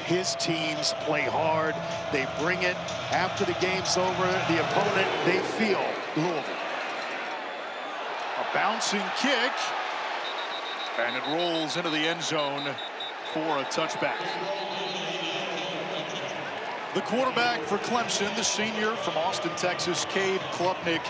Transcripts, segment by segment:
his teams play hard. They bring it after the game's over. The opponent, they feel Louisville. A bouncing kick, and it rolls into the end zone for a touchback. The quarterback for Clemson, the senior from Austin, Texas, Cade Klubnik.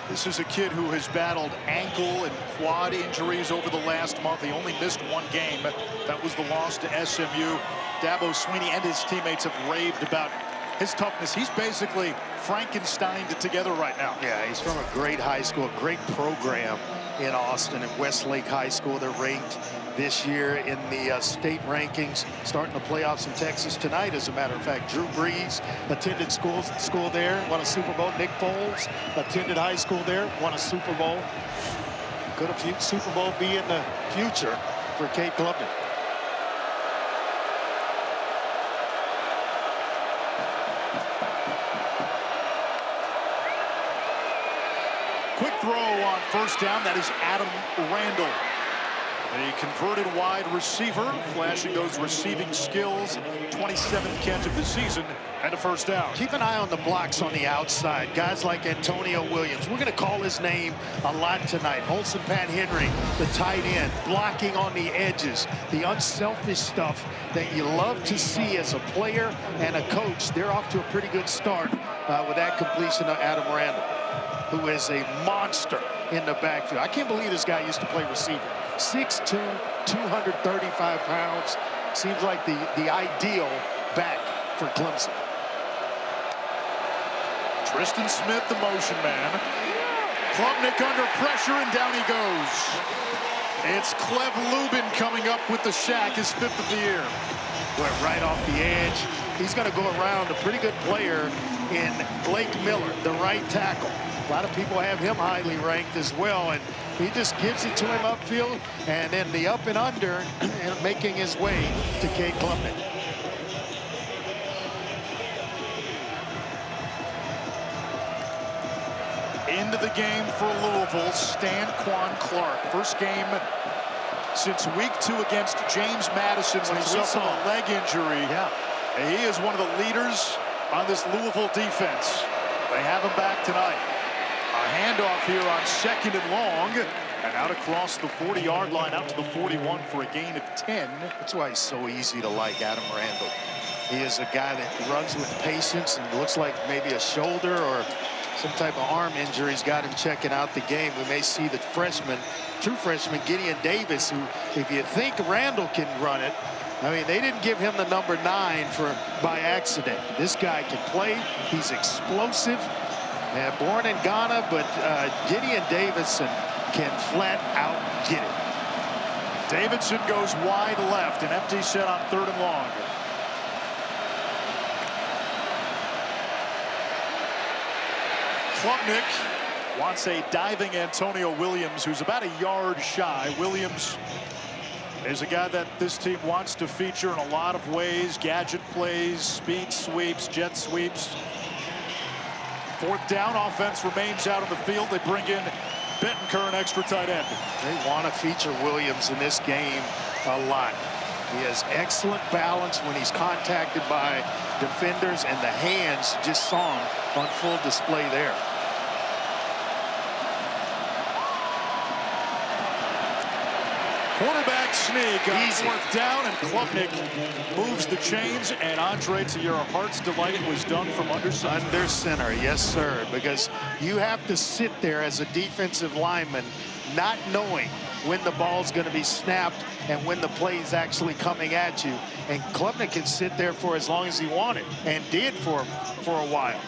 This is a kid who has battled ankle and quad injuries over the last month. He only missed one game. That was the loss to SMU. Dabo Swinney and his teammates have raved about his toughness. He's basically Frankensteined it together right now. Yeah, he's from a great high school, a great program in Austin at Westlake High School. They're ranked this year in the state rankings, starting the playoffs in Texas tonight. As a matter of fact, Drew Brees attended school there, won a Super Bowl. Nick Foles attended high school there, won a Super Bowl. Could a Super Bowl be in the future for Cade Klubnik? Quick throw on first down. That is Adam Randall, the converted wide receiver, flashing those receiving skills. 27th catch of the season and a first down. Keep an eye on the blocks on the outside. Guys like Antonio Williams. We're going to call his name a lot tonight. Olsen Pat Henry, the tight end, blocking on the edges. The unselfish stuff that you love to see as a player and a coach. They're off to a pretty good start with that completion of Adam Randall, who is a monster in the backfield. I can't believe this guy used to play receiver. 6'2", 235 pounds. Seems like the ideal back for Clemson. Tristan Smith, the motion man. Klubnik under pressure, and down he goes. It's Cleb Lubin coming up with the sack, his 5th of the year. Went right off the edge. He's going to go around a pretty good player in Blake Miller, the right tackle. A lot of people have him highly ranked as well, and he just gives it to him upfield, and then the up and under, and making his way to Cade Klubnik. Into the game for Louisville, Stanquan Clark. First game since week 2 against James Madison when he suffered a leg injury. Yeah. And he is one of the leaders on this Louisville defense. They have him back tonight. A handoff here on 2nd and long, and out across the 40-yard line, out to the 41 for a gain of 10. That's why he's so easy to like, Adam Randall. He is a guy that runs with patience, and looks like maybe a shoulder or some type of arm injury's got him checking out the game. We may see the freshman, true freshman, Gideon Davis, who, if you think Randall can run it, I mean, they didn't give him the number 9 by accident. This guy can play. He's explosive. Born in Ghana, but Gideon Davidson can flat out get it. Davidson goes wide left, an empty set on 3rd and long. Klubnik wants a diving Antonio Williams, who's about a yard shy. Williams is a guy that this team wants to feature in a lot of ways. Gadget plays, speed sweeps, jet sweeps. 4th down, offense remains out on the field. They bring in Bettenker, an extra tight end. They want to feature Williams in this game a lot. He has excellent balance when he's contacted by defenders, and the hands, just saw him on full display there. Quarterback sneak on 4th down, and Klubnik moves the chains, and Andre, to your heart's delight, it was done from under center. Under center, yes, sir, because you have to sit there as a defensive lineman not knowing when the ball's going to be snapped and when the play is actually coming at you. And Klubnik can sit there for as long as he wanted, and did for a while.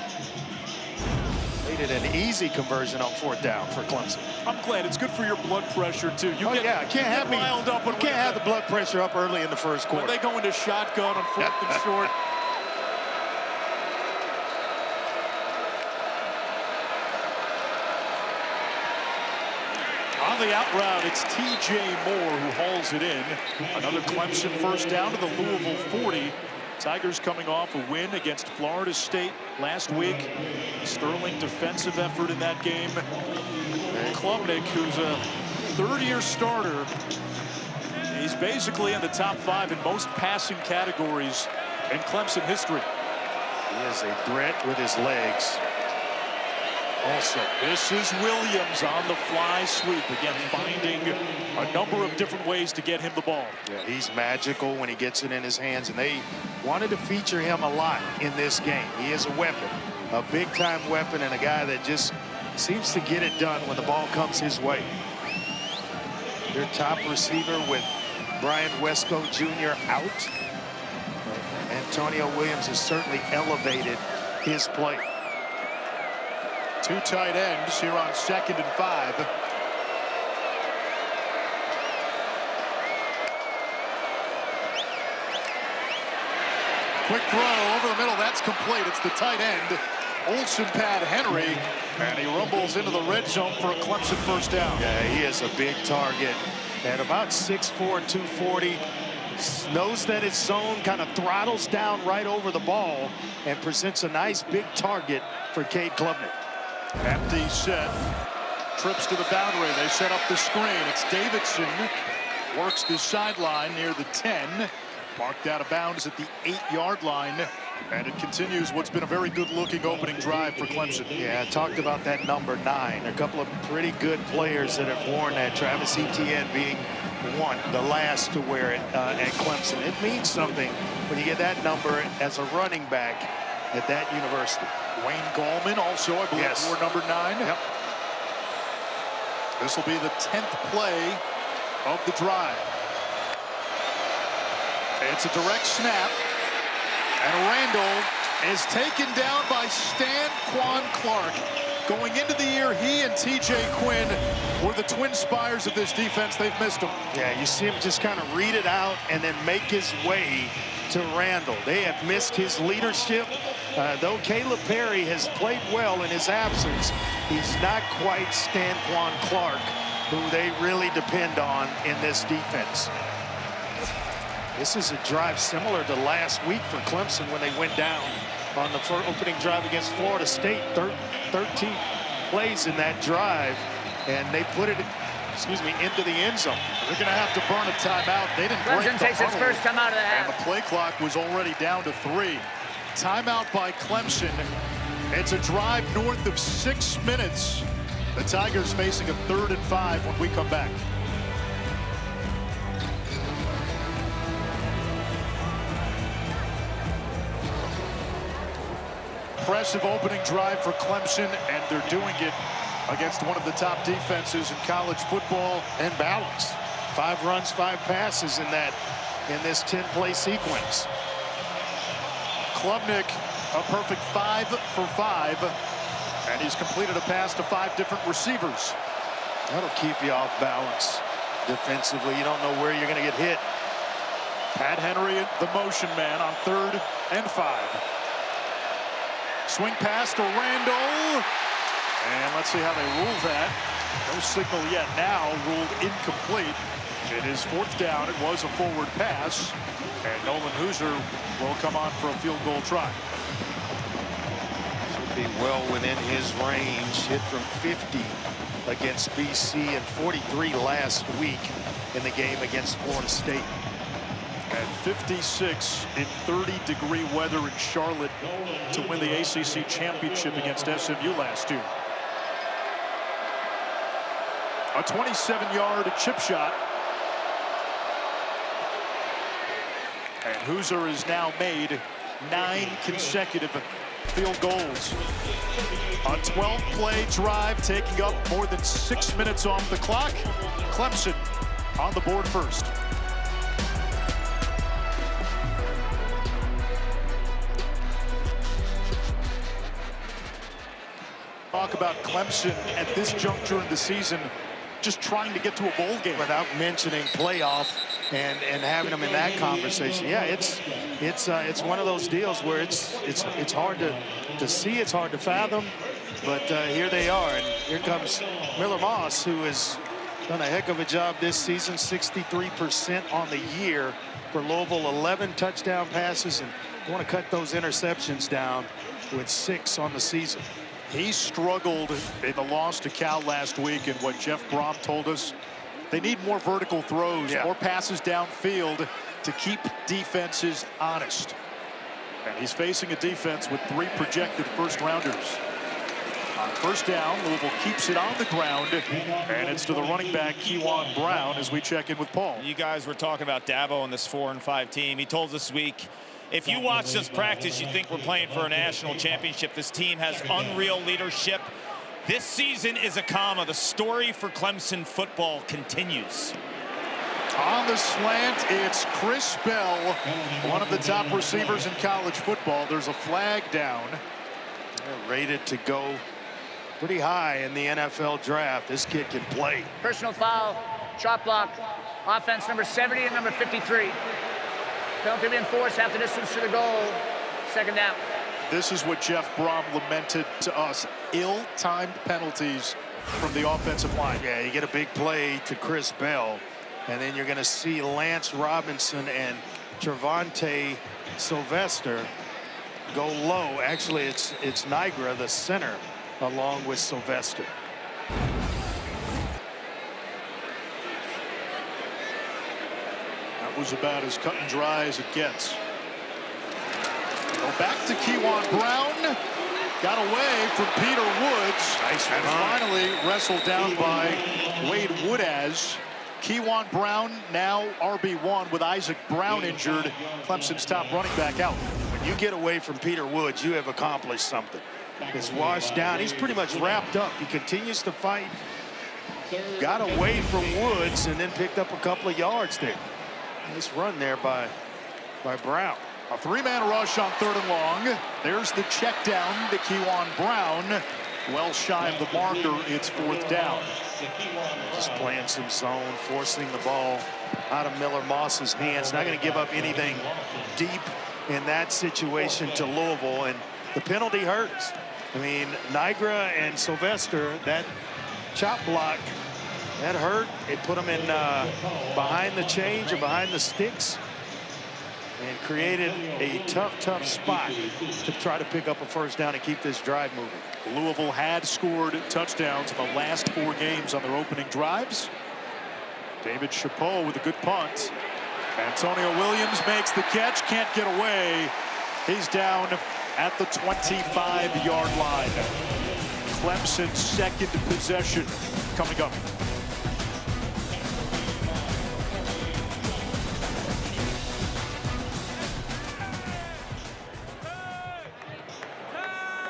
Made it an easy conversion on 4th down for Clemson. I'm glad. It's good for your blood pressure, too. You get can't have me riled up. You can't have the blood pressure up early in the first quarter. When they go into shotgun on 4th and short. On the out route, it's T.J. Moore who hauls it in. Another Clemson first down to the Louisville 40. Tigers coming off a win against Florida State last week. Sterling defensive effort in that game. Klubnik, who's a 3rd-year starter He's basically in the top 5 in most passing categories in Clemson history. He is a threat with his legs. Also, this is Williams on the fly sweep. Again, finding a number of different ways to get him the ball. yeah, he's magical when he gets it in his hands, and they wanted to feature him a lot in this game. He is a weapon, a big-time weapon, and a guy that just seems to get it done when the ball comes his way. Their top receiver with Brian Wesco Jr. out. Antonio Williams has certainly elevated his play. 2 tight ends here on 2nd and 5. Quick throw over the middle. That's complete. It's the tight end, Olsen Pat Henry, and he rumbles into the red zone for a Clemson first down. Yeah, he is a big target at about 6'4", 240. Knows that it's zone, kind of throttles down right over the ball and presents a nice big target for Cade Klubnik. Empty set, trips to the boundary. They set up the screen. It's Davidson, works the sideline near the 10, marked out of bounds at the 8-yard line, and it continues what's been a very good-looking opening drive for Clemson. Yeah, I talked about that number 9. A couple of pretty good players that have worn that. Travis Etienne being one, the last to wear it at Clemson. It means something when you get that number as a running back at that university. Wayne Gallman also, I believe, wore number 9. Yep. This will be the 10th play of the drive. It's a direct snap, and Randall is taken down by Keyjuan Clark. Going into the year, he and TJ Quinn were the twin spires of this defense. They've missed him. Yeah, you see him just kind of read it out and then make his way to Randall. They have missed his leadership. Though Caleb Perry has played well in his absence, he's not quite Keyjuan Clark, who they really depend on in this defense. This is a drive similar to last week for Clemson when they went down on the opening drive against Florida State. 13 plays in that drive, and they put it, into the end zone. They're going to have to burn a timeout. They didn't break the takes its huddle, first time out of the half. and the play clock was already down to 3. Timeout by Clemson. It's a drive north of 6 minutes. The Tigers facing a 3rd and 5 when we come back. Impressive opening drive for Clemson, and they're doing it against one of the top defenses in college football. And balance. 5 runs, 5 passes in this 10-play sequence. Klubnik, a perfect 5 for 5, and he's completed a pass to 5 different receivers. That'll keep you off balance defensively. You don't know where you're going to get hit. Pat Henry, the motion man, on 3rd and 5. Swing pass to Randall. And let's see how they rule that. No signal yet. Now ruled incomplete. It is 4th down. It was a forward pass. And Nolan Hooser will come on for a field goal try. Should be well within his range. Hit from 50 against BC and 43 last week in the game against Florida State. And 56 in 30-degree weather in Charlotte to win the ACC championship against SMU last year. A 27-yard chip shot. And Hooser has now made 9 consecutive field goals. A 12-play drive taking up more than 6 minutes off the clock. Clemson on the board first. Talk about Clemson at this juncture in the season, just trying to get to a bowl game. Without mentioning playoff and having them in that conversation. Yeah, it's one of those deals where it's hard to see, it's hard to fathom, but here they are, and here comes Miller Moss, who has done a heck of a job this season. 63% on the year for Louisville, 11 touchdown passes, and you want to cut those interceptions down with 6 on the season. He struggled in the loss to Cal last week, and what Jeff Brom told us, They need more vertical throws, more passes downfield to keep defenses honest. And he's facing a defense with 3 projected first-rounders. On first down, Louisville keeps it on the ground, and it's to the running back, Keyjuan Brown, as we check in with Paul. You guys were talking about Dabo and this 4 and 5 team. He told us this week, if you watch this practice, you think we're playing for a national championship. This team has unreal leadership. This season is a comma. The story for Clemson football continues. On the slant, it's Chris Bell, one of the top receivers in college football. There's a flag down. They're rated to go pretty high in the NFL draft. This kid can play. Personal foul, chop block, offense number 70 and number 53. Penalty being forced, half the distance to the goal, second down. This is what Jeff Brom lamented to us. Ill-timed penalties from the offensive line. Yeah, you get a big play to Chris Bell, and then you're going to see Lance Robinson and Trevante Sylvester go low. Actually, it's Nigra, the center, along with Sylvester. That was about as cut and dry as it gets. Go back to Keyjuan Brown. Got away from Peter Woods. Nice and run. finally wrestled down by Wade Woodaz. Keyjuan Brown now RB1 with Isaac Brown injured. Clemson's top running back out. When you get away from Peter Woods, you have accomplished something. He's washed down. He's pretty much wrapped up. He continues to fight. Got away from Woods and then picked up a couple of yards there. Nice run there by Brown. A 3-man rush on 3rd and long. There's the check down to Keyjuan Brown. Well shy of the marker. It's 4th down. Just playing some zone, forcing the ball out of Miller Moss's hands. Not going to give up anything deep in that situation to Louisville, and the penalty hurts. I mean, Nigra and Sylvester, that chop block, that hurt. It put them in behind the change or behind the sticks and created a tough spot to try to pick up a first down and keep this drive moving. Louisville had scored touchdowns in the last 4 games on their opening drives. David Chapeau with a good punt. Antonio Williams makes the catch, can't get away. He's down at the 25-yard line. Clemson's second possession coming up.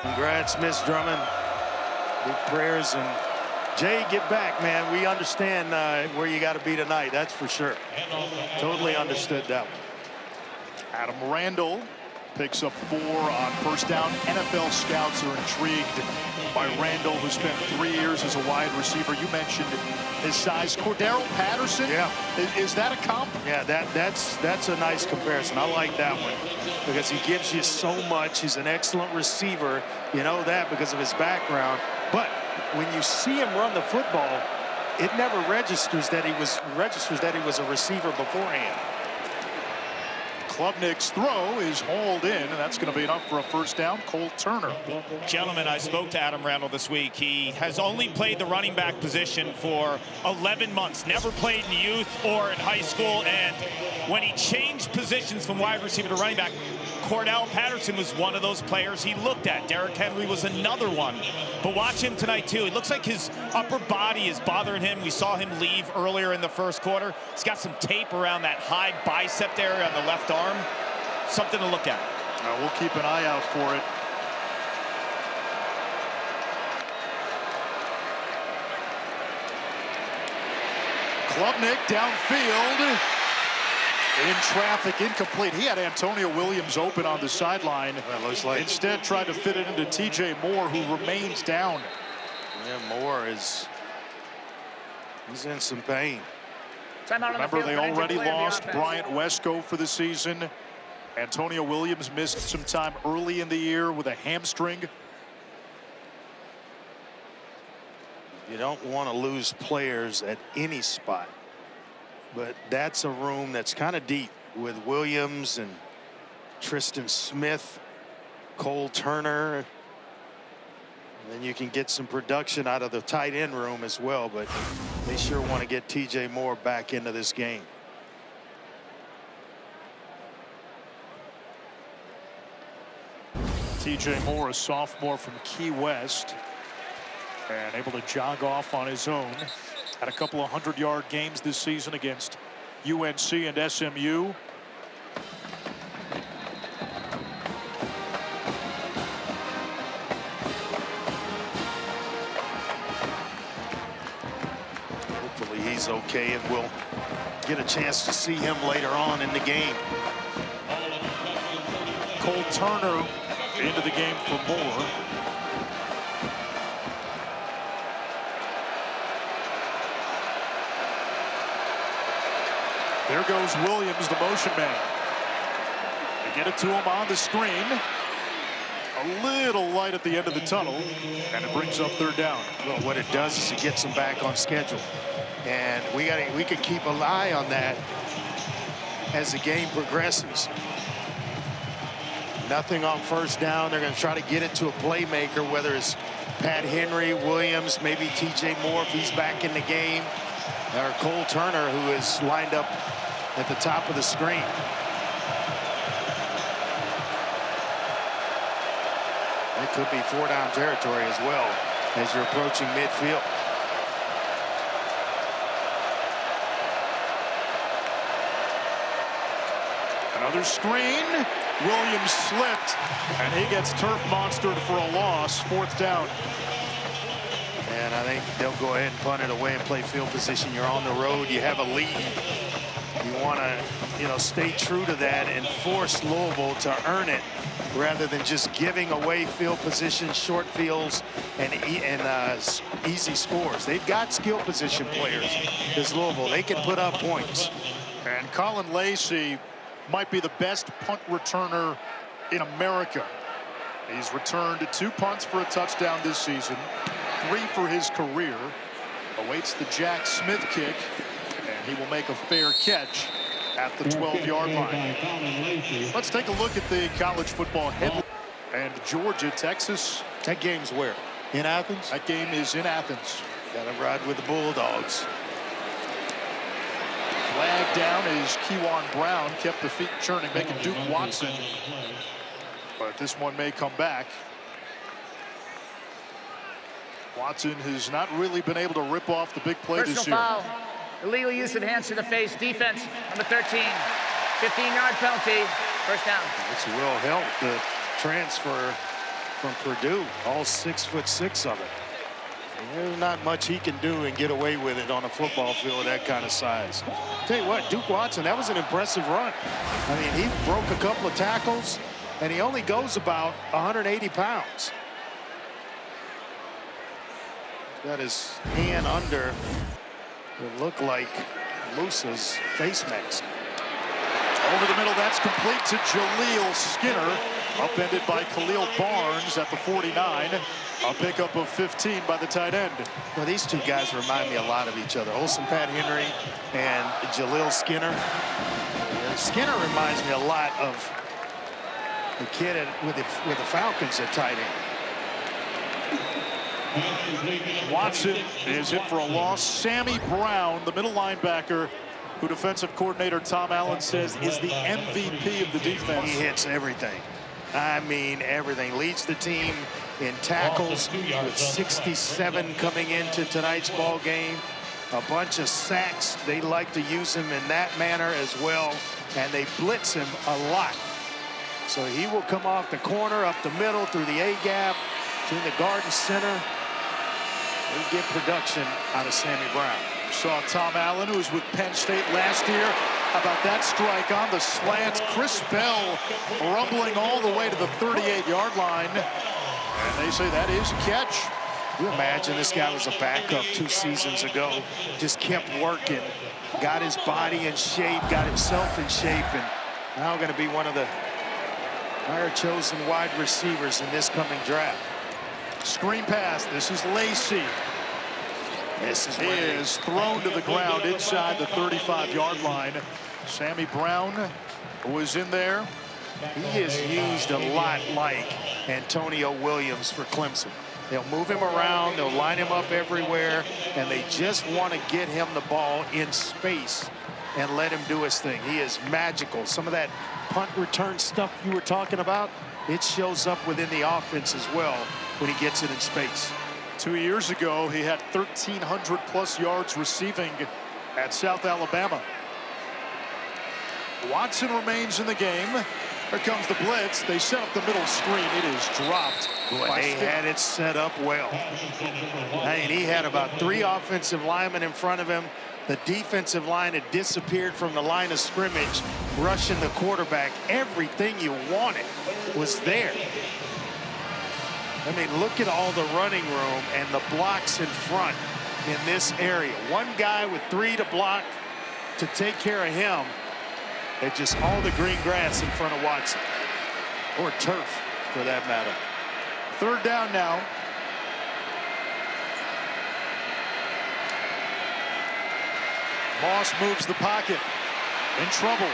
Congrats, Miss Drummond. Big prayers. And Jay, get back, man. We understand where you got to be tonight. That's for sure. Totally understood that one. Adam Randall picks up 4 on first down. NFL scouts are intrigued by Randall, who spent 3 years as a wide receiver. You mentioned his size. Cordero Patterson. Yeah. Is that a comp? Yeah, that's a nice comparison. I like that one because he gives you so much. He's an excellent receiver. You know that because of his background. But when you see him run the football, it never registers that he was a receiver beforehand. Klubnik's throw is hauled in, and that's going to be enough for a first down. Cole Turner. Gentlemen, I spoke to Adam Randall this week. He has only played the running back position for 11 months, never played in youth or in high school, and when he changed positions from wide receiver to running back, Cordell Patterson was one of those players he looked at. Derrick Henry was another one. But watch him tonight, too. It looks like his upper body is bothering him. We saw him leave earlier in the first quarter. He's got some tape around that high bicep area on the left arm. Something to look at. We'll keep an eye out for it. Klubnik downfield. In traffic, incomplete. He had Antonio Williams open on the sideline. That looks like. Instead, tried to fit it into T.J. Moore, who remains down. Yeah, Moore he's in some pain. Remember, they already lost Bryant Wesco for the season. Antonio Williams missed some time early in the year with a hamstring. You don't want to lose players at any spot. But that's a room that's kind of deep with Williams and Tristan Smith, Cole Turner. Then you can get some production out of the tight end room as well, but they sure want to get TJ Moore back into this game. TJ Moore, a sophomore from Key West, and able to jog off on his own. Had a couple of 100-yard games this season against UNC and SMU. Hopefully he's okay, and we'll get a chance to see him later on in the game. Cole Turner into the game for Moore. There goes Williams, the motion man. They get it to him on the screen. A little light at the end of the tunnel, and it brings up third down. Well, what it does is it gets them back on schedule, and we can keep an eye on that as the game progresses. Nothing on first down. They're going to try to get it to a playmaker, whether it's Pat Henry, Williams, maybe TJ Moore if he's back in the game, or Cole Turner, who is lined up at the top of the screen. It could be 4-down territory as well as you're approaching midfield. Another screen. Williams slipped, and he gets turf monstered for a loss. Fourth down. And I think they'll go ahead and punt it away and play field position. You're on the road. You have a lead. You want to, stay true to that and force Louisville to earn it rather than just giving away field position, short fields, and easy scores. They've got skill position players. This Louisville, they can put up points. And Colin Lacey might be the best punt returner in America. He's returned 2 punts for a touchdown this season, 3 for his career. Awaits the Jack Smith kick, and he will make a fair catch at the 12-yard line. Let's take a look at the college football headline. And Georgia, Texas. That game's where? In Athens? That game is in Athens. Got to ride with the Bulldogs. Flag down as Keyjuan Brown kept the feet churning, making Duke Watson. But this one may come back. Watson has not really been able to rip off the big play this year. Personal foul. Illegal use of hands to the face. Defense, number 13. 15-yard penalty. First down. This will help the transfer from Purdue. All 6'6" of it. There's not much he can do and get away with it on a football field that kind of size. Tell you what, Duke Watson, that was an impressive run. I mean, he broke a couple of tackles, and he only goes about 180 pounds. Got his hand under what looked like Musa's face mask. Over the middle, that's complete to Jaleel Skinner. Upended by Khalil Barnes at the 49. A pickup of 15 by the tight end. Well, these two guys remind me a lot of each other. Olsen Pat Henry and Jaleel Skinner. Skinner reminds me a lot of the kid with the Falcons at tight end. Watson is hit for a loss. Sammy Brown, the middle linebacker, who defensive coordinator Tom Allen says is the MVP of the defense. He hits everything. I mean, everything. Leads the team in tackles with 67 coming into tonight's ball game. A bunch of sacks. They like to use him in that manner as well, and they blitz him a lot. So he will come off the corner, up the middle, through the A-gap, to the Garden Center. They get production out of Sammy Brown. Saw Tom Allen, who was with Penn State last year. How about that strike on the slant? Chris Bell rumbling all the way to the 38-yard line. And they say that is a catch. You imagine this guy was a backup 2 seasons ago. Just kept working. Got his body in shape, got himself in shape, and now going to be one of the higher chosen wide receivers in this coming draft. Screen pass. This is Lacey. This is he is thrown to the ground inside the 35-yard line. Sammy Brown was in there. He is used a lot like Antonio Williams for Clemson. They'll move him around, they'll line him up everywhere, and they just want to get him the ball in space and let him do his thing. He is magical. Some of that punt return stuff you were talking about, it shows up within the offense as well when he gets it in space. 2 years ago, he had 1,300+ yards receiving at South Alabama. Watson remains in the game. Here comes the blitz. They set up the middle screen. It is dropped. They had it set up well. And he had about 3 offensive linemen in front of him. The defensive line had disappeared from the line of scrimmage, rushing the quarterback. Everything you wanted was there. I mean, look at all the running room and the blocks in front in this area. One guy with 3 to block to take care of him. And just all the green grass in front of Watson, or turf for that matter. 3rd down now. Moss moves the pocket. In trouble.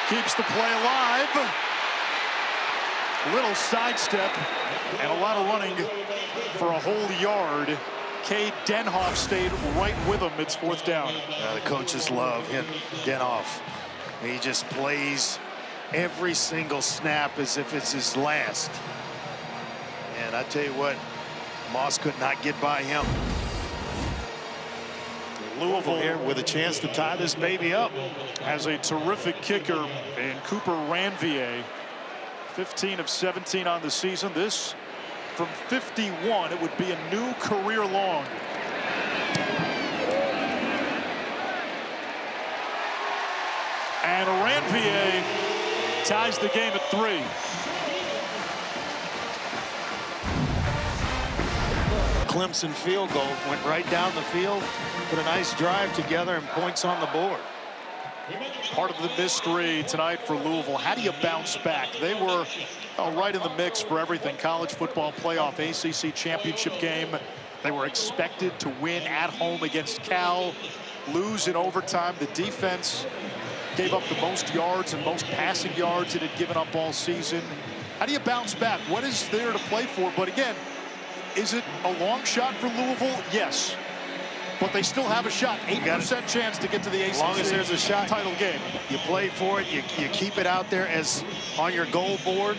Keeps the play alive. Little sidestep and a lot of running for a whole yard. Cade Denhoff stayed right with him. It's 4th down. The coaches love him, Denhoff. He just plays every single snap as if it's his last. And I tell you what, Moss could not get by him. Louisville here with a chance to tie this baby up. Has a terrific kicker in Cooper Ranvier. 15 of 17 on the season. This from 51, it would be a new career long. And Ranvier ties the game at 3. Clemson field goal went right down the field, put a nice drive together, and points on the board. Part of the mystery tonight for Louisville. How do you bounce back? They were right in the mix for everything. College football playoff, ACC championship game. They were expected to win at home against Cal, lose in overtime. The defense gave up the most yards and most passing yards it had given up all season. How do you bounce back? What is there to play for? But again, is it a long shot for Louisville? Yes. But they still have a shot. 8% chance to get to the ACC as long as there's a shot, title game. You play for it. You keep it out there as on your goal board,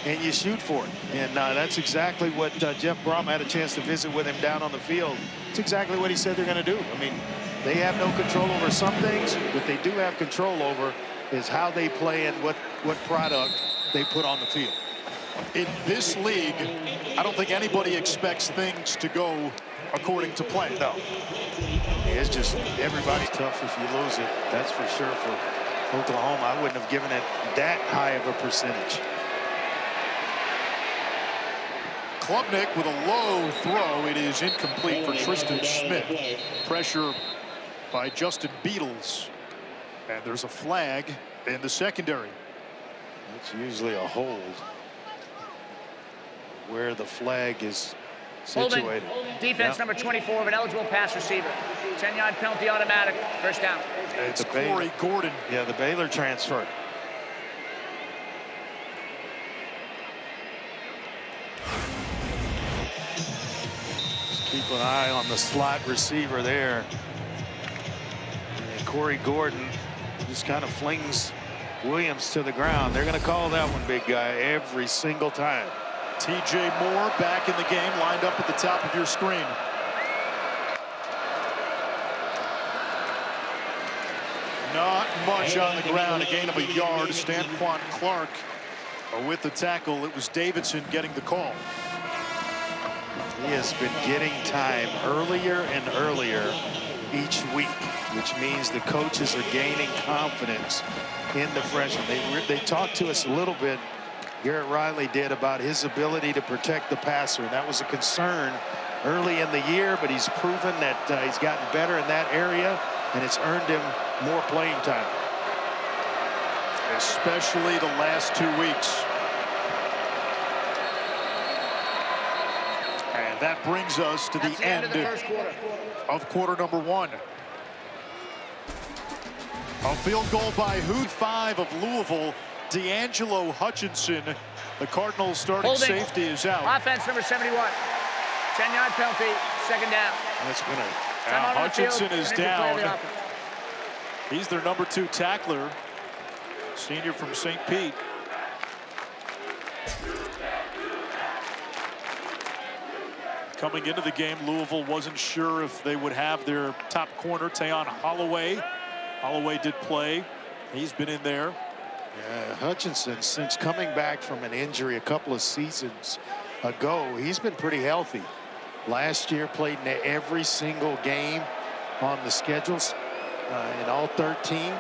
and you shoot for it. And that's exactly what Jeff Brom had a chance to visit with him down on the field. It's exactly what he said they're going to do. I mean, they have no control over some things. What they do have control over is how they play and what product they put on the field. In this league, I don't think anybody expects things to go according to plan. No. It's just everybody's tough if you lose it. That's for sure for Oklahoma. I wouldn't have given it that high of a percentage. Klubnik with a low throw. It is incomplete for Tristan Smith. Pressure by Justin Beatles. And there's a flag in the secondary. It's usually a hold where the flag is situated. Defense number 24 of an eligible pass receiver. 10-yard penalty automatic. 1st down. It's Corey Gordon. Yeah, the Baylor transfer. Just keep an eye on the slot receiver there. And Corey Gordon just kind of flings Williams to the ground. They're going to call that one, big guy, every single time. TJ Moore back in the game, lined up at the top of your screen. Not much on the ground. A gain of a yard. Stanquan Clark with the tackle. It was Davidson getting the call. He has been getting time earlier and earlier each week, which means the coaches are gaining confidence in the freshman. They talked to us a little bit, Garrett Riley did, about his ability to protect the passer. That was a concern early in the year, but he's proven that he's gotten better in that area, and it's earned him more playing time. Especially the last 2 weeks. And that brings us to the end of quarter number 1. A field goal by who? 5 of Louisville D'Angelo Hutchinson, the Cardinals starting Holding. safety, is out. Offense number 71. 10-yard penalty, second down. That's going to. Time out on the field, Hutchinson is and then you play the down. offense. He's their number 2 tackler, senior from St. Pete. Coming into the game, Louisville wasn't sure if they would have their top corner, Tayon Holloway. Holloway did play. He's been in there. Yeah, Hutchinson, since coming back from an injury a couple of seasons ago, he's been pretty healthy. Last year, played in every single game on the schedules in all 13.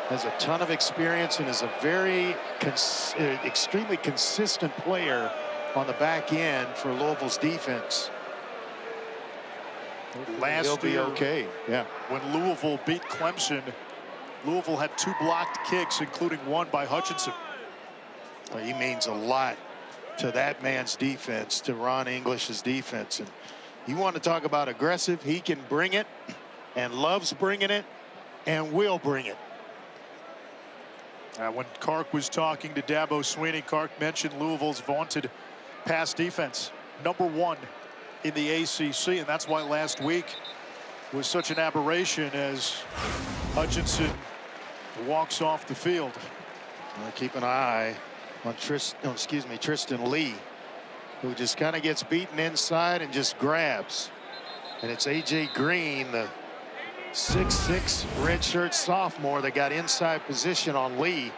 Has a ton of experience and is a very extremely consistent player on the back end for Louisville's defense. He'll be okay. Yeah. When Louisville beat Clemson, Louisville had 2 blocked kicks, including one by Hutchinson. Well, he means a lot to that man's defense, to Ron English's defense. And you want to talk about aggressive, he can bring it and loves bringing it and will bring it. When Kark was talking to Dabo Sweeney, Kark mentioned Louisville's vaunted pass defense, number 1 in the ACC, and that's why last week was such an aberration as Hutchinson walks off the field. Keep an eye on Tristan Lee, who just kind of gets beaten inside and just grabs. And it's A.J. Green, the 6'6" redshirt sophomore, that got inside position on Lee.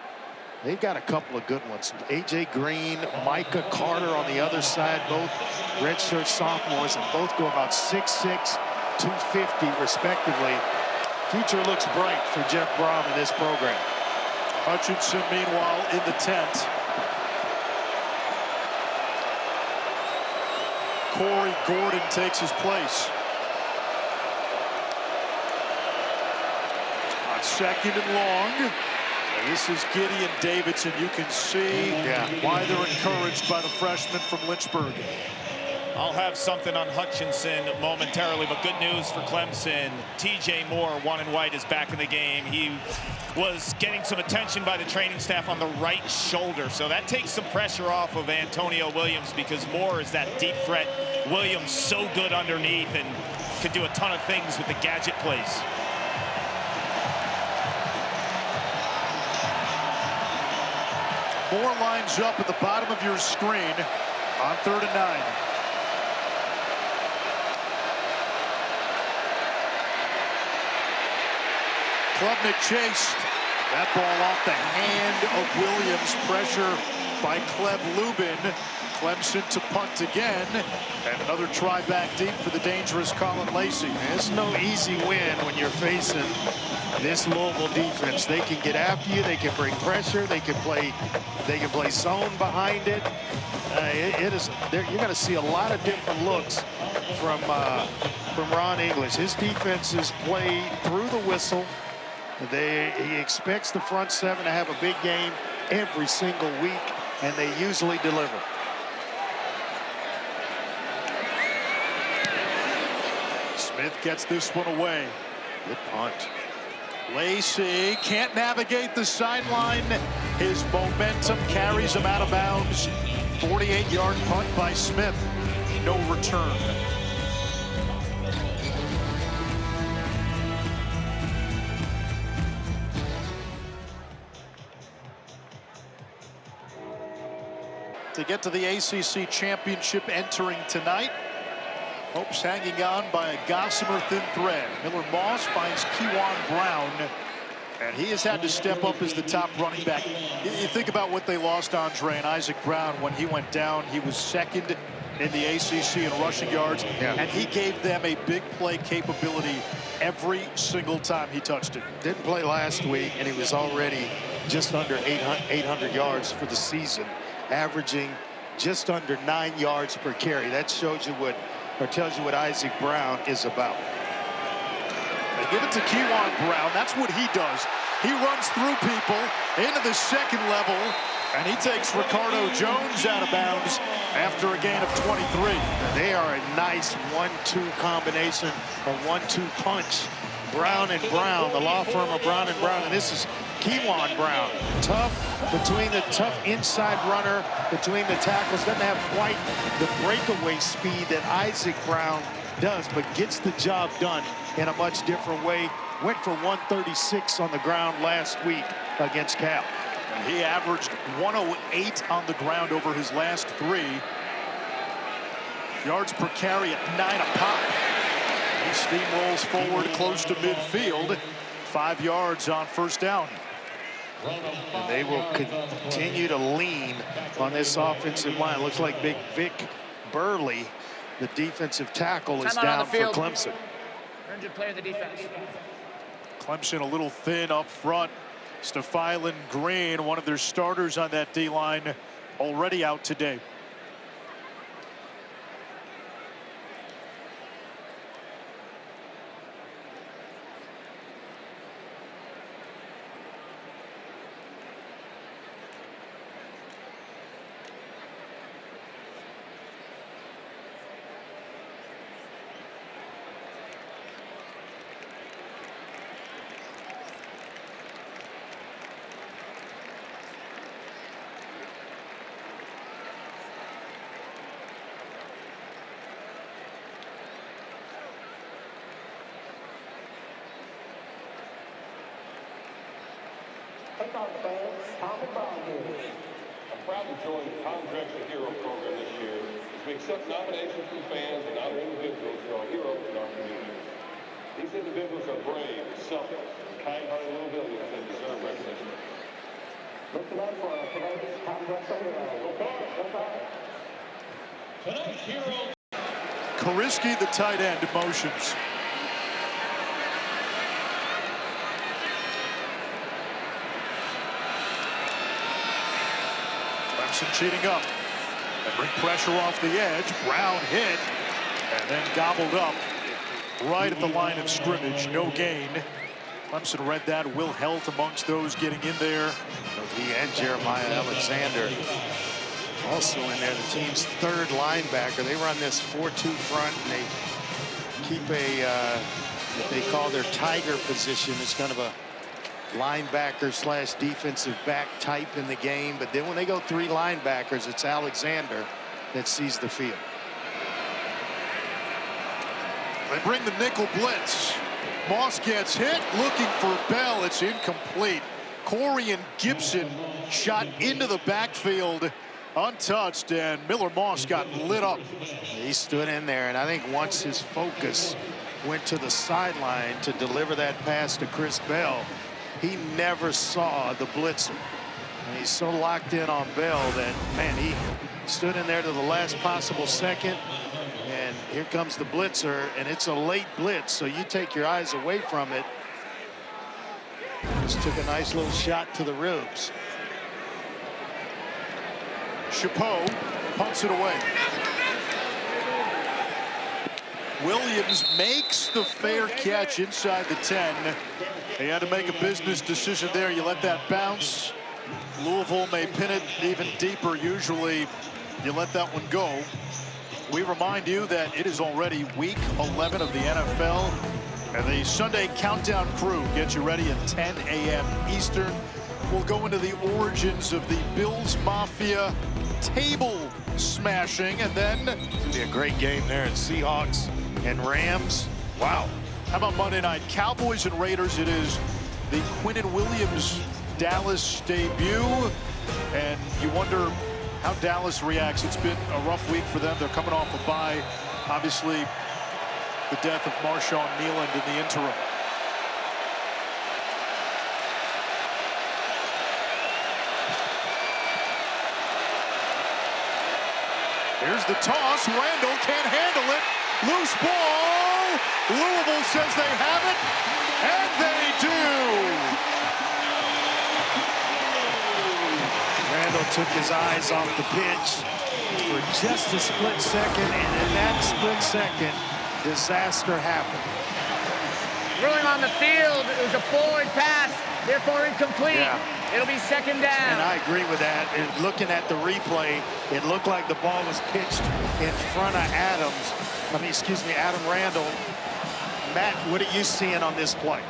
They've got a couple of good ones. A.J. Green, Micah Carter on the other side, both redshirt sophomores, and both go about 6'6", 250 respectively. Future looks bright for Jeff Brom in this program. Hutchinson, meanwhile, in the tent. Corey Gordon takes his place. On 2nd and long. And this is Gideon Davidson. You can see why they're encouraged by the freshman from Lynchburg. I'll have something on Hutchinson momentarily, but good news for Clemson. TJ Moore, 1 and white, is back in the game. He was getting some attention by the training staff on the right shoulder, so that takes some pressure off of Antonio Williams, because Moore is that deep threat. Williams so good underneath and can do a ton of things with the gadget plays. Moore lines up at the bottom of your screen on 3rd and 9. Klubnik chased. That ball off the hand of Williams. Pressure by Cleb Lubin. Clemson to punt again. And another try back deep for the dangerous Colin Lacey. It's no easy win when you're facing this Louisville defense. They can get after you. They can bring pressure. They can play zone behind it. You're going to see a lot of different looks from Ron English. His defenses play through the whistle. He expects the front 7 to have a big game every single week, and they usually deliver. Smith gets this one away. Good punt. Lacey can't navigate the sideline. His momentum carries him out of bounds. 48-yard punt by Smith. No return. To get to the ACC championship entering tonight, hopes hanging on by a gossamer thin thread. Miller Moss finds Keyjuan Brown, and he has had to step up as the top running back. You think about what they lost Andre and Isaac Brown when he went down. He was 2nd in the ACC in rushing yards, and he gave them a big play capability every single time he touched it. Didn't play last week, and he was already just under 800 yards for the season, averaging just under 9 yards per carry. That shows you what, or tells you what Isaac Brown is about. They give it to Keyjuan Brown. That's what he does. He runs through people into the 2nd level, and he takes Ricardo Jones out of bounds after a gain of 23. They are a nice 1-2 combination, a 1-2 punch. Brown and Brown, the law firm of Brown and Brown, and this is Keyjuan Brown. Tough between the tough inside runner, between the tackles. Doesn't have quite the breakaway speed that Isaac Brown does, but gets the job done in a much different way. Went for 136 on the ground last week against Cal. He averaged 108 on the ground over his last 3. Yards per carry at 9 a pop. He steamrolls forward close to midfield. 5 yards on first down. And they will continue to lean on this offensive line. Looks like Big Vic Burley, the defensive tackle, is down for Clemson. Injured player of the defense. Clemson a little thin up front. Stephylan Green, one of their starters on that D-line, already out today. I'm proud to join the Tom Drexler Hero Program this year as we accept nominations from fans and other individuals who are heroes in our community. These individuals are brave, selfless, and kind-hearted Louisvillians that deserve recognition. Listen up for tonight's Tom Drexler Hero. Tonight's hero. Kariski, the tight end, motions. Clemson cheating up. They bring pressure off the edge. Brown hit and then gobbled up right at the line of scrimmage. No gain. Clemson read that. Will Helt amongst those getting in there. He and Jeremiah Alexander also in there, the team's third linebacker. They run this 4-2 front, and they keep a what they call their tiger position. It's kind of a linebacker slash defensive back type in the game. But then when they go 3 linebackers, it's Alexander that sees the field. They bring the nickel blitz. Moss gets hit, looking for Bell. It's incomplete. Corey and Gibson shot into the backfield untouched, and Miller Moss got lit up. He stood in there, and I think once his focus went to the sideline to deliver that pass to Chris Bell, he never saw the blitzer. And he's so locked in on Bell that, man, he stood in there to the last possible second. And here comes the blitzer, and it's a late blitz, so you take your eyes away from it. Just took a nice little shot to the ribs. Chapeau punts it away. Williams makes the fair catch inside the 10. He had to make a business decision there. You let that bounce. Louisville may pin it even deeper. Usually you let that one go. We remind you that it is already week 11 of the NFL, and the Sunday Countdown crew gets you ready at 10 a.m. Eastern. We'll go into the origins of the Bills Mafia table smashing, and then it'll be a great game there. And Seahawks and Rams. Wow. How about Monday night? Cowboys and Raiders. It is the Quinnen Williams Dallas debut, and you wonder how Dallas reacts. It's been a rough week for them. They're coming off a bye. Obviously, the death of Marshawn Nealand in the interim. Here's the toss. Randall can't handle it. Loose ball. Louisville says they have it, and they do. Randall took his eyes off the pitch for just a split second, and in that split second, disaster happened. Ruling on the field, it was a forward pass, therefore incomplete. Yeah. It'll be second down. And I agree with that. And looking at the replay, it looked like the ball was pitched in front of Adam Randall. Matt, what are you seeing on this play?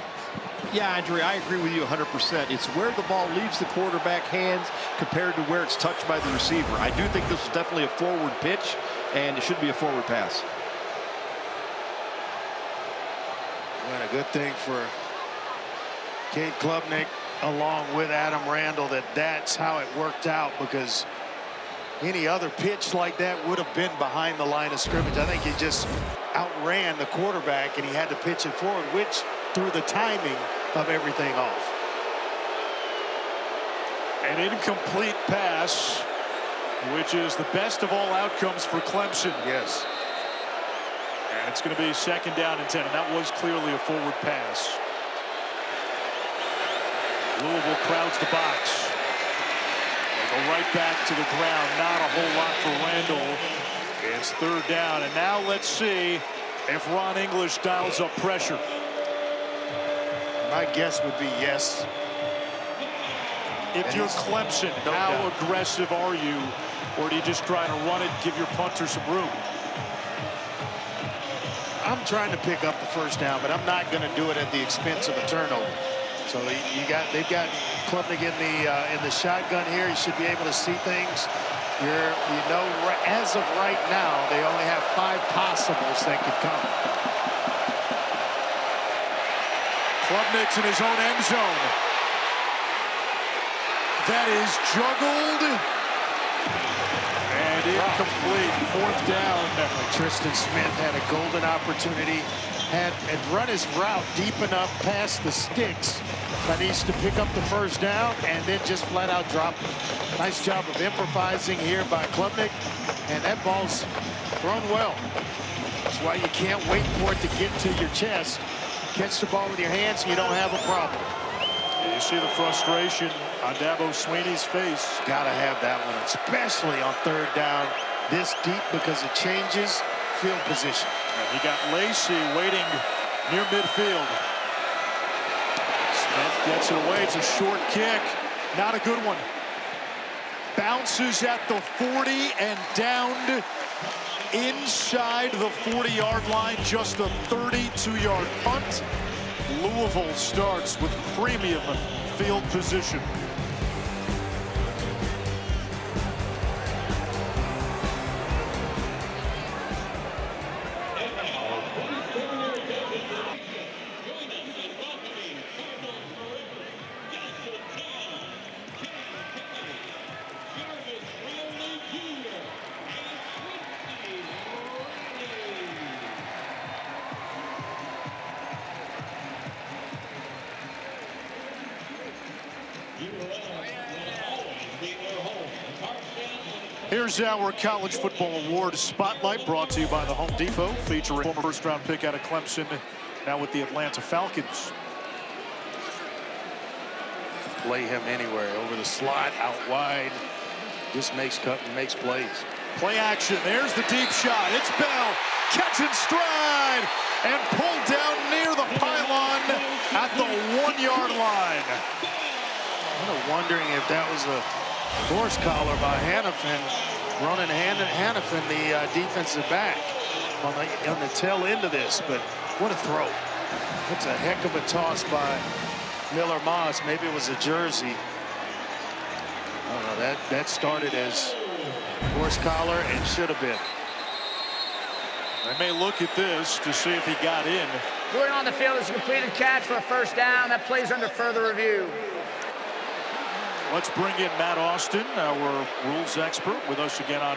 Yeah, Andre, I agree with you 100%. It's where the ball leaves the quarterback hands compared to where it's touched by the receiver. I do think this is definitely a forward pitch, and it should be a forward pass. And a good thing for Cade Klubnik, along with Adam Randall, that's how it worked out, because any other pitch like that would have been behind the line of scrimmage. I think he just outran the quarterback, and he had to pitch it forward, which threw the timing of everything off. An incomplete pass, which is the best of all outcomes for Clemson. Yes. And it's going to be 2nd down and 10, and that was clearly a forward pass. Louisville crowds the box. They go right back to the ground. Not a whole lot for Randall. It's 3rd down, and now let's see if Ron English dials up pressure. My guess would be yes. If you're Clemson, how aggressive are you? Or do you just try to run it, give your punter some room? I'm trying to pick up the 1st down, but I'm not going to do it at the expense of a turnover. So they've got Klubnik in the shotgun here. He should be able to see things. You know, as of right now, they only have 5 possibles that could come. Klubnik's in his own end zone. That is juggled. And incomplete. 4th down. Tristan Smith had a golden opportunity. Had run his route deep enough past the sticks. That needs to pick up the 1st down and then just flat out drop it. Nice job of improvising here by Klubnik. And that ball's thrown well. That's why you can't wait for it to get to your chest. Catch the ball with your hands and you don't have a problem. You see the frustration on Dabo Swinney's face. Gotta have that one, especially on 3rd down this deep, because it changes field position. And he got Lacey waiting near midfield. Smith gets it away. It's a short kick. Not a good one. Bounces at the 40 and downed inside the 40-yard line. Just a 32-yard punt. Louisville starts with premium field position. Here's our College Football Award Spotlight, brought to you by the Home Depot, featuring former 1st-round pick out of Clemson, now with the Atlanta Falcons. Play him anywhere, over the slot, out wide. Just makes plays. Play action. There's the deep shot. It's Bell. Catch in stride and pulled down near the pylon at the 1-yard line. I'm wondering if that was a horse collar by Hannafin, running Hannafin, the defensive back, on the tail end of this. But what a throw. That's a heck of a toss by Miller Moss. Maybe it was a jersey. I don't know. That started as horse collar and should have been. They may look at this to see if he got in. Going on the field is a completed catch for a 1st down. That plays under further review. Let's bring in Matt Austin, our rules expert, with us again on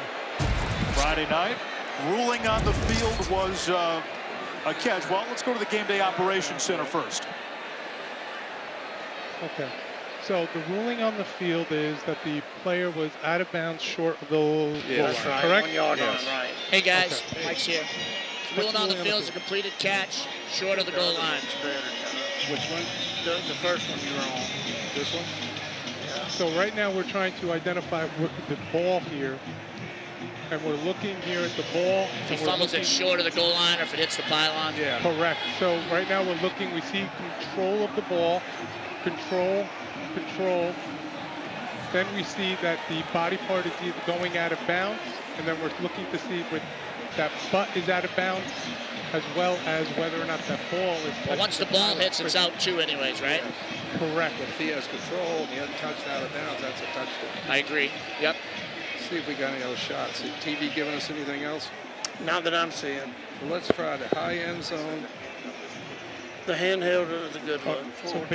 Friday night. Ruling on the field was a catch. Well, let's go to the Game Day Operations Center first. Okay. So the ruling on the field is that the player was out of bounds short of the goal line, correct? 1 yard yes. line, right. Hey, guys. Okay. Mike's here. Ruling on the field is a completed catch short of the goal line. Which one? The first one you were on. This one? So right now we're trying to identify the ball here, and we're looking here at the ball. If he fumbles it short of the goal line, or if it hits the pylon. Yeah. Correct. So right now we're looking, we see control of the ball, control. Then we see that the body part is either going out of bounds, and then we're looking to see if that butt is out of bounds, as well as whether or not that ball is touching. Well, once the ball hits, it's out too anyways, right? Correct. If he has control and he hasn't touched out of bounds, that's a touchdown. I agree. Yep. See if we got any other shots. Is TV giving us anything else? Not that I'm seeing. Well, let's try the high end zone. The handheld is a good one. So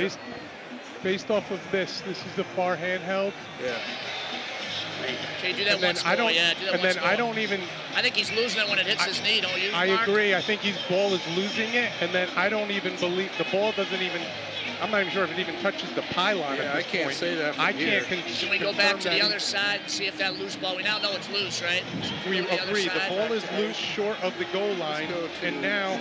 based off of this is the far handheld. Yeah. Okay, do that And then once more. Yeah, do that once more. I don't even. I think he's losing it when it hits his knee, don't you, I Mark? agree. I think his ball is losing it, and then I don't even believe the ball doesn't even. I'm not even sure if it even touches the pylon. Yeah, at this I can't point. say that. I can't. Can we go back to the other side and see if that loose ball? We now know it's loose, right? We Go to the other agree. The side. ball is loose, short of the goal line, and now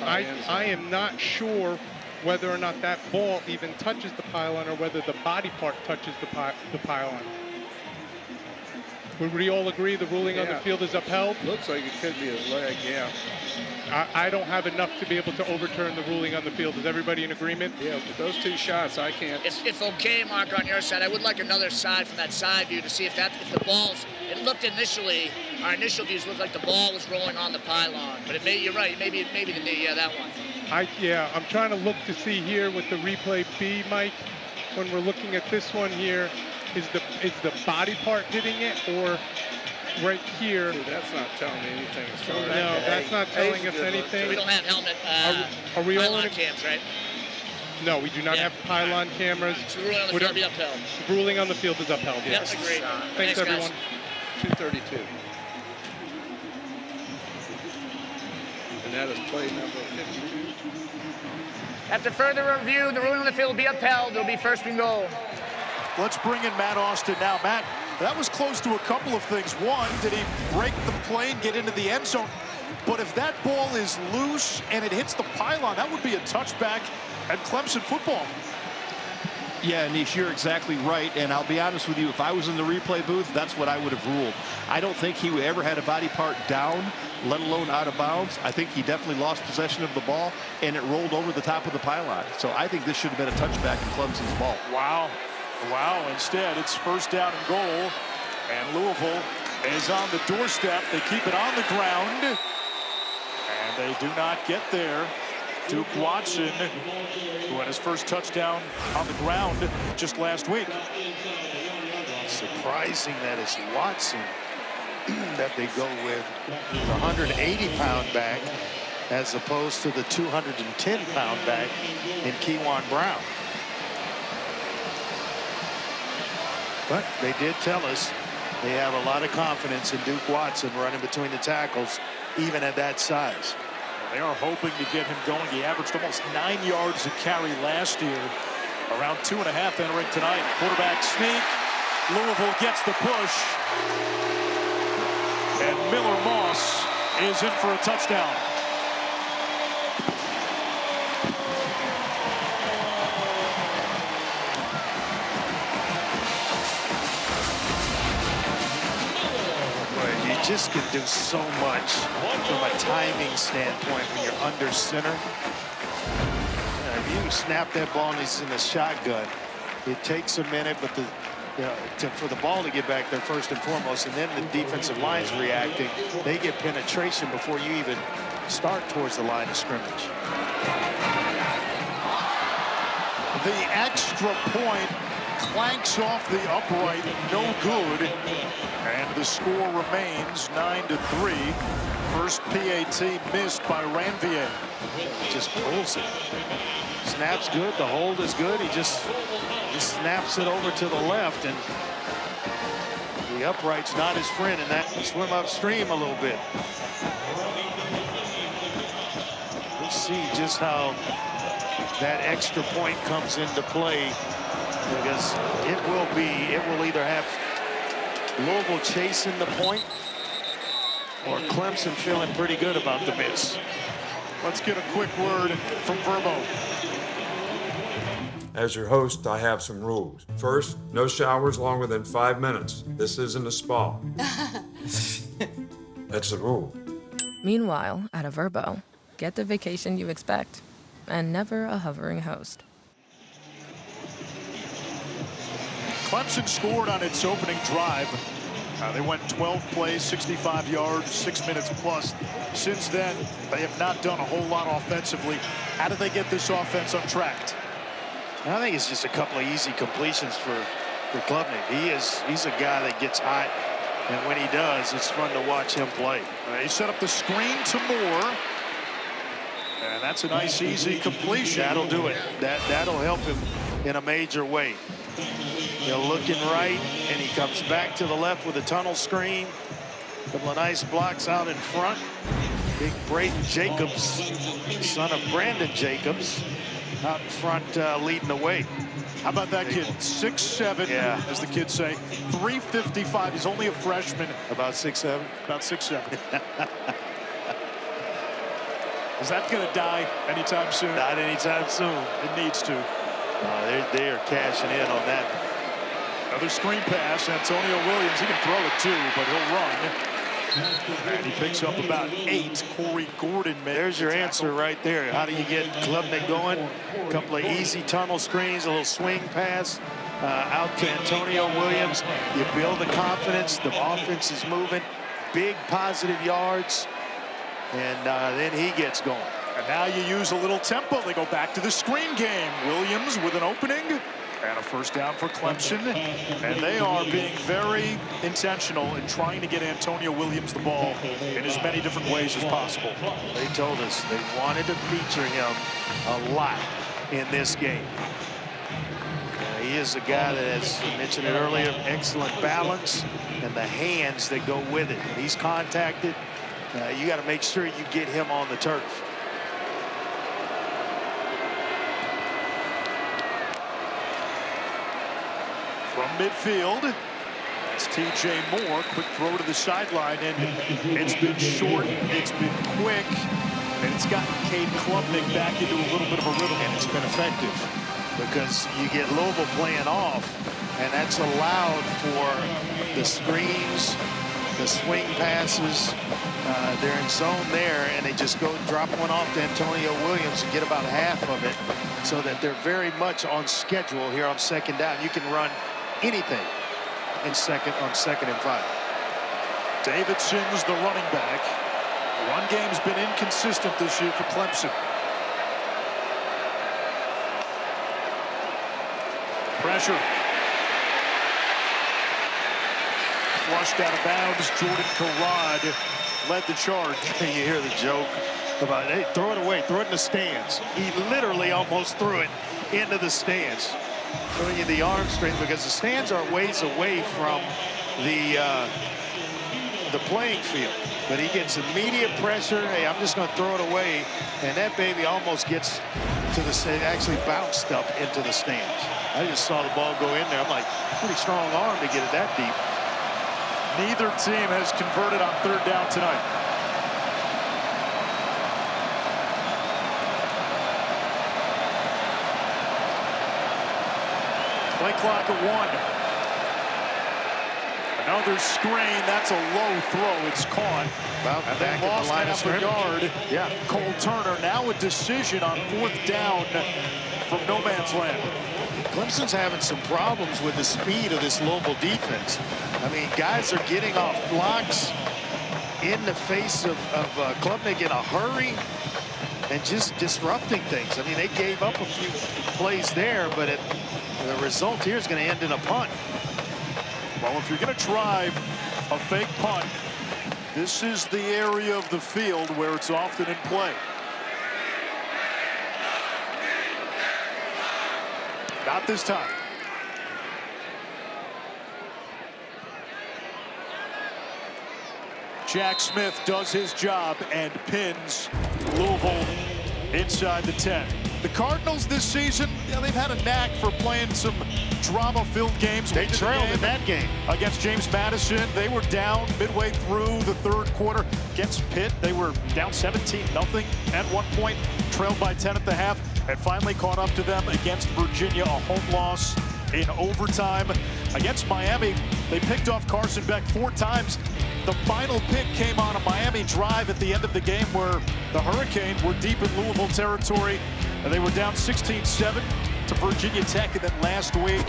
I am not sure whether or not that ball even touches the pylon or whether the body part touches the pylon. Would we all agree the ruling on the field is upheld? Looks like it could be his leg, yeah. I don't have enough to be able to overturn the ruling on the field. Is everybody in agreement? Yeah, with those two shots, I can't. If okay, Mark, on your side, I would like another side from that side view to see if the ball's. It looked initially, our initial views looked like the ball was rolling on the pylon, but you're right. Maybe the knee. Yeah, that one. I'm trying to look to see here with the replay B, Mike. When we're looking at this one here, is the body part hitting it or right here? Dude, that's not telling me anything. No, that's not telling us anything. We don't have helmet. Are we all pylon cams, right? No, we do not have pylon cameras. So the ruling on the field be upheld. The ruling on the field is upheld. Yes. Yep, agreed. Thanks everyone. 232. And that is play number 52. After further review, the ruling on the field will be upheld. It'll be first and goal. Let's bring in Matt Austin now. Matt, that was close to a couple of things. One, did he break the play and get into the end zone? But if that ball is loose and it hits the pylon, that would be a touchback at Clemson football. Yeah, Nish, you're exactly right. And I'll be honest with you, if I was in the replay booth, that's what I would have ruled. I don't think he ever had a body part down, let alone out of bounds. I think he definitely lost possession of the ball, and it rolled over the top of the pylon. So I think this should have been a touchback in Clemson's ball. Wow. Wow. Instead, it's first down and goal. And Louisville is on the doorstep. They keep it on the ground. And they do not get there. Duke Watson, who had his first touchdown on the ground just last week. Surprising that it's Watson that they go with the 180-pound back as opposed to the 210-pound back in Keyjuan Brown. But they did tell us they have a lot of confidence in Duke Watson running between the tackles, even at that size. They are hoping to get him going. He averaged almost 9 yards a carry last year, around 2.5 entering tonight. Quarterback sneak. Louisville gets the push. And Miller Moss is in for a touchdown. You just can do so much from a timing standpoint when you're under center. If you snap that ball and he's in the shotgun, it takes a minute, but for the ball to get back there first and foremost, and then the defensive line's reacting. They get penetration before you even start towards the line of scrimmage. The extra point clanks off the upright, no good. And the score remains 9-3. First PAT missed by Ranvier. Just pulls it. Snap's good. The hold is good. He just snaps it over to the left, and the upright's not his friend, and that swim upstream a little bit. We'll see just how that extra point comes into play, because it will either have Louisville chasing the point or Clemson feeling pretty good about the miss. Let's get a quick word from Verbo. As your host, I have some rules. First, no showers longer than 5 minutes. This isn't a spa. That's the rule. Meanwhile, at a Verbo, get the vacation you expect and never a hovering host. Clemson scored on its opening drive. They went 12 plays, 65 yards, 6 minutes plus. Since then, they have not done a whole lot offensively. How do they get this offense untracked? I think it's just a couple of easy completions for Klubnik. He's a guy that gets hot, and when he does, it's fun to watch him play. They set up the screen to Moore, and that's a nice, easy completion. That'll do it. That'll help him in a major way. Looking right, and he comes back to the left with a tunnel screen. Couple of nice blocks out in front. Big Braden Jacobs, son of Brandon Jacobs, out in front leading the way. How about that kid? 6'7", yeah, as the kids say. 355. He's only a freshman. About 6'7"? About 6'7". Is that going to die anytime soon? Not anytime soon. It needs to. They are cashing in on that. Another screen pass. Antonio Williams, he can throw it too, but he'll run. And he picks up about 8. Corey Gordon. There's your answer right there. How do you get Klubnik going? A couple of easy tunnel screens, a little swing pass out to Antonio Williams. You build the confidence. The offense is moving. Big positive yards. And then he gets going. And now you use a little tempo. They go back to the screen game. Williams with an opening. And a first down for Clemson. And they are being very intentional in trying to get Antonio Williams the ball in as many different ways as possible. They told us they wanted to feature him a lot in this game. He is a guy that, as I mentioned it earlier, excellent balance and the hands that go with it. When he's contacted, you got to make sure you get him on the turf. From midfield, it's T.J. Moore. Quick throw to the sideline, and it's been short, it's been quick, and it's gotten Cade Klubnik back into a little bit of a rhythm. And it's been effective because you get Louisville playing off, and that's allowed for the screens, the swing passes. They're in zone there, and they just go drop one off to Antonio Williams and get about half of it, so that they're very much on schedule here on second down. You can run anything in on second and 5. Davidson's the running back. The run game's been inconsistent this year for Clemson. Pressure. Flushed out of bounds. Jordan Carrad led the charge. You hear the joke about, hey, throw it away, throw it in the stands. He literally almost threw it into the stands. Showing you the arm strength, because the stands are ways away from the playing field. But he gets immediate pressure. Hey, I'm just going to throw it away. And that baby almost gets to the stand, actually bounced up into the stands. I just saw the ball go in there. I'm like, pretty strong arm to get it that deep. Neither team has converted on third down tonight. Play clock at 1. Another screen. That's a low throw. It's caught. And then lost half a yard. Yeah. Cole Turner now a decision on fourth down from no man's land. Clemson's having some problems with the speed of this Louisville defense. I mean, guys are getting off blocks in the face of Klubnik in a hurry and just disrupting things. I mean, they gave up a few plays there, but the result here is going to end in a punt. Well, if you're going to try a fake punt, this is the area of the field where it's often in play. Not this time. Jack Smith does his job and pins Louisville inside the 10. The Cardinals this season, they've had a knack for playing some drama-filled games. They trailed in that game against James Madison. They were down midway through the third quarter. Against Pitt, they were down 17-0 at one point, trailed by 10 at the half, and finally caught up to them against Virginia, a home loss in overtime. Against Miami, they picked off Carson Beck 4 times. The final pick came on a Miami drive at the end of the game where the Hurricanes were deep in Louisville territory, and they were down 16-7 to Virginia Tech. And then last week,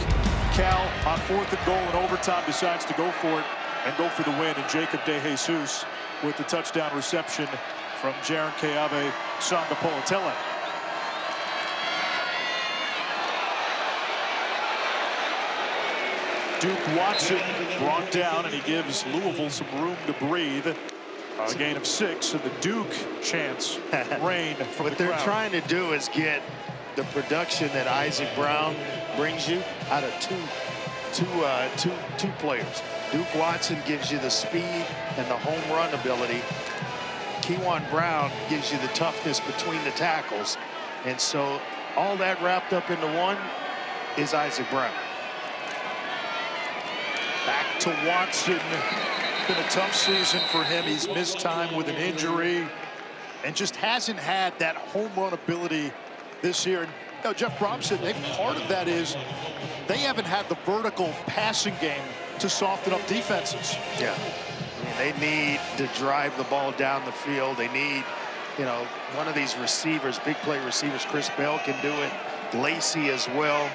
Cal on 4th and goal in overtime decides to go for it and go for the win. And Jacob De Jesus with the touchdown reception from Jaron Keave Sangapolatele. Duke Watson brought down, and he gives Louisville some room to breathe. A gain of 6, and the Duke chants rain from What the they're crowd. trying to do is get the production that Isaac Brown brings you out of two players. Duke Watson gives you the speed and the home run ability. Keyjuan Brown gives you the toughness between the tackles. And so all that wrapped up into one is Isaac Brown. Back to Watson. Been a tough season for him. He's missed time with an injury and just hasn't had that home run ability this year. And you know, Jeff Bromson, part of that is they haven't had the vertical passing game to soften up defenses. Yeah. I mean, they need to drive the ball down the field. They need, you know, one of these receivers, big play receivers. Chris Bell can do it. Lacey as well.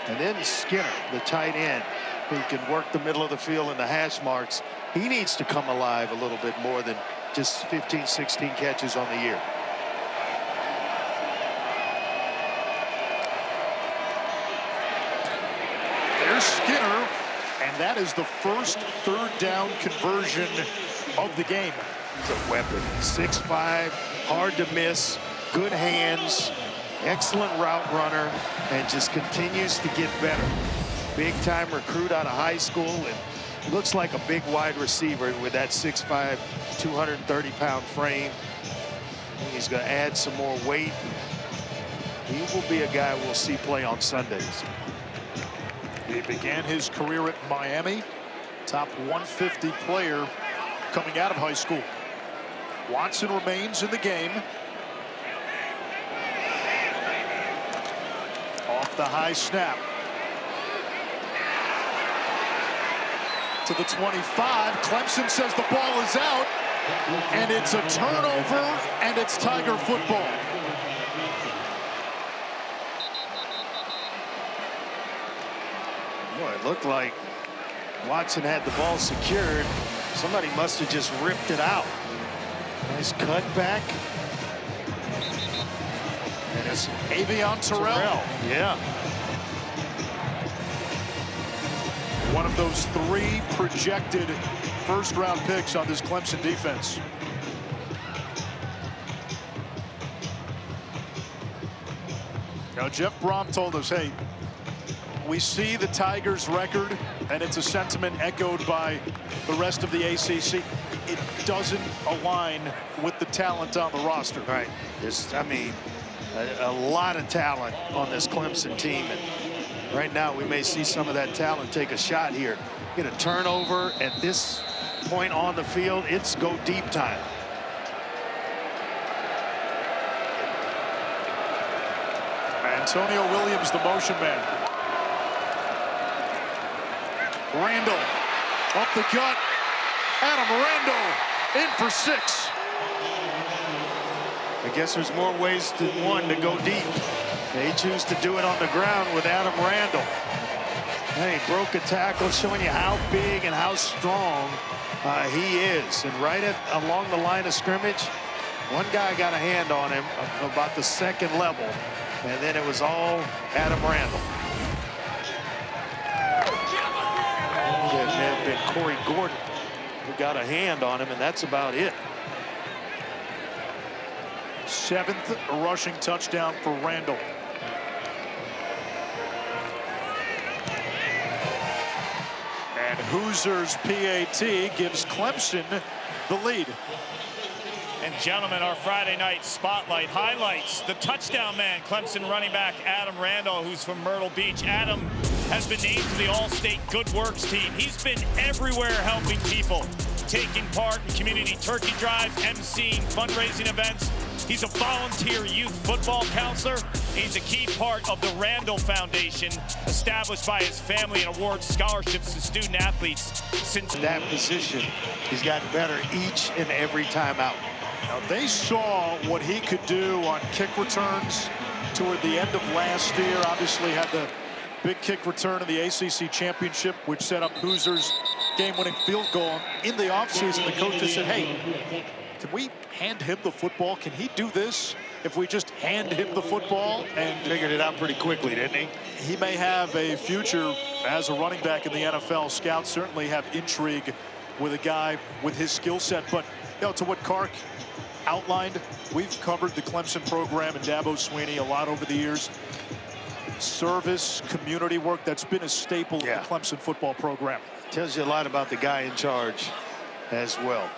And then Skinner, the tight end, who can work the middle of the field and the hash marks. He needs to come alive a little bit more than just 15, 16 catches on the year. There's Skinner, and that is the first third down conversion of the game. He's a weapon. 6'5", hard to miss, good hands, excellent route runner, and just continues to get better. Big-time recruit out of high school, and looks like a big wide receiver with that 6'5", 230-pound frame. And he's going to add some more weight. He will be a guy we'll see play on Sundays. He began his career at Miami, top 150 player coming out of high school. Watson remains in the game. Off the high snap. To the 25. Clemson says the ball is out, and it's a turnover, and it's Tiger football. Boy, it looked like Watson had the ball secured. Somebody must have just ripped it out. Nice cut back. And it's Avion Terrell. Yeah. One of those 3 projected first-round picks on this Clemson defense. Now, Jeff Brom told us, hey, we see the Tigers' record, and it's a sentiment echoed by the rest of the ACC. It doesn't align with the talent on the roster. Right. There's, I mean, a lot of talent on this Clemson team. And right now, we may see some of that talent take a shot here. Get a turnover at this point on the field. It's go deep time. Antonio Williams, the motion man. Randall up the gut. Adam Randall in for 6. I guess there's more ways than one to go deep. They choose to do it on the ground with Adam Randall. And he broke a tackle, showing you how big and how strong he is. And right along the line of scrimmage, one guy got a hand on him about the second level. And then it was all Adam Randall. It may have been Corey Gordon who got a hand on him, and that's about it. 7th rushing touchdown for Randall. And Hoosiers PAT gives Clemson the lead. And gentlemen, our Friday night spotlight highlights the touchdown man, Clemson running back Adam Randall, who's from Myrtle Beach. Adam has been named to the All-State Good Works team. He's been everywhere helping people, taking part in community turkey drives, emceeing fundraising events. He's a volunteer youth football counselor. He's a key part of the Randall Foundation, established by his family and awards scholarships to student athletes since that position. He's gotten better each and every time out. Now, they saw what he could do on kick returns toward the end of last year. Obviously had the Big kick return in the ACC championship, which set up Hoosiers' game-winning field goal. In the offseason, the coach just said, hey, can we hand him the football? Can he do this if we just hand him the football? And figured it out pretty quickly, didn't he? He may have a future as a running back in the NFL. Scouts certainly have intrigue with a guy with his skill set. But to what Kark outlined, we've covered the Clemson program and Dabo Swinney a lot over the years. Service, community work, that's been a staple of the Clemson football program. Tells you a lot about the guy in charge as well.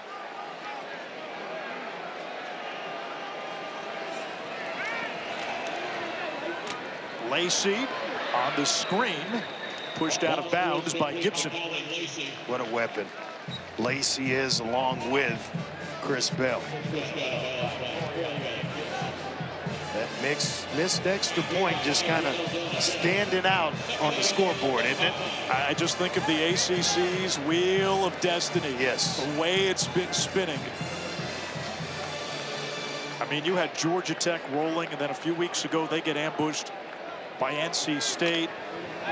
Lacey on the screen, pushed out of bounds by Gibson. What a weapon Lacey is, along with Chris Bell. That missed extra point just kind of standing out on the scoreboard, isn't it? I just think of the ACC's wheel of destiny. Yes. The way it's been spinning. I mean, you had Georgia Tech rolling, and then a few weeks ago they get ambushed by NC State.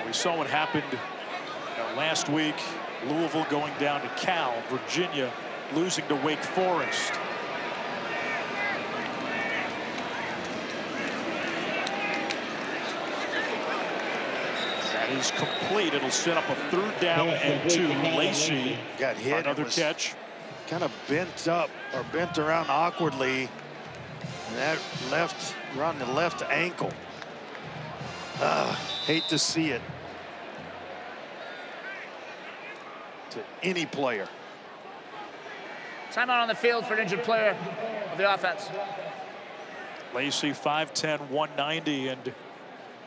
We saw what happened last week. Louisville going down to Cal. Virginia losing to Wake Forest. That is complete. It'll set up a 3rd down and 2. Lacey got hit. Another catch. Kind of bent up or bent around awkwardly. And that around the left ankle. Hate to see it to any player. Timeout on the field for an injured player of the offense. Lacey 5'10", 190, and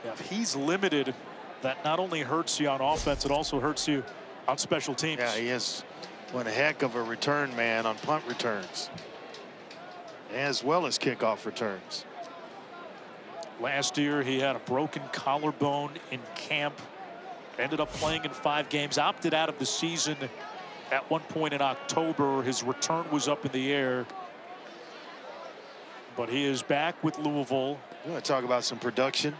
if he's limited, that not only hurts you on offense, it also hurts you on special teams. Yeah, he is one heck of a return man on punt returns, as well as kickoff returns. Last year, he had a broken collarbone in camp. Ended up playing in 5 games. Opted out of the season at one point in October. His return was up in the air. But he is back with Louisville. You want to talk about some production?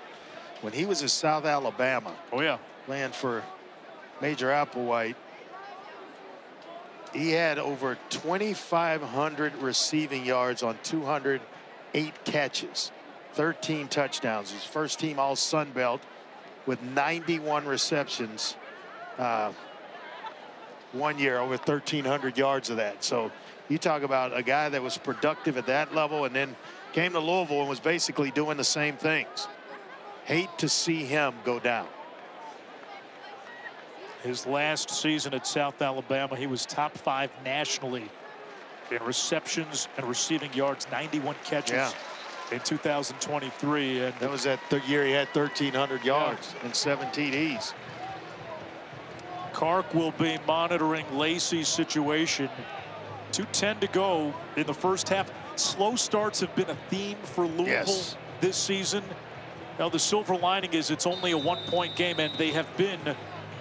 When he was in South Alabama. Oh, yeah. Playing for Major Applewhite. He had over 2,500 receiving yards on 208 catches. 13 touchdowns. His first team all Sun Belt with 91 receptions. 1 year, over 1,300 yards of that. So you talk about a guy that was productive at that level and then came to Louisville and was basically doing the same things. Hate to see him go down. His last season at South Alabama, he was top 5 nationally in receptions and receiving yards, 91 catches. In 2023, and that was that year he had 1,300 yards and 7 TDs. Kark will be monitoring Lacey's situation. 2:10 to go in the first half. Slow starts have been a theme for Louisville this season. Now the silver lining is it's only a 1-point game, and they have been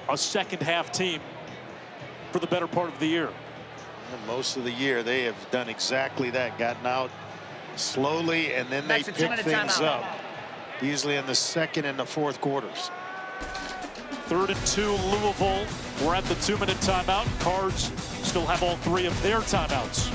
a second half team for the better part of the year. And most of the year they have done exactly that, gotten out slowly, and then they pick things up, usually in the 2nd and the 4th quarters. 3rd and 2, Louisville. We're at the 2-minute timeout. Cards still have all 3 of their timeouts.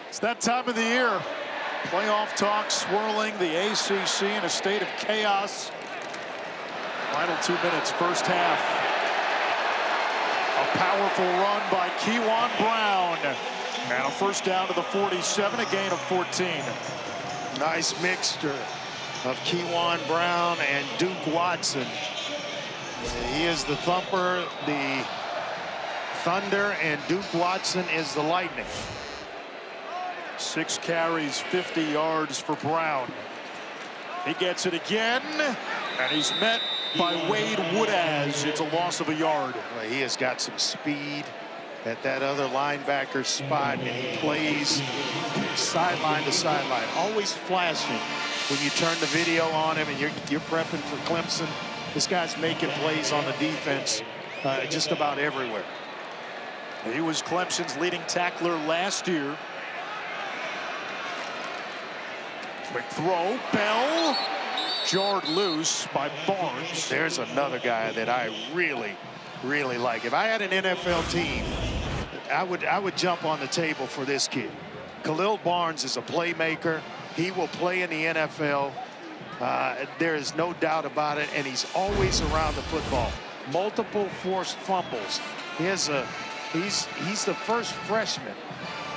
It's that time of the year. Playoff talk swirling, the ACC in a state of chaos. Final 2 minutes, first half. A powerful run by Keyjuan Brown. And a first down to the 47, a gain of 14. Nice mixture of Keyjuan Brown and Duke Watson. He is the thumper, the thunder, and Duke Watson is the lightning. 6 carries, 50 yards for Brown. He gets it again, and he's met by Wade Woodaz. It's a loss of a yard. Well, he has got some speed at that other linebacker spot, and he plays sideline to sideline, always flashing. When you turn the video on him and you're prepping for Clemson, this guy's making plays on the defense just about everywhere. He was Clemson's leading tackler last year. Quick throw, Bell, jarred loose by Barnes. There's another guy that I really like. If I had an NFL team, I would jump on the table for this kid. Khalil Barnes is a playmaker. He will play in the NFL. There is no doubt about it, and he's always around the football. Multiple forced fumbles. He's the first freshman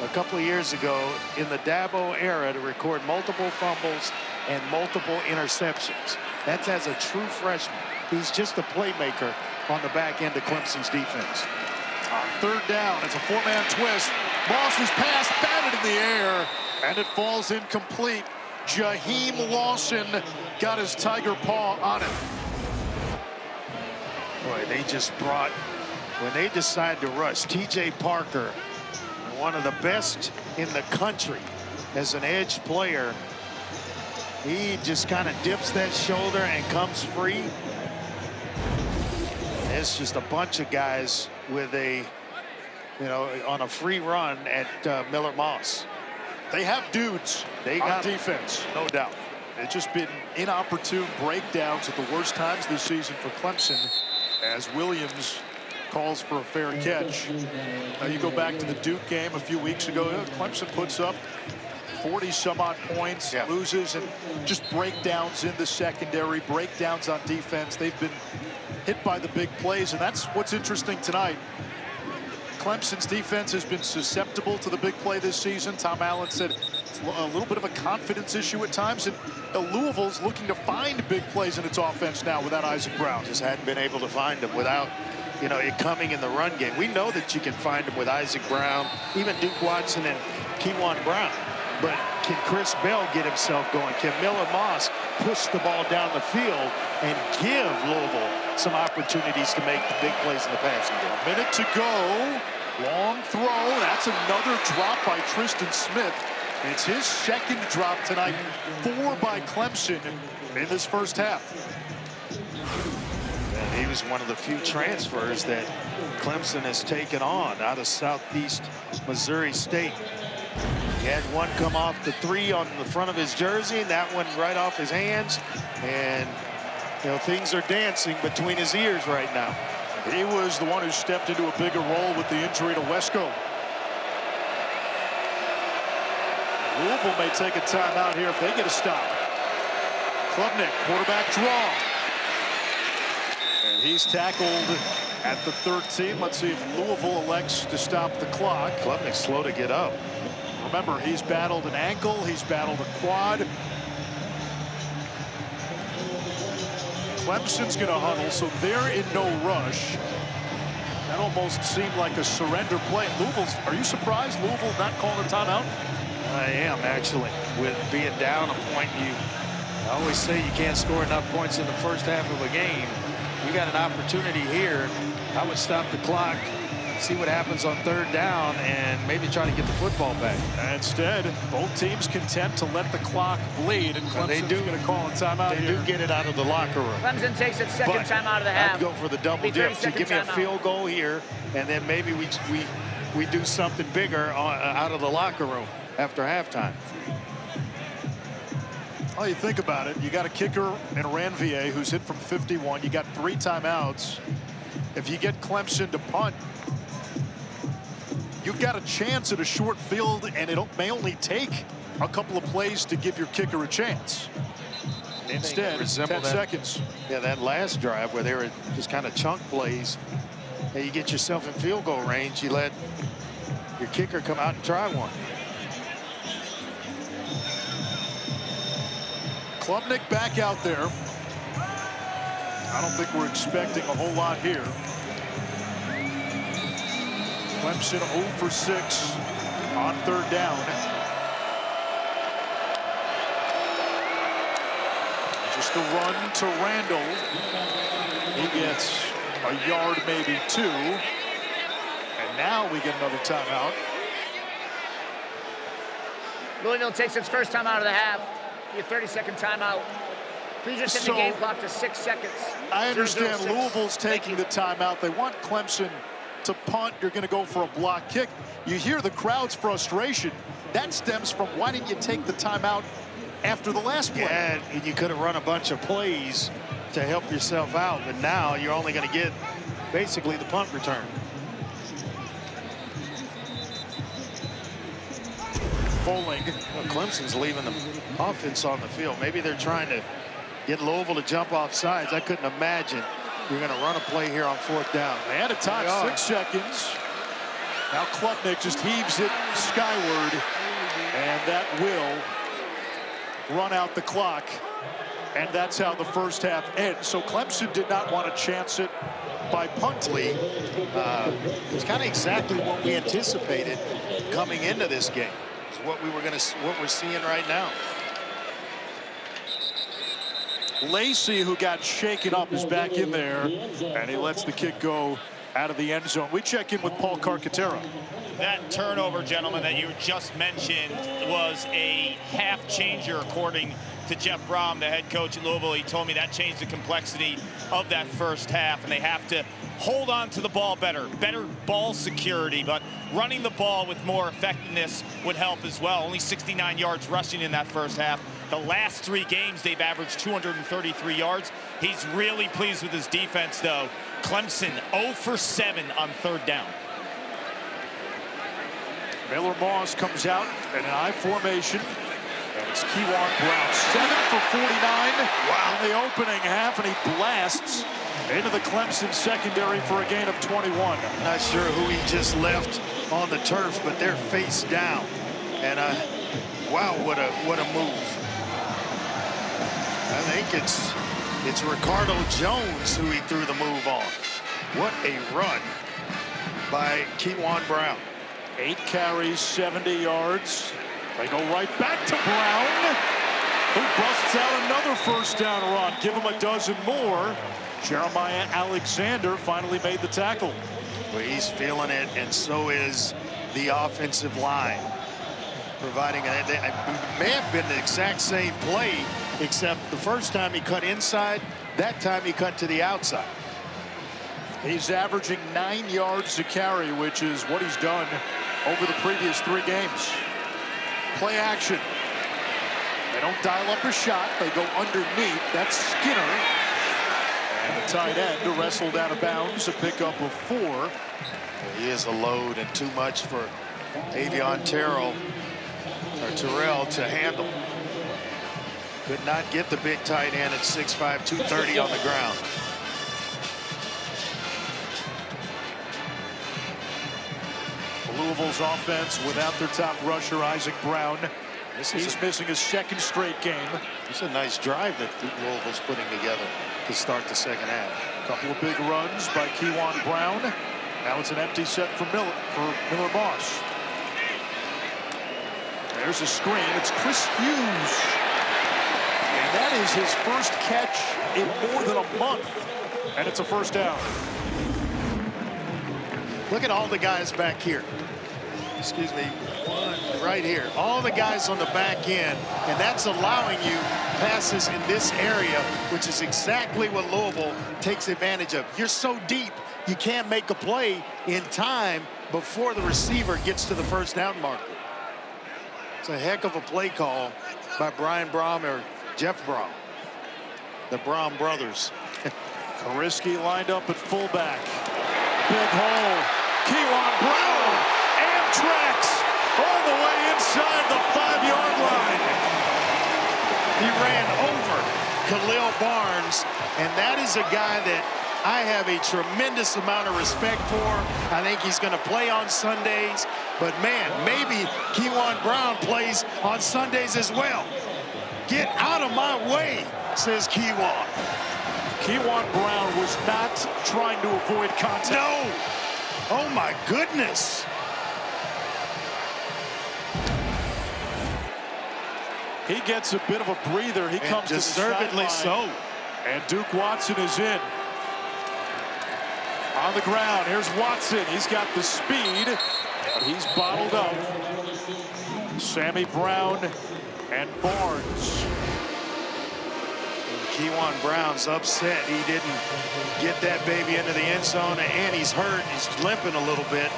a couple of years ago in the Dabo era to record multiple fumbles and multiple interceptions. That's as a true freshman. He's just a playmaker on the back end of Clemson's defense. On third down, it's a four-man twist. Moss's pass batted in the air, and it falls incomplete. Jaheim Lawson got his tiger paw on it. Boy, they just brought, when they decide to rush, T.J. Parker, one of the best in the country as an edge player, he just kind of dips that shoulder and comes free. It's just a bunch of guys with a, on a free run at Miller Moss. They have dudes on defense, no doubt. It's just been inopportune breakdowns at the worst times this season for Clemson as Williams calls for a fair catch. Now you go back to the Duke game a few weeks ago. Clemson puts up 40-some-odd points, loses, and just breakdowns in the secondary, breakdowns on defense. They've been hit by the big plays, and that's what's interesting tonight. Clemson's defense has been susceptible to the big play this season. Tom Allen said it's a little bit of a confidence issue at times, and Louisville's looking to find big plays in its offense now without Isaac Brown. Just hadn't been able to find them without, it coming in the run game. We know that you can find them with Isaac Brown, even Duke Watson and Keyjuan Brown. But can Chris Bell get himself going? Can Miller Moss push the ball down the field and give Louisville some opportunities to make the big plays in the passing game? A minute to go. Long throw. That's another drop by Tristan Smith. It's his second drop tonight. 4 by Clemson in this first half. And he was one of the few transfers that Clemson has taken on out of Southeast Missouri State. He had one come off the 3 on the front of his jersey, and that one right off his hands. And, things are dancing between his ears right now. He was the one who stepped into a bigger role with the injury to Wesco. Louisville may take a timeout here if they get a stop. Klubnik, quarterback draw. And he's tackled at the 13. Let's see if Louisville elects to stop the clock. Klubnik's slow to get up. Remember, he's battled an ankle, he's battled a quad. Clemson's going to huddle, so they're in no rush. That almost seemed like a surrender play. Are you surprised Louisville not calling a timeout? I am, actually. With being down a point, I always say you can't score enough points in the first half of a game. You got an opportunity here. I would stop the clock, see what happens on third down, and maybe try to get the football back. Instead, both teams content to let the clock bleed, and Clemson's going to call a timeout here. They do get it out of the locker room. Clemson takes its second timeout of the half. I'd go for the double dip. So give me a field goal here, and then maybe we do something bigger out of the locker room after halftime. Well, you think about it. You got a kicker in Ranvier who's hit from 51. You got 3 timeouts. If you get Clemson to punt, you've got a chance at a short field, and it may only take a couple of plays to give your kicker a chance. Instead, 10 seconds. Yeah, that last drive where they were just kind of chunk plays. And you get yourself in field goal range, you let your kicker come out and try one. Klubnik back out there. I don't think we're expecting a whole lot here. Clemson 0 for 6 on third down. Just Fakes the run to Randall. He gets a yard, maybe 2. And now we get another timeout. Louisville takes its first time out of the half. Your 30-second timeout. Please just set the game clock to 6 seconds. I understand 0-0-6. Louisville's taking the timeout. They want Clemson to punt. You're going to go for a block kick. You hear the crowd's frustration. That stems from why didn't you take the timeout after the last play? Yeah, and you could have run a bunch of plays to help yourself out, but now you're only going to get basically the punt return. Bowling. Well, Clemson's leaving the offense on the field. Maybe they're trying to get Louisville to jump off sides. I couldn't imagine you're going to run a play here on 4th down. They had a time, 6 seconds. Now Klubnik just heaves it skyward, and that will run out the clock. And that's how the first half ends. So Clemson did not want to chance it by punting. It's kind of exactly what we anticipated coming into this game. It's what we're seeing right now. Lacey, who got shaken up, is back in there, and he lets the kick go out of the end zone. We check in with Paul Carcaterra. That turnover, gentlemen, that you just mentioned was a half changer, according to Jeff Brom, the head coach at Louisville. He told me that changed the complexity of that first half, and they have to hold on to the ball better ball security, but running the ball with more effectiveness would help as well. Only 69 yards rushing in that first half. The last 3 games, they've averaged 233 yards. He's really pleased with his defense, though. Clemson 0 for 7 on 3rd down. Miller Moss comes out in an I formation. And it's Keyjuan Brown, 7 for 49. Wow. In the opening half, and he blasts into the Clemson secondary for a gain of 21. Not sure who he just left on the turf, but they're face down. And wow, what a move. I think it's Ricardo Jones who he threw the move on. What a run by Keyjuan Brown. 8 carries, 70 yards. They go right back to Brown, who busts out another first down run. Give him a dozen more. Jeremiah Alexander finally made the tackle. Well, he's feeling it, and so is the offensive line. Providing it may have been the exact same play, except the first time he cut inside, that time he cut to the outside. He's averaging 9 yards a carry, which is what he's done over the previous 3 games. Play action. They don't dial up a shot. They go underneath. That's Skinner. And the tight end wrestled out of bounds, a pickup of 4. Well, he is a load and too much for Avion Terrell to handle. Could not get the big tight end at 6'5", 230 on the ground. Louisville's offense without their top rusher, Isaac Brown. He's missing his 2nd straight game. It's a nice drive that Louisville's putting together to start the second half. A couple of big runs by Keyjuan Brown. Now it's an empty set for Miller Moss. There's a screen. It's Chris Hughes. And that is his first catch in more than a month. And it's a first down. Look at all the guys back here. Excuse me, right here. All the guys on the back end, and that's allowing you passes in this area, which is exactly what Louisville takes advantage of. You're so deep, you can't make a play in time before the receiver gets to the first down marker. It's a heck of a play call by Brian Brom or Jeff Brom, the Brom brothers. Kariski lined up at fullback. Big hole. Keyjuan Brown. Amtrak's all the way inside the 5-yard line. He ran over Khalil Barnes, and that is a guy that I have a tremendous amount of respect for. I think he's going to play on Sundays, but man, maybe Keyjuan Brown plays on Sundays as well. Get out of my way, says Keyjuan. Keyjuan Brown was not trying to avoid contact. No. Oh, my goodness. He ggets a bit of a breather. He comes to the deservedly so. And Duke Watson is in. On the ground, here's Watson. He's got the speed, but he's bottled up. Sammy Brown and Barnes. Keyjuan Brown's upset. He didn't get that baby into the end zone, and he's hurt. He's limping a little bit.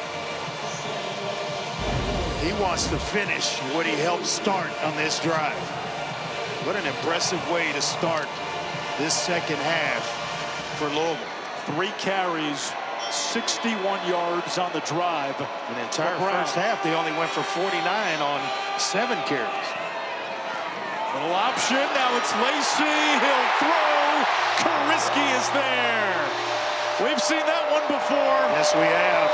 He wants to finish what he helped start on this drive. What an impressive way to start this second half for Louisville. 3 carries, 61 yards on the drive. An entire first half, they only went for 49 on 7 carries. Little option, now it's Lacey, he'll throw, Kariski is there. We've seen that one before. Yes, we have.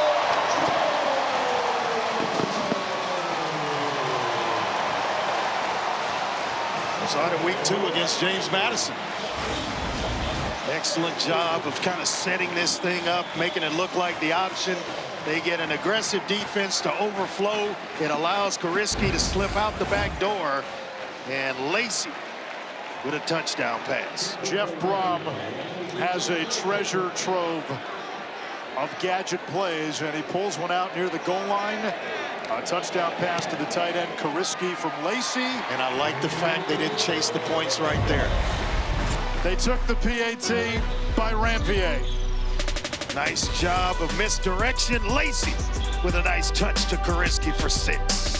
Saw it in week 2 against James Madison. Excellent job of kind of setting this thing up, making it look like the option. They get an aggressive defense to overflow. It allows Kariski to slip out the back door. And Lacey with a touchdown pass. Jeff Brom has a treasure trove of gadget plays, and he pulls one out near the goal line. A touchdown pass to the tight end, Kariski from Lacey. And I like the fact they didn't chase the points right there. They took the PAT by Ranvier. Nice job of misdirection. Lacey with a nice touch to Kariski for 6.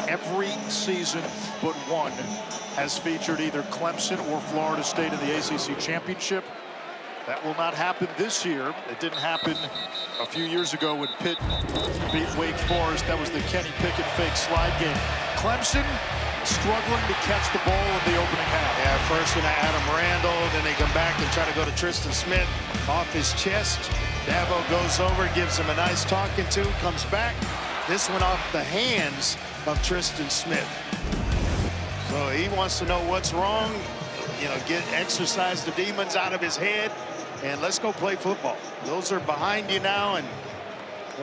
Every season but one has featured either Clemson or Florida State in the ACC championship. That will not happen this year. It didn't happen a few years ago when Pitt beat Wake Forest. That was the Kenny Pickett fake slide game. Clemson struggling to catch the ball in the opening half. Yeah, first one to Adam Randall, then they come back and try to go to Tristan Smith off his chest. Dabo goes over, gives him a nice talking to, comes back. This one off the hands of Tristan Smith. So he wants to know what's wrong, you know, exercise the demons out of his head, and let's go play football. Those are behind you now, and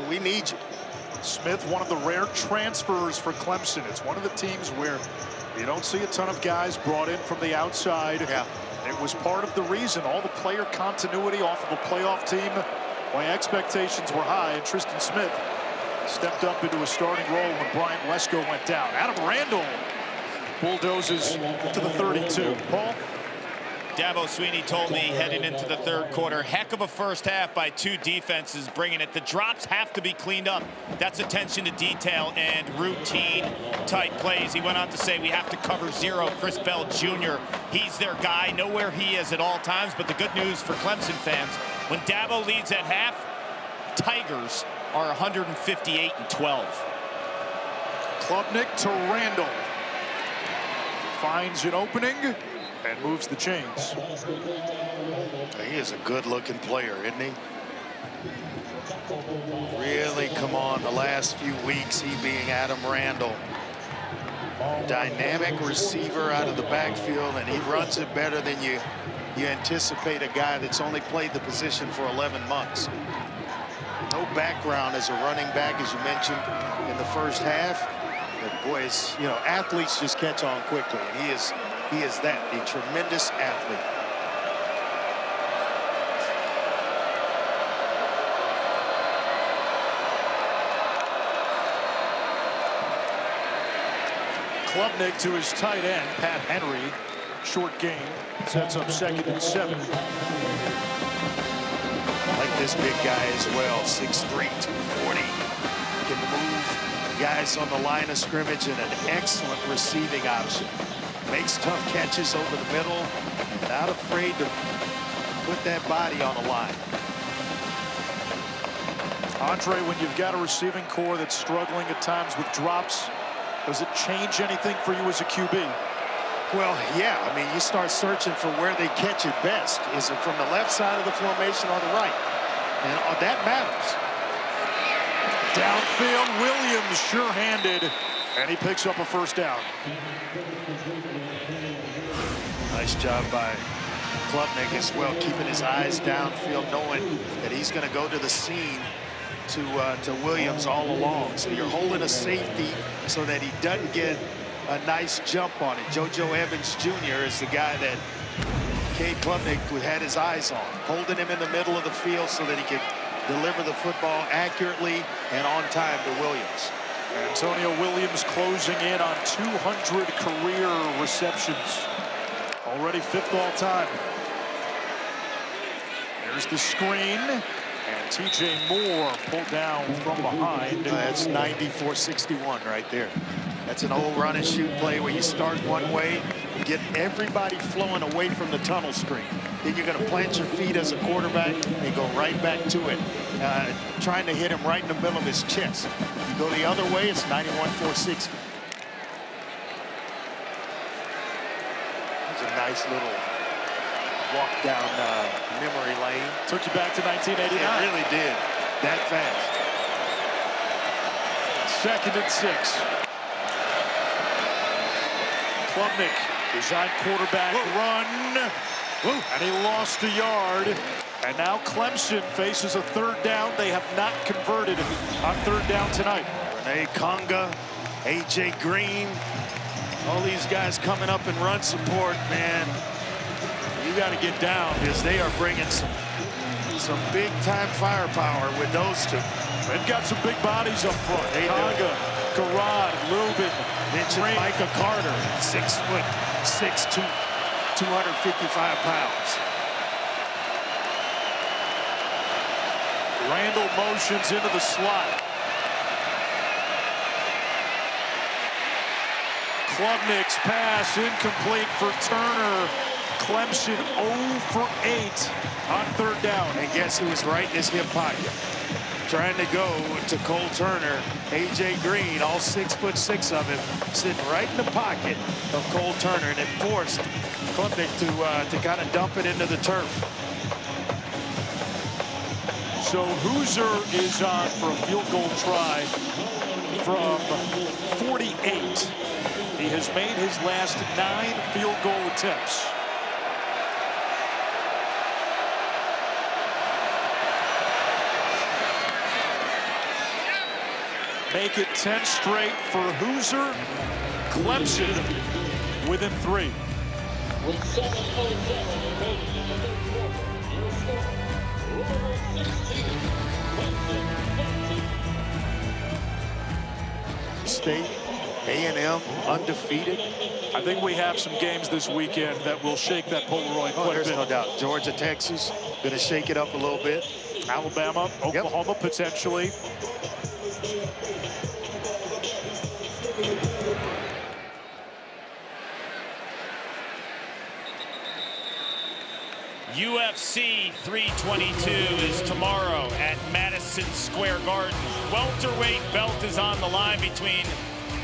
we need you. Smith, one of the rare transfers for Clemson. It's one of the teams where you don't see a ton of guys brought in from the outside. Yeah. It was part of the reason, all the player continuity off of a playoff team, why expectations were high, and Tristan Smith stepped up into a starting role when Bryant Lesko went down. Adam Randall bulldozes to the 32. Paul? Dabo Swinney told me heading into the third quarter, heck of a first half by 2 defenses bringing it. The drops have to be cleaned up. That's attention to detail and routine type plays. He went on to say we have to cover 0. Chris Bell Jr., he's their guy, know where he is at all times. But the good news for Clemson fans, when Dabo leads at half, Tigers are 158-12. Klubnik to Randall. Finds an opening and moves the chains. He is a good-looking player, isn't he? Really come on the last few weeks, he being Adam Randall. Dynamic receiver out of the backfield, and he runs it better than you anticipate a guy that's only played the position for 11 months. No background as a running back, as you mentioned, in the first half. But boys, you know, athletes just catch on quickly, and he is that, a tremendous athlete. Klubnik to his tight end, Pat Henry. Short gain, sets up 2nd and 7. Like this big guy as well, 6'3", 240. Can move guys on the line of scrimmage, and an excellent receiving option. Makes tough catches over the middle, not afraid to put that body on the line. Andre, when you've got a receiving core that's struggling at times with drops, does it change anything for you as a QB? Well, yeah, I mean, you start searching for where they catch it best. Is it from the left side of the formation or the right? And that matters. Downfield, Williams sure-handed, and he picks up a first down. Nice job by Klubnik as well, keeping his eyes downfield, knowing that he's going to go to the seam to Williams all along. So you're holding a safety so that he doesn't get a nice jump on it. JoJo Evans Jr. is the guy that Cade Klubnik had his eyes on, holding him in the middle of the field so that he could deliver the football accurately and on time to Williams. Antonio Williams closing in on 200 career receptions. Already 5th all time. There's the screen, and TJ Moore pulled down from behind. That's 94-61 right there. That's an old run and shoot play where you start one way, get everybody flowing away from the tunnel screen. Then you're going to plant your feet as a quarterback and go right back to it, trying to hit him right in the middle of his chest. You go the other way, it's 91-460. It's a nice little walk down memory lane. Took you back to 1989. It really did. That fast. 2nd and 6. Klubnik, design quarterback run. And he lost a yard. And now Clemson faces a 3rd down. They have not converted on 3rd down tonight. Renee Conga, A.J. Green, all these guys coming up in run support, man. You got to get down because they are bringing some big-time firepower with those two. They've got some big bodies up front. Conga, Garrod, Lubin, mentioned Micah Carter, 6'6", 255 pounds. Randall motions into the slot. Klubnik's pass incomplete for Turner. Clemson 0 for 8 on 3rd down. And guess who was right in his hip pocket? Trying to go to Cole Turner. A.J. Green, all 6'6" of him, sitting right in the pocket of Cole Turner, and it forced Klubnik to kind of dump it into the turf. So Hoosier is on for a field goal try from 48. He has made his last 9 field goal attempts. Make it 10 straight for Hoosier. Clemson within 3. With 7:07 remaining in the 3rd quarter, your score, Louisville 16, Clemson 13. State, A&M, undefeated. I think we have some games this weekend that will shake that Polaroid quite a There's bit. no doubt. Georgia, Texas, going to shake it up a little bit. Alabama, Oklahoma, potentially. UFC 322 is tomorrow at Madison Square Garden. Welterweight belt is on the line between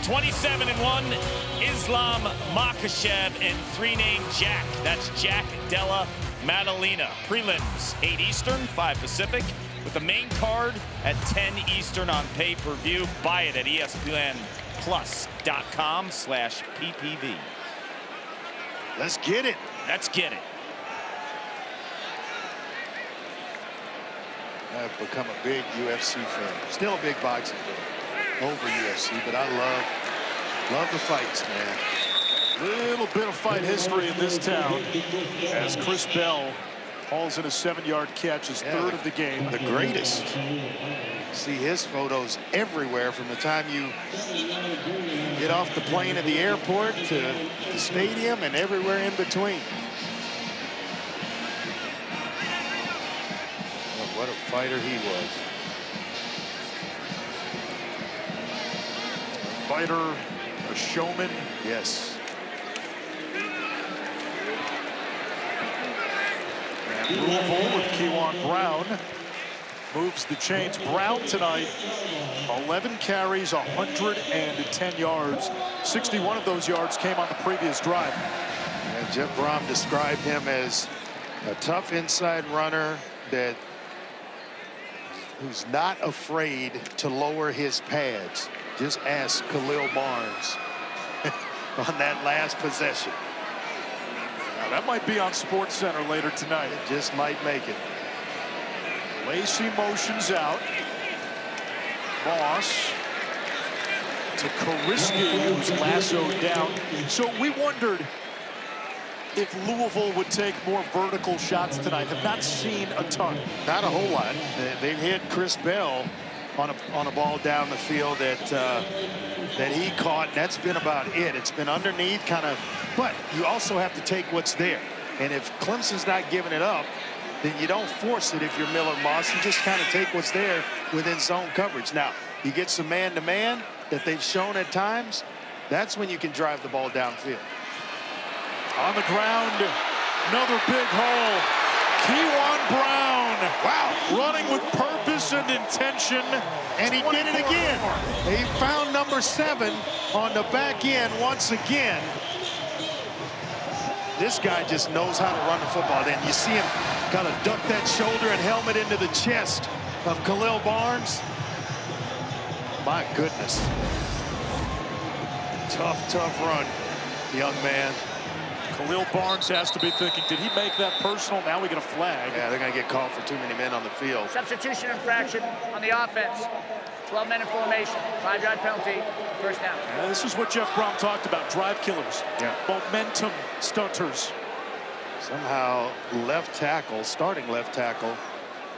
27-1 Islam Makhachev and 3-name Jack. That's Jack Della Maddalena. Prelims 8 Eastern, 5 Pacific, with the main card at 10 Eastern on pay-per-view. Buy it at ESPNplus.com/PPV. Let's get it. Let's get it. I've become a big UFC fan. Still a big boxing fan over UFC, but I love the fights, man. Little bit of fight history in this town as Chris Bell hauls in a 7-yard catch, his 3rd of the game. The greatest. See his photos everywhere from the time you get off the plane at the airport to the stadium and everywhere in between. What a fighter he was. A fighter, a showman. Yes. And Louisville with Keyjuan Brown. moves the chains. Brown tonight, 11 carries, 110 yards. 61 of those yards came on the previous drive. And Jeff Brom described him as a tough inside runner who's not afraid to lower his pads. Just ask Khalil Barnes on that last possession. Now that might be on SportsCenter later tonight. It just might make it. Lacey motions out. Moss to Kariski, who's lassoed down. So we wondered if Louisville would take more vertical shots tonight. Have not seen a ton. Not a whole lot. They've hit Chris Bell on a ball down the field that he caught, and that's been about it. It's been underneath kind of, but you also have to take what's there. And if Clemson's not giving it up, then you don't force it if you're Miller Moss. You just kind of take what's there within zone coverage. Now, you get some man-to-man that they've shown at times, that's when you can drive the ball downfield. On the ground, another big hole. Keyjuan Brown. Wow. Running with purpose and intention. And he did it again. He found number 7 on the back end once again. This guy just knows how to run the football. Then you see him kind of duck that shoulder and helmet into the chest of Khalil Barnes. My goodness. Tough run, young man. Khalil Barnes has to be thinking, did he make that personal? Now we get a flag. Yeah, they're going to get called for too many men on the field. Substitution infraction on the offense. 12 men in formation. 5-yard penalty. First down. Yeah, this is what Jeff Brom talked about. Drive killers. Yeah. Momentum stunters. Somehow starting left tackle,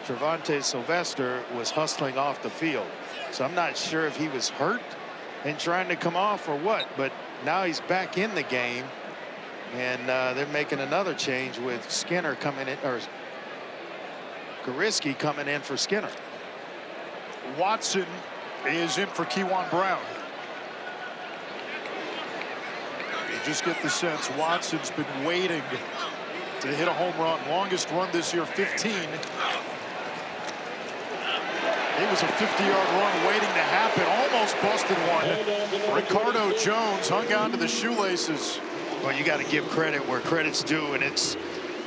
Trevante Sylvester was hustling off the field. So I'm not sure if he was hurt and trying to come off or what, but now he's back in the game. And they're making another change with Skinner coming in, or Kariski coming in for Skinner. Watson is in for Keyjuan Brown. You just get the sense Watson's been waiting to hit a home run. Longest run this year, 15. It was a 50-yard run waiting to happen. Almost busted one. Ricardo Jones hung on to the shoelaces. Well, you got to give credit where credit's due, and it's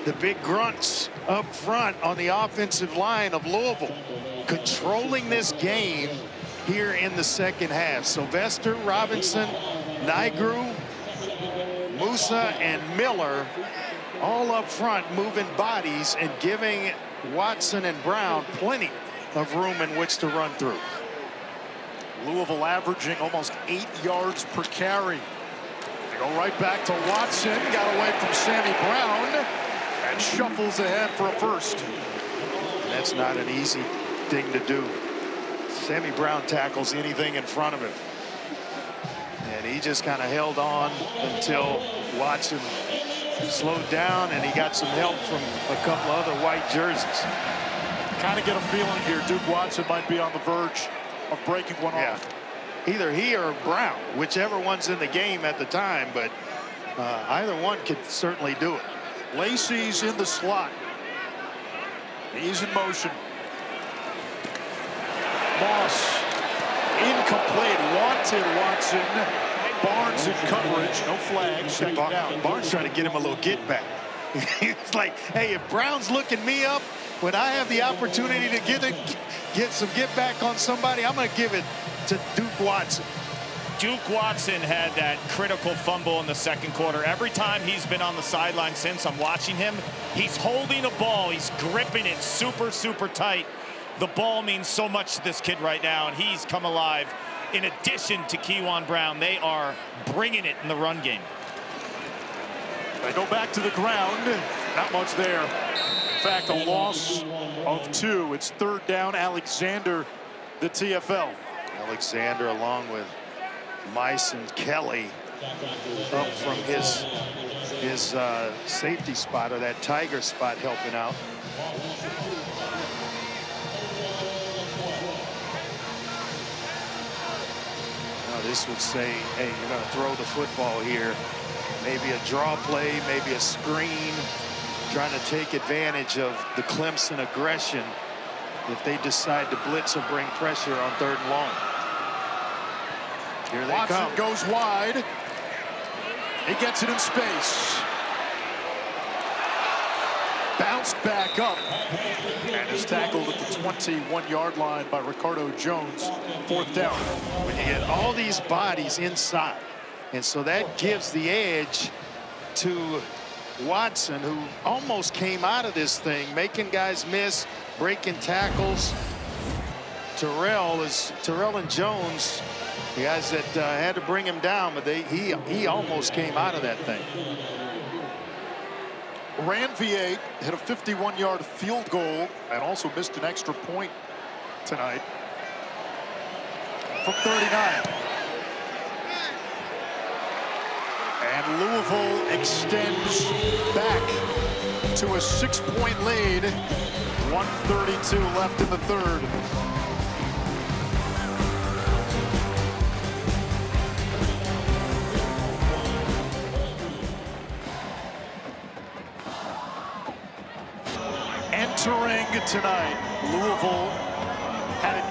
the big grunts up front on the offensive line of Louisville controlling this game here in the second half. Sylvester, Robinson, Nigru, Musa, and Miller all up front moving bodies and giving Watson and Brown plenty of room in which to run through. Louisville averaging almost 8 yards per carry. Go right back to Watson, got away from Sammy Brown, and shuffles ahead for a first. And that's not an easy thing to do. Sammy Brown tackles anything in front of him. And he just kind of held on until Watson slowed down, and he got some help from a couple other white jerseys. Kind of get a feeling here Duke Watson might be on the verge of breaking one off. Either he or Brown, whichever one's in the game at the time, but either one could certainly do it. Lacey's in the slot. He's in motion. Moss incomplete. Wanted Watson. Barnes in coverage. No flag. Second down. Barnes trying to get him a little get back. It's like, hey, if Brown's looking me up when I have the opportunity to get some get back on somebody, I'm going to give it to Duke Watson. Duke Watson had that critical fumble in the second quarter. Every time he's been on the sideline since, I'm watching him, he's holding a ball. He's gripping it super, super tight. The ball means so much to this kid right now, and he's come alive. In addition to Keyjuan Brown, they are bringing it in the run game. They go back to the ground. Not much there. In fact, a loss of 2. It's third down. Alexander, the TFL. Alexander, along with Mice and Kelly, up from his safety spot, or that tiger spot, helping out. Now this would say, hey, you're going to throw the football here. Maybe a draw play, maybe a screen, trying to take advantage of the Clemson aggression if they decide to blitz or bring pressure on 3rd and long. Here they Watson come. goes wide. He gets it in space. Bounced back up and is tackled at the 21-yard line by Ricardo Jones. 4th down. When you get all these bodies inside, and so that gives the edge to Watson, who almost came out of this thing, making guys miss, breaking tackles. Terrell and Jones, the guys that had to bring him down, but he almost came out of that thing. Randall hit a 51-yard field goal and also missed an extra point tonight from 39. And Louisville extends back to a 6-point lead. 1:32 left in the 3rd. Entering tonight, Louisville had an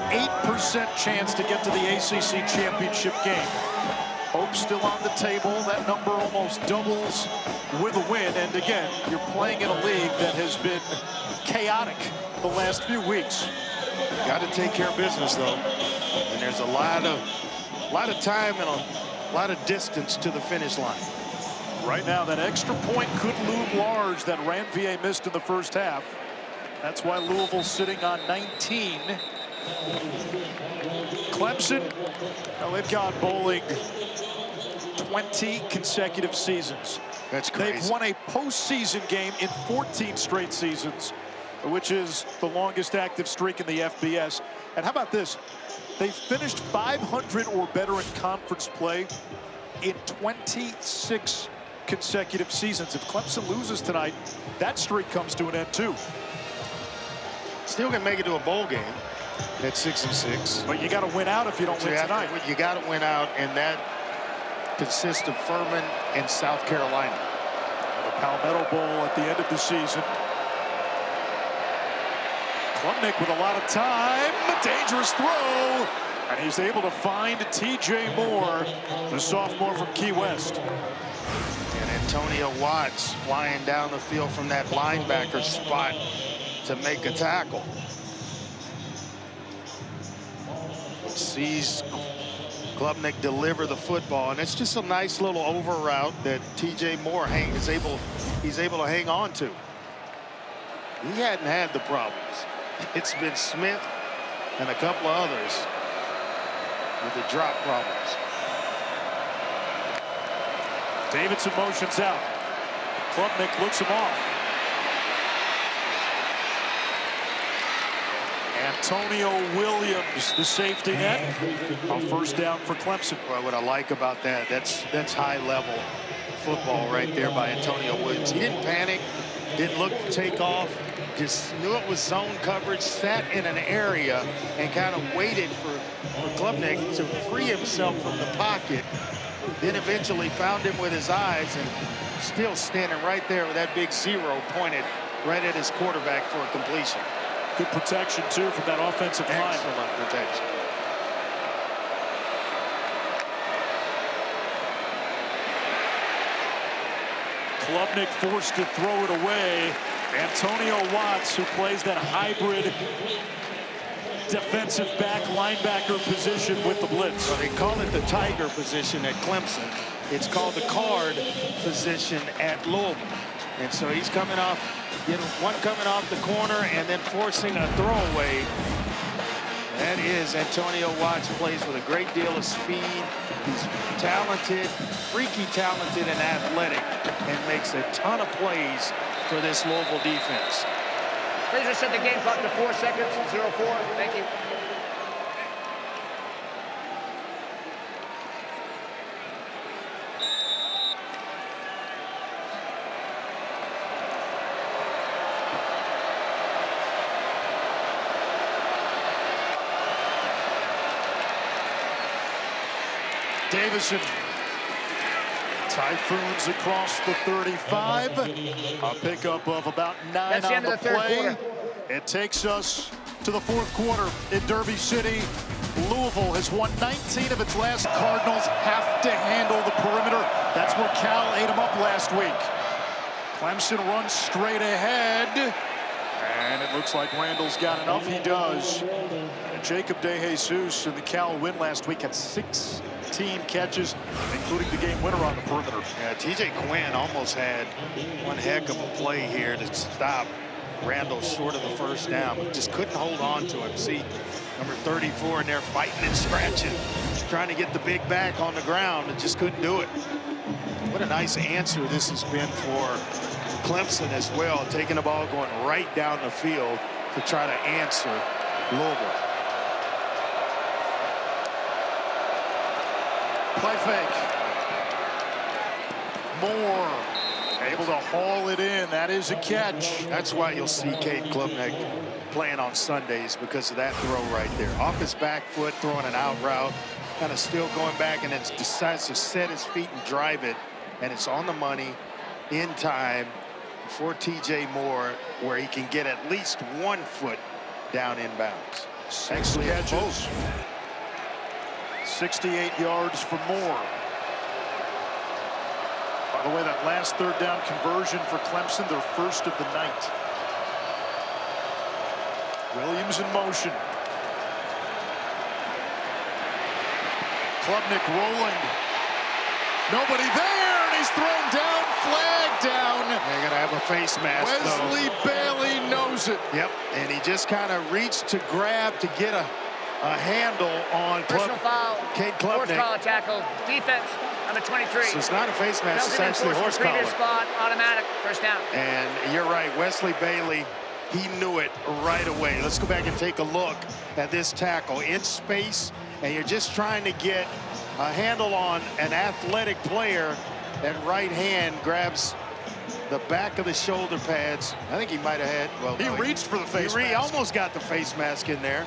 8% chance to get to the ACC championship game. Hope still on the table. That number almost doubles with a win. And again, you're playing in a league that has been chaotic the last few weeks. Got to take care of business, though. And there's a lot of time and a lot of distance to the finish line. Right now, that extra point could loom large that Randall missed in the 1st half. That's why Louisville's sitting on 19. Clemson, well, they've gone bowling 20 consecutive seasons. That's crazy. They've won a postseason game in 14 straight seasons, which is the longest active streak in the FBS. And how about this? They finished 500 or better in conference play in 26 consecutive seasons. If Clemson loses tonight, that streak comes to an end too. Still can make it to a bowl game at 6-6. But you got to win out if you don't win tonight. You got to win out, and that consists of Furman and South Carolina. The Palmetto Bowl at the end of the season. Klubnik with a lot of time, a dangerous throw, and he's able to find TJ Moore, the sophomore from Key West. And Antonio Watts flying down the field from that linebacker spot to make a tackle. Sees Klubnik deliver the football, and it's just a nice little over route that TJ Moore he's able to hang on to. He hadn't had the problems. It's been Smith and a couple of others with the drop problems. Davidson motions out. Klubnik looks him off. Antonio Williams, the safety net. A 1st down for Clemson. Well, what I like about that's high-level football right there by Antonio Williams. He didn't panic, didn't look to take off, just knew it was zone coverage, sat in an area, and kind of waited for Klubnik to free himself from the pocket. Then eventually found him with his eyes, and still standing right there with that big 0 pointed right at his quarterback for a completion. Good protection, too, from that offensive line. Excellent protection. Klubnik forced to throw it away. Antonio Watts, who plays that hybrid defensive back linebacker position with the blitz. Well, they call it the tiger position at Clemson. It's called the card position at Louisville. And so he's coming off, one coming off the corner and then forcing a throwaway. That is Antonio Watts. Plays with a great deal of speed. He's talented, freaky talented and athletic, and makes a ton of plays for this Louisville defense. Please reset the game clock to 4 seconds, 0-4. Thank you. Davison. Typhoons across the 35. A pickup of about 9 on the play. It takes us to the fourth quarter in Derby City. Louisville has won 19 of its last. Cardinals have to handle the perimeter. That's where Cal ate them up last week. Clemson runs straight ahead. And it looks like Randall's got enough. He does. Jacob DeJesus in the Cal win last week had 16 catches, including the game winner on the perimeter. Yeah, TJ Quinn almost had one heck of a play here to stop Randall short of the first down, but just couldn't hold on to him. See, number 34 in there fighting and scratching, trying to get the big back on the ground, and just couldn't do it. What a nice answer this has been for Clemson as well, taking the ball, going right down the field to try to answer Louisville. Play fake. Moore able to haul it in. That is a catch. That's why you'll see Cade Klubnik playing on Sundays, because of that throw right there. Off his back foot, throwing an out route, kind of still going back, and then decides to set his feet and drive it, and it's on the money in time for TJ Moore, where he can get at least 1 foot down inbounds. 6 catches. 68 yards for Moore. By the way, that last third down conversion for Clemson, their first of the night. Williams in motion. Klubnik rolling. Nobody there, and he's thrown down. Flag down. They're going to have a face mask, Wesley Bailey knows it. Yep, and he just kind of reached to grab to get a handle on Personal foul. Cade Klubnik. Horse collar tackle. Defense, number 23. So it's not a face mask, it's actually a horse collar. Previous spot, automatic, first down. And you're right, Wesley Bailey, he knew it right away. Let's go back and take a look at this tackle in space, and you're just trying to get a handle on an athletic player. That right hand grabs the back of the shoulder pads. I think he might have had, well, he reached for the face mask. He almost got the face mask in there.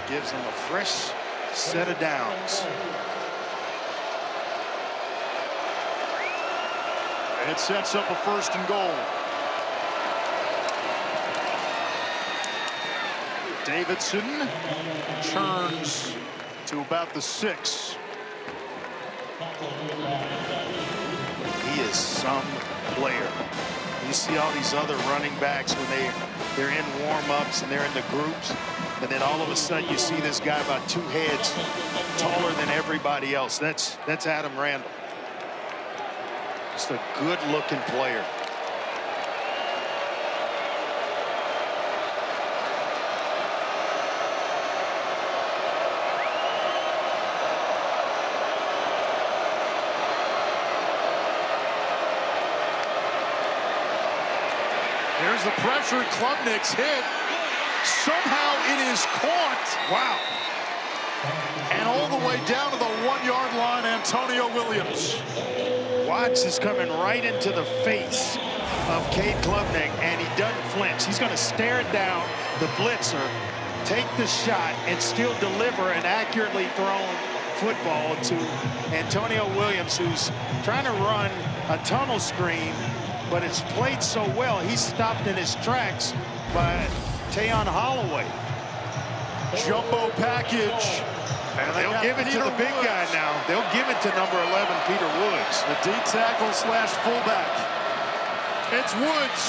Gives him a fresh set of downs. It sets up a 1st and goal. Davidson turns to about the 6. He is some player. You see all these other running backs when they're in warm-ups and they're in the groups, and then all of a sudden you see this guy about 2 heads taller than everybody else. That's Adam Randall. Just a good-looking player. There's the pressure. Klubnik's hit. Somehow it is caught. Wow. And all the way down to the 1-yard line, Antonio Williams. Watts is coming right into the face of Cade Klubnik, and he doesn't flinch. He's going to stare down the blitzer, take the shot, and still deliver an accurately thrown football to Antonio Williams, who's trying to run a tunnel screen, but it's played so well, he's stopped in his tracks by Tayon Holloway. Jumbo package. And they'll give it to the big guy now. They'll give it to number 11, Peter Woods. The D tackle slash fullback. It's Woods.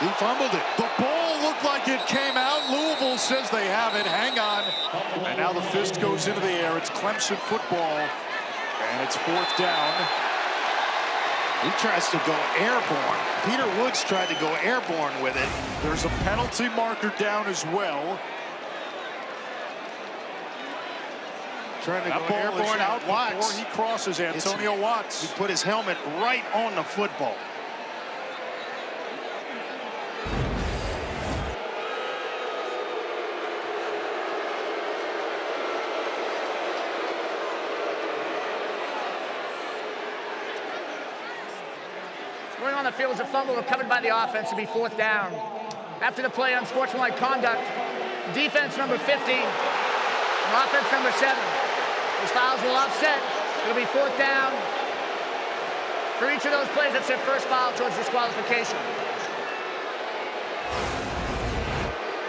He fumbled it. The ball looked like it came out. Louisville says they have it. Hang on. And now the fist goes into the air. It's Clemson football. And it's 4th down. He tries to go airborne. Peter Woods tried to go airborne with it. There's a penalty marker down as well. Trying to that go ball airborne is out before Watts. he crosses Antonio Watts. He put his helmet right on the football. Going on the field was a fumble recovered by the offense to be 4th down. After the play, unsportsmanlike conduct. Defense number 50 and offense number 7. Those fouls will offset. It'll be 4th down For each of those plays, that's their first foul towards disqualification.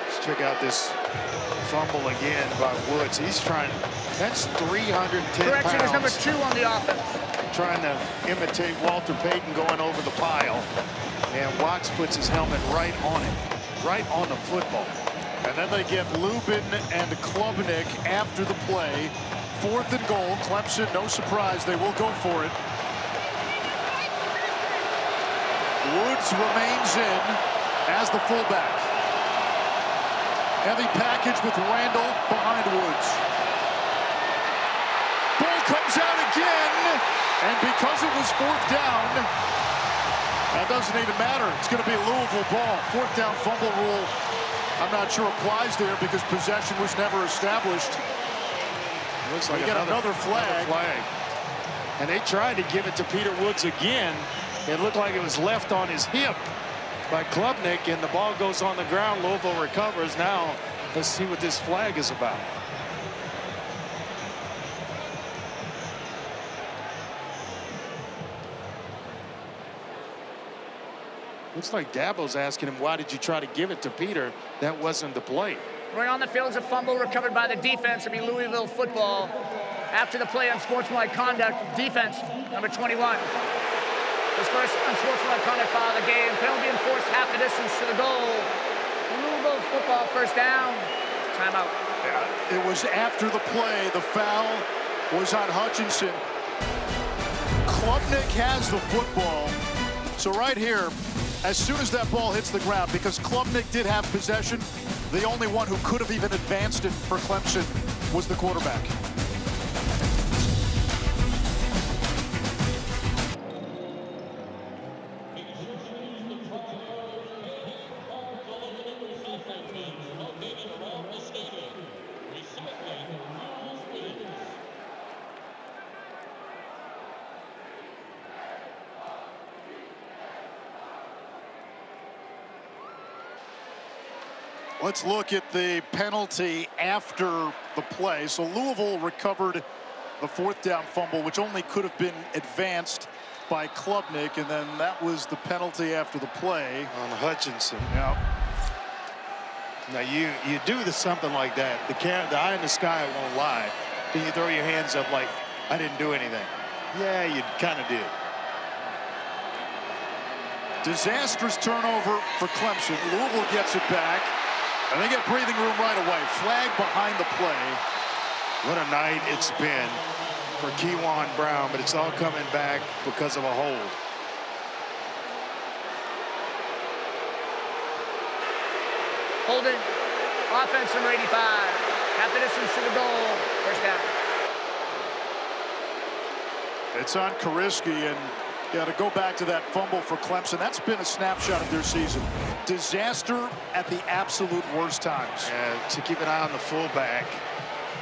Let's check out this fumble again by Woods. He's trying, that's 310 Correction, pounds. is number 2 on the offense. Trying to imitate Walter Payton going over the pile. And Watts puts his helmet right on it, right on the football. And then they get Lubin and Klubnik after the play. 4th and goal. Clemson, no surprise, they will go for it. Woods remains in as the fullback. Heavy package with Randall behind Woods. Ball comes out again, and because it was 4th down, that doesn't even matter. It's going to be a Louisville ball. 4th down fumble rule, I'm not sure applies there because possession was never established. Looks like we get another flag. And they tried to give it to Peter Woods again. It looked like it was left on his hip by Klubnik, and the ball goes on the ground. Louisville recovers. Now let's see what this flag is about. Looks like Dabo's asking him, why did you try to give it to Peter? That wasn't the play. Right on the field is a fumble recovered by the defense. It'll be Louisville football. After the play, unsportsmanlike conduct, defense, number 21. His first unsportsmanlike conduct foul of the game. Penalty enforced half the distance to the goal. Louisville football, first down. Timeout. Yeah, it was after the play. The foul was on Hutchinson. Klubnik has the football. So right here, as soon as that ball hits the ground, because Klubnik did have possession, the only one who could have even advanced it for Clemson was the quarterback. Let's look at the penalty after the play. So Louisville recovered the 4th down fumble, which only could have been advanced by Klubnik, and then that was the penalty after the play on Hutchinson. Yeah. Now you do something like that. The eye in the sky won't lie. Then you throw your hands up like, I didn't do anything. Yeah, you kind of did. Disastrous turnover for Clemson. Louisville gets it back. And they get breathing room right away. Flag behind the play. What a night it's been for Keyjuan Brown, but it's all coming back because of a hold. Holding. Offense number 85. Half the distance to the goal. First down. It's on Kariski, and yeah, to go back to that fumble for Clemson, that's been a snapshot of their season. Disaster at the absolute worst times. Yeah, to keep an eye on the fullback,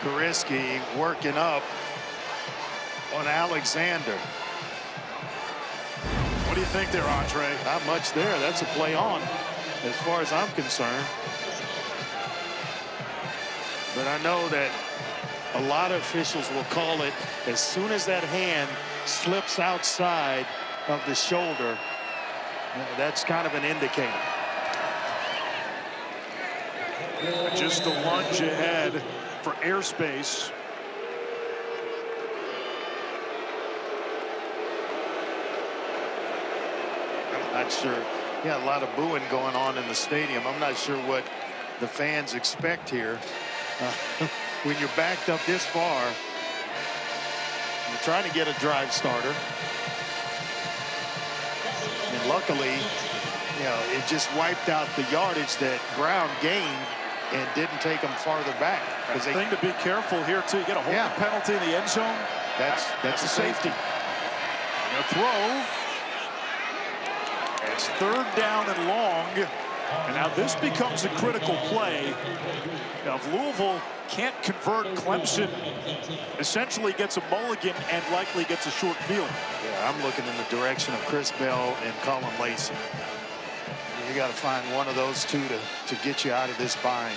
Kariski working up on Alexander. What do you think there, Andre? Not much there. That's a play on, as far as I'm concerned. But I know that a lot of officials will call it as soon as that hand slips outside of the shoulder. That's kind of an indicator. Just a lunge ahead for airspace. I'm not sure. Yeah, a lot of booing going on in the stadium. I'm not sure what the fans expect here. When you're backed up this far, you're trying to get a drive starter. And luckily, you know, it just wiped out the yardage that Brown gained and didn't take them farther back. The thing to be careful here, too. You get a holding penalty in the end zone. That's a safety. A throw. It's 3rd down and long. And now this becomes a critical play. Now, if Louisville can't convert, Clemson essentially gets a mulligan and likely gets a short field. Yeah, I'm looking in the direction of Chris Bell and Colin Lacey. You got to find one of those two to get you out of this bind.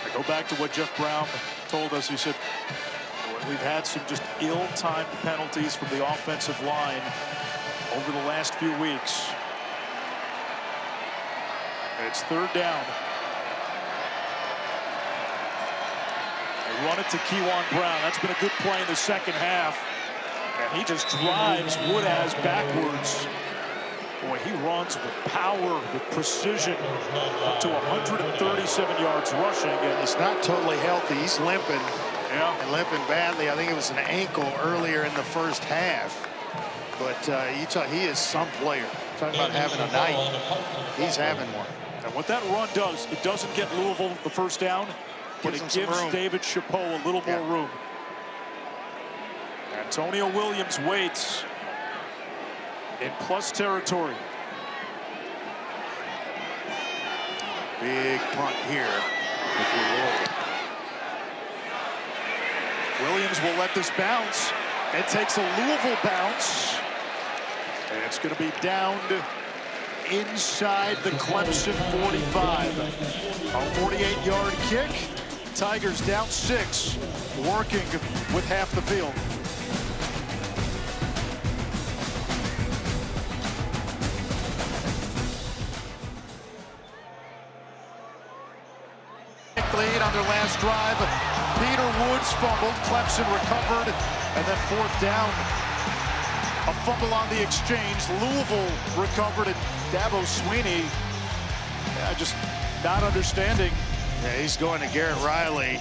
I go back to what Jeff Brown told us. He said, We've had some just ill-timed penalties from the offensive line over the last few weeks. It's third down. They run it to Keyjuan Brown. That's been a good play in the second half. And he just drives Woodaz backwards. Boy, he runs with power, with precision, up to 137 yards rushing. And he's not totally healthy. He's limping. Yeah. And limping badly. I think it was an ankle earlier in the first half. But he is some player. Talking about having a night. He's having one. And what that run does, it doesn't get Louisville the first down, but it gives David Chapeau a little more room. Antonio Williams waits in plus territory. Big punt here. Williams will let this bounce. It takes a Louisville bounce. And it's going to be downed inside the Clemson 45. A 48-yard kick. Tigers down 6, working with half the field. Lead on their last drive. Peter Woods fumbled. Clemson recovered. And then fourth down. A fumble on the exchange. Louisville recovered, and Dabo Sweeney just not understanding. Yeah, he's going to Garrett Riley,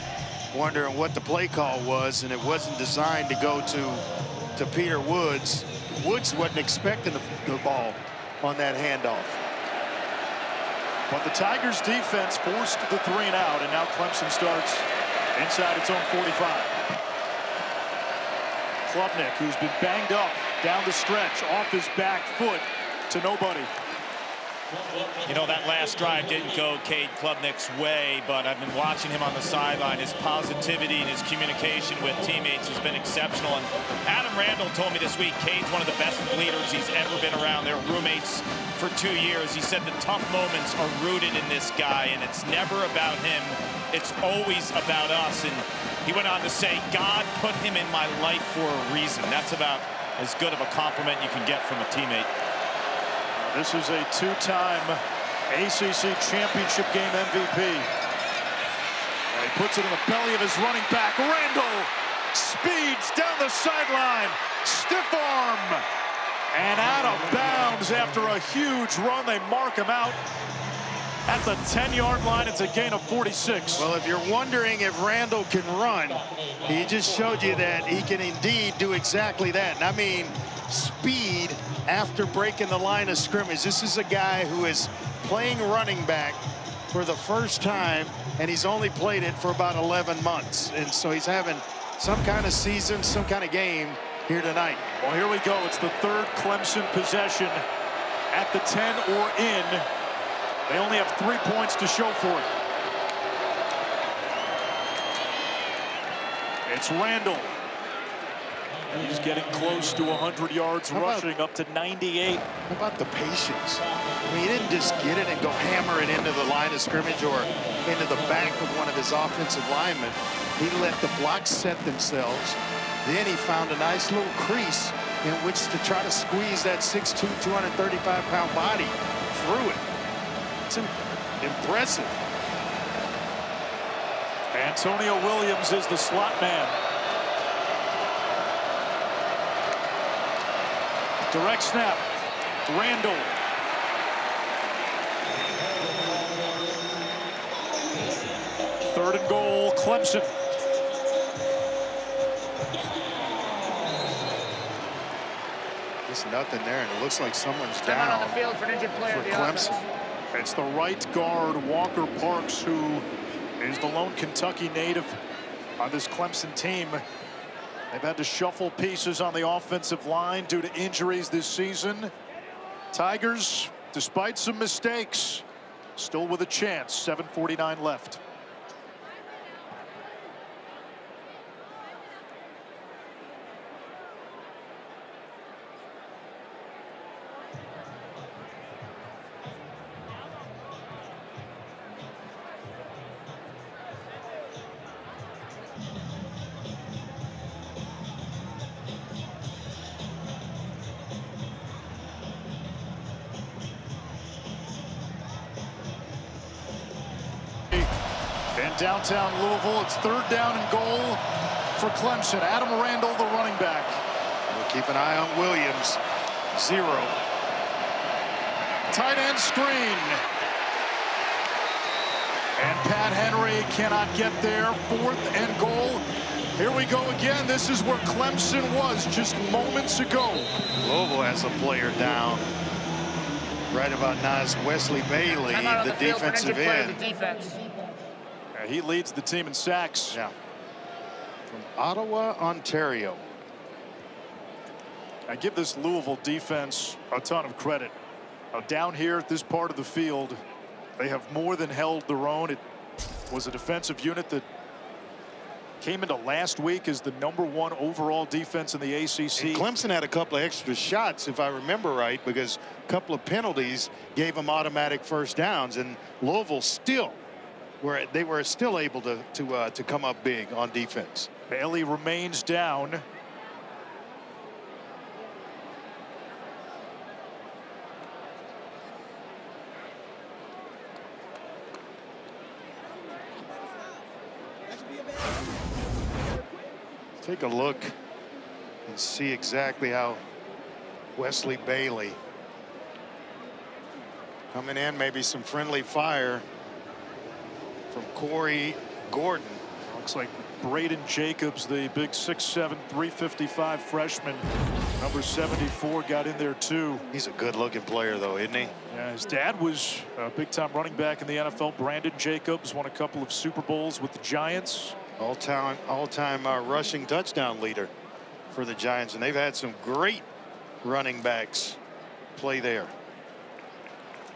wondering what the play call was, and it wasn't designed to go to Peter Woods. Woods wasn't expecting the ball on that handoff. But the Tigers defense forced the 3 and out, and now Clemson starts inside its own 45. Klubnik, who's been banged up down the stretch, off his back foot to nobody. You know, that last drive didn't go Cade Klubnik's way, but I've been watching him on the sideline. His positivity and his communication with teammates has been exceptional. And Adam Randall told me this week, Cade's one of the best leaders he's ever been around. They're roommates for 2 years. He said the tough moments are rooted in this guy, and it's never about him. It's always about us. And he went on to say, God put him in my life for a reason. That's about as good of a compliment you can get from a teammate. This is a 2-time ACC championship game MVP. And he puts it in the belly of his running back. Randall speeds down the sideline. Stiff arm. And out of bounds after a huge run. They mark him out at the 10-yard line. It's a gain of 46. Well, if you're wondering if Randall can run, he just showed you that he can indeed do exactly that. And I mean, speed after breaking the line of scrimmage. This is a guy who is playing running back for the first time, and he's only played it for about 11 months. And so he's having some kind of season, some kind of game here tonight. Well, here we go. It's the third Clemson possession at the 10 or in. They only have 3 points to show for it. It's Randall. He's getting close to 100 yards rushing, up to 98. How about the patience? I mean, he didn't just get it and go hammer it into the line of scrimmage or into the back of one of his offensive linemen. He let the blocks set themselves. Then he found a nice little crease in which to try to squeeze that 6'2", 235-pound body through it. It's impressive. Antonio Williams is the slot man. Direct snap. Randall. Third and goal, Clemson. There's nothing there, and it looks like someone's Time down out on the field for an injured player for Clemson. It's the right guard, Walker Parks, who is the lone Kentucky native on this Clemson team. They've had to shuffle pieces on the offensive line due to injuries this season. Tigers, despite some mistakes, still with a chance. 7:49 left. downtown Louisville. It's 3rd down and goal for Clemson. Adam Randall, the running back. We'll keep an eye on Williams. 0. Tight end screen. And Pat Henry cannot get there. 4th and goal. Here we go again. This is where Clemson was just moments ago. Louisville has a player down. Right about now is Wesley Bailey, the defensive end. He leads the team in sacks. Yeah. From Ottawa, Ontario. I give this Louisville defense a ton of credit. Down here at this part of the field, they have more than held their own. It was a defensive unit that came into last week as the #1 overall defense in the ACC. And Clemson had a couple of extra shots, if I remember right, because a couple of penalties gave them automatic first downs, and Louisville still were still able to come up big on defense. Bailey remains down. Take a look and see exactly how Wesley Bailey coming in, maybe some friendly fire from Corey Gordon. Looks like Braden Jacobs, the big 6'7", 355 freshman, number 74, got in there too. He's a good-looking player, though, isn't he? Yeah, his dad was a big-time running back in the NFL. Brandon Jacobs won a couple of Super Bowls with the Giants. All-time rushing touchdown leader for the Giants, and they've had some great running backs play there.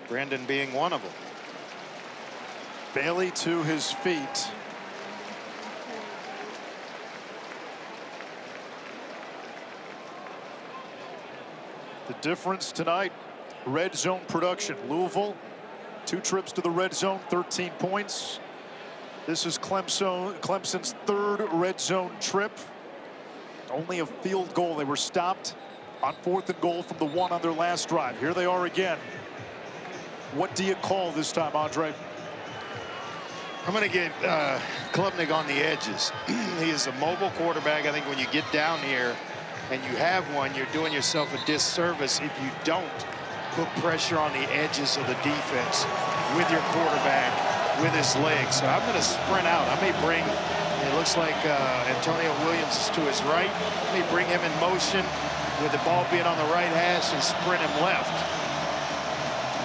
Brandon being one of them. Bailey to his feet. The difference tonight, red zone production. Louisville, 2 trips to the red zone, 13 points. This is Clemson's 3rd red zone trip. Only a field goal. They were stopped on 4th and goal from the 1 on their last drive. Here they are again. What do you call this time, Andre? I'm going to get Klubnik on the edges. He is a mobile quarterback. I think when you get down here and you have one, you're doing yourself a disservice if you don't put pressure on the edges of the defense with your quarterback, with his legs. So I'm going to sprint out. I may bring, it looks like Antonio Williams is to his right. I may bring him in motion with the ball being on the right hash and sprint him left,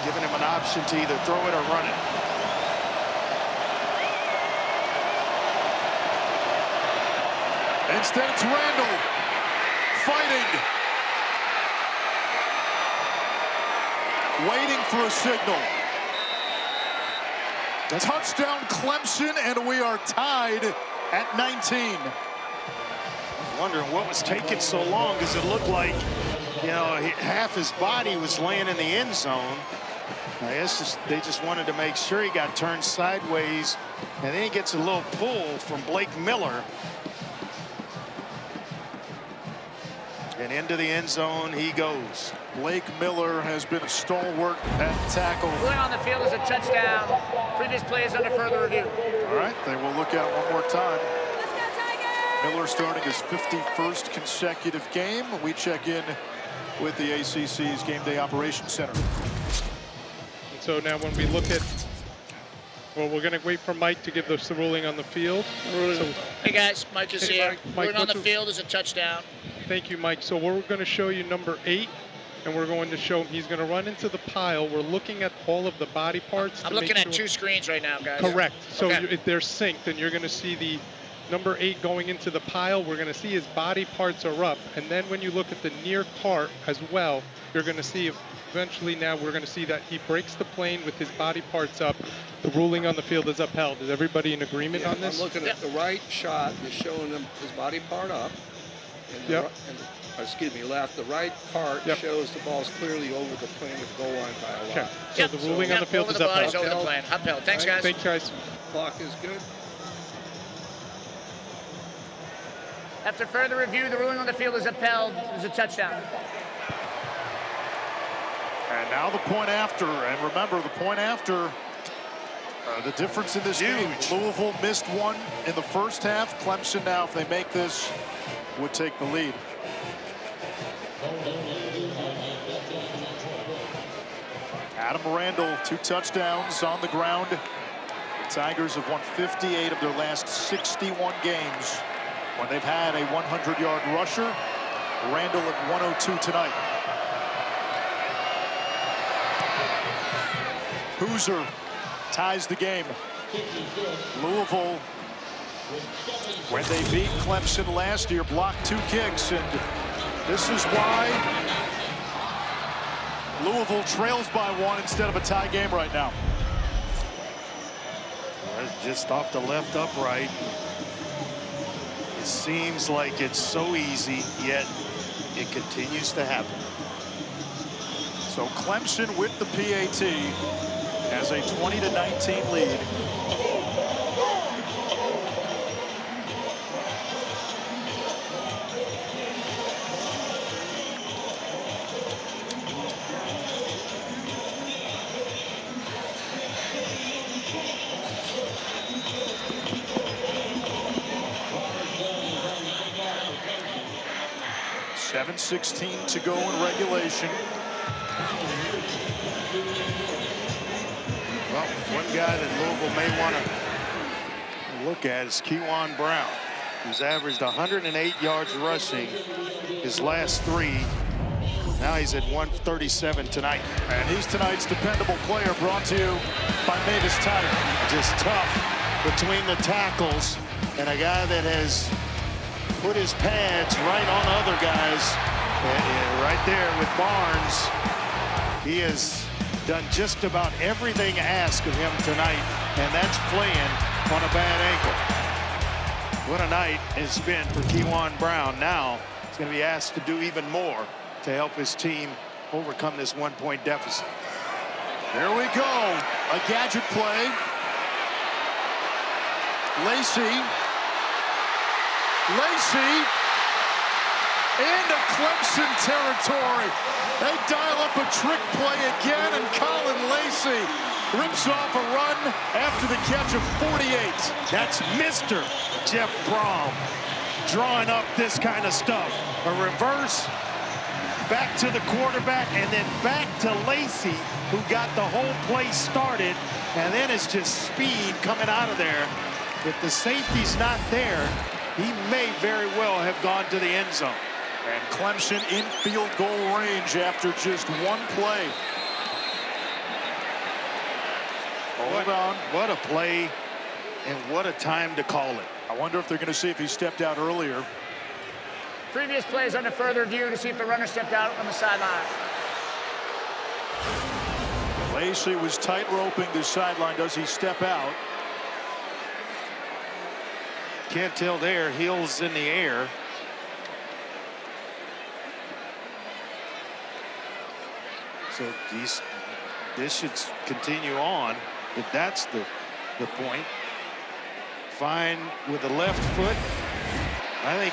giving him an option to either throw it or run it. Instead, it's Randall fighting, waiting for a signal. Touchdown Clemson, and we are tied at 19. I was wondering what was taking so long, because it looked like, you know, half his body was laying in the end zone. I guess they just wanted to make sure he got turned sideways, and then he gets a little pull from Blake Miller. And into the end zone he goes. Blake Miller has been a stalwart at tackle. Going on the field is a touchdown. Previous play is under further review. All right, they will look at it one more time. Miller starting his 51st consecutive game. We check in with the ACC's Game Day Operations Center. And so now when we look at, well, we're going to wait for Mike to give us the ruling on the field. So, hey guys, Mike is here. Mike, ruling on the field is a touchdown. Thank you, Mike. So we're going to show you number 8, and we're going to show him he's going to run into the pile. We're looking at all of the body parts. I'm looking at 2 screens right now, guys. Correct. So okay. if they're synced, and you're going to see the number 8 going into the pile. We're going to see his body parts are up, and then when you look at the near cart as well, you're going to see eventually now we're going to see that he breaks the plane with his body parts up. The ruling on the field is upheld. Is everybody in agreement on this? I'm looking at the right shot is showing him his body part up. And the excuse me, left. The right part shows the ball's clearly over the plane of the goal line by a lot. So the ruling on the field is upheld. Over the plane. Upheld. Thanks, guys. Thanks, guys. Clock is good. After further review, the ruling on the field is upheld. It is a touchdown. And now the point after. And remember, the point after The difference in this game, Louisville missed one in the first half. Clemson now, if they make this, would take the lead. Adam Randall, 2 touchdowns on the ground. The Tigers have won 58 of their last 61 games when they've had a 100-yard rusher. Randall at 102 tonight. Hoosier ties the game. Louisville, when they beat Clemson last year, blocked 2 kicks, and this is why Louisville trails by 1 instead of a tie game right now. Just off the left upright. It seems like it's so easy, yet it continues to happen. So Clemson with the PAT has a 20-19 lead. .7:16 to go in regulation. Well, one guy that Louisville may want to look at is Keyjuan Brown, who's averaged 108 yards rushing his last 3. Now he's at 137 tonight. And he's tonight's dependable player, brought to you by Mavis Tire. Just tough between the tackles, and a guy that has put his pads right on other guys. And right there with Barnes. He has done just about everything asked of him tonight, and that's playing on a bad ankle. What a night it's been for Keyjuan Brown. Now he's going to be asked to do even more to help his team overcome this 1-point deficit. There we go. A gadget play. Lacey into Clemson territory. They dial up a trick play again, and Colin Lacey rips off a run after the catch of 48. That's Mr. Jeff Brom drawing up this kind of stuff. A reverse, back to the quarterback, and then back to Lacey, who got the whole play started, and then it's just speed coming out of there. If the safety's not there, he may very well have gone to the end zone. And Clemson in field goal range after just 1 play. Hold on. What a play, and what a time to call it. I wonder if they're going to see if he stepped out earlier. Previous plays under further review to see if the runner stepped out on the sideline. Lacey was tight roping the sideline. Does he step out? Can't tell there. Heels in the air. So this should continue on, if that's the point. Fine with the left foot. I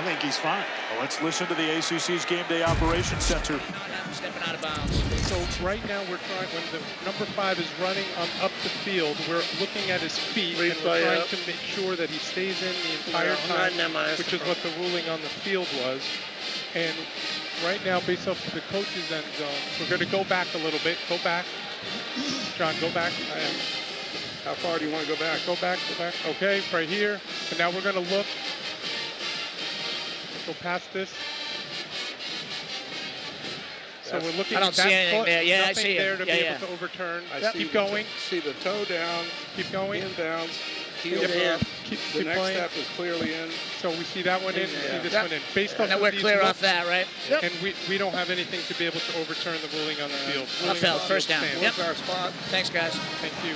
think he's fine. Well, let's listen to the ACC's Game Day Operations Center. Stepping out of bounds. So right now we're trying, when the number 5 is running up the field, we're looking at his feet, and we're trying to make sure that he stays in the entire time, which is what the ruling on the field was. And right now, based off of the coach's end zone, we're going to go back a little bit. Go back. John, go back. How far do you want to go back? Go back, go back. Okay, right here. And now we're going to look. Go past this. So we're looking I don't at that see anything foot. there. Yeah, Nothing I see there it. to be able to overturn. Keep going. See the toe down. Keep going. Inbounds. Heel Yep. up. Keep The next playing. step is clearly in. So we see that one in, we see this one in. Based off Now of we're these clear looks, off that, right? Yep. and we don't have anything to be able to overturn the ruling on the field. Upheld, first down. Stands. Yep. What's our spot? Thanks, guys. Thank you.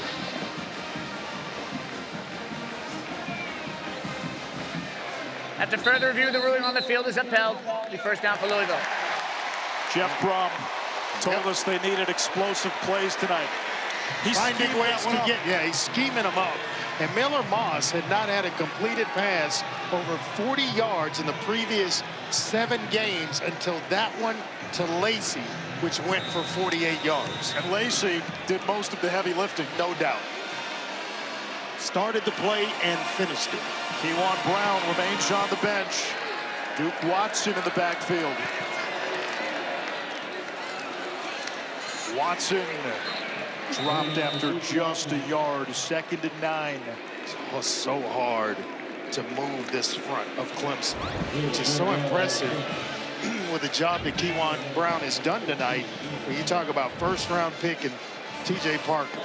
After further review, the ruling on the field is upheld. The first down for Louisville. Jeff Brom told us they needed explosive plays tonight. He's finding ways to get, he's scheming them up. And Miller Moss had not had a completed pass over 40 yards in the previous 7 games until that one to Lacey which went for 48 yards. And Lacey did most of the heavy lifting. No doubt. Started the play and finished it. Keyjuan Brown remains on the bench. Duke Watson in the backfield. Watson dropped after just a yard. 2nd and 9. It was so hard to move this front of Clemson, which is so impressive with the job that Keyjuan Brown has done tonight. When you talk about first-round pick and T.J. Parker,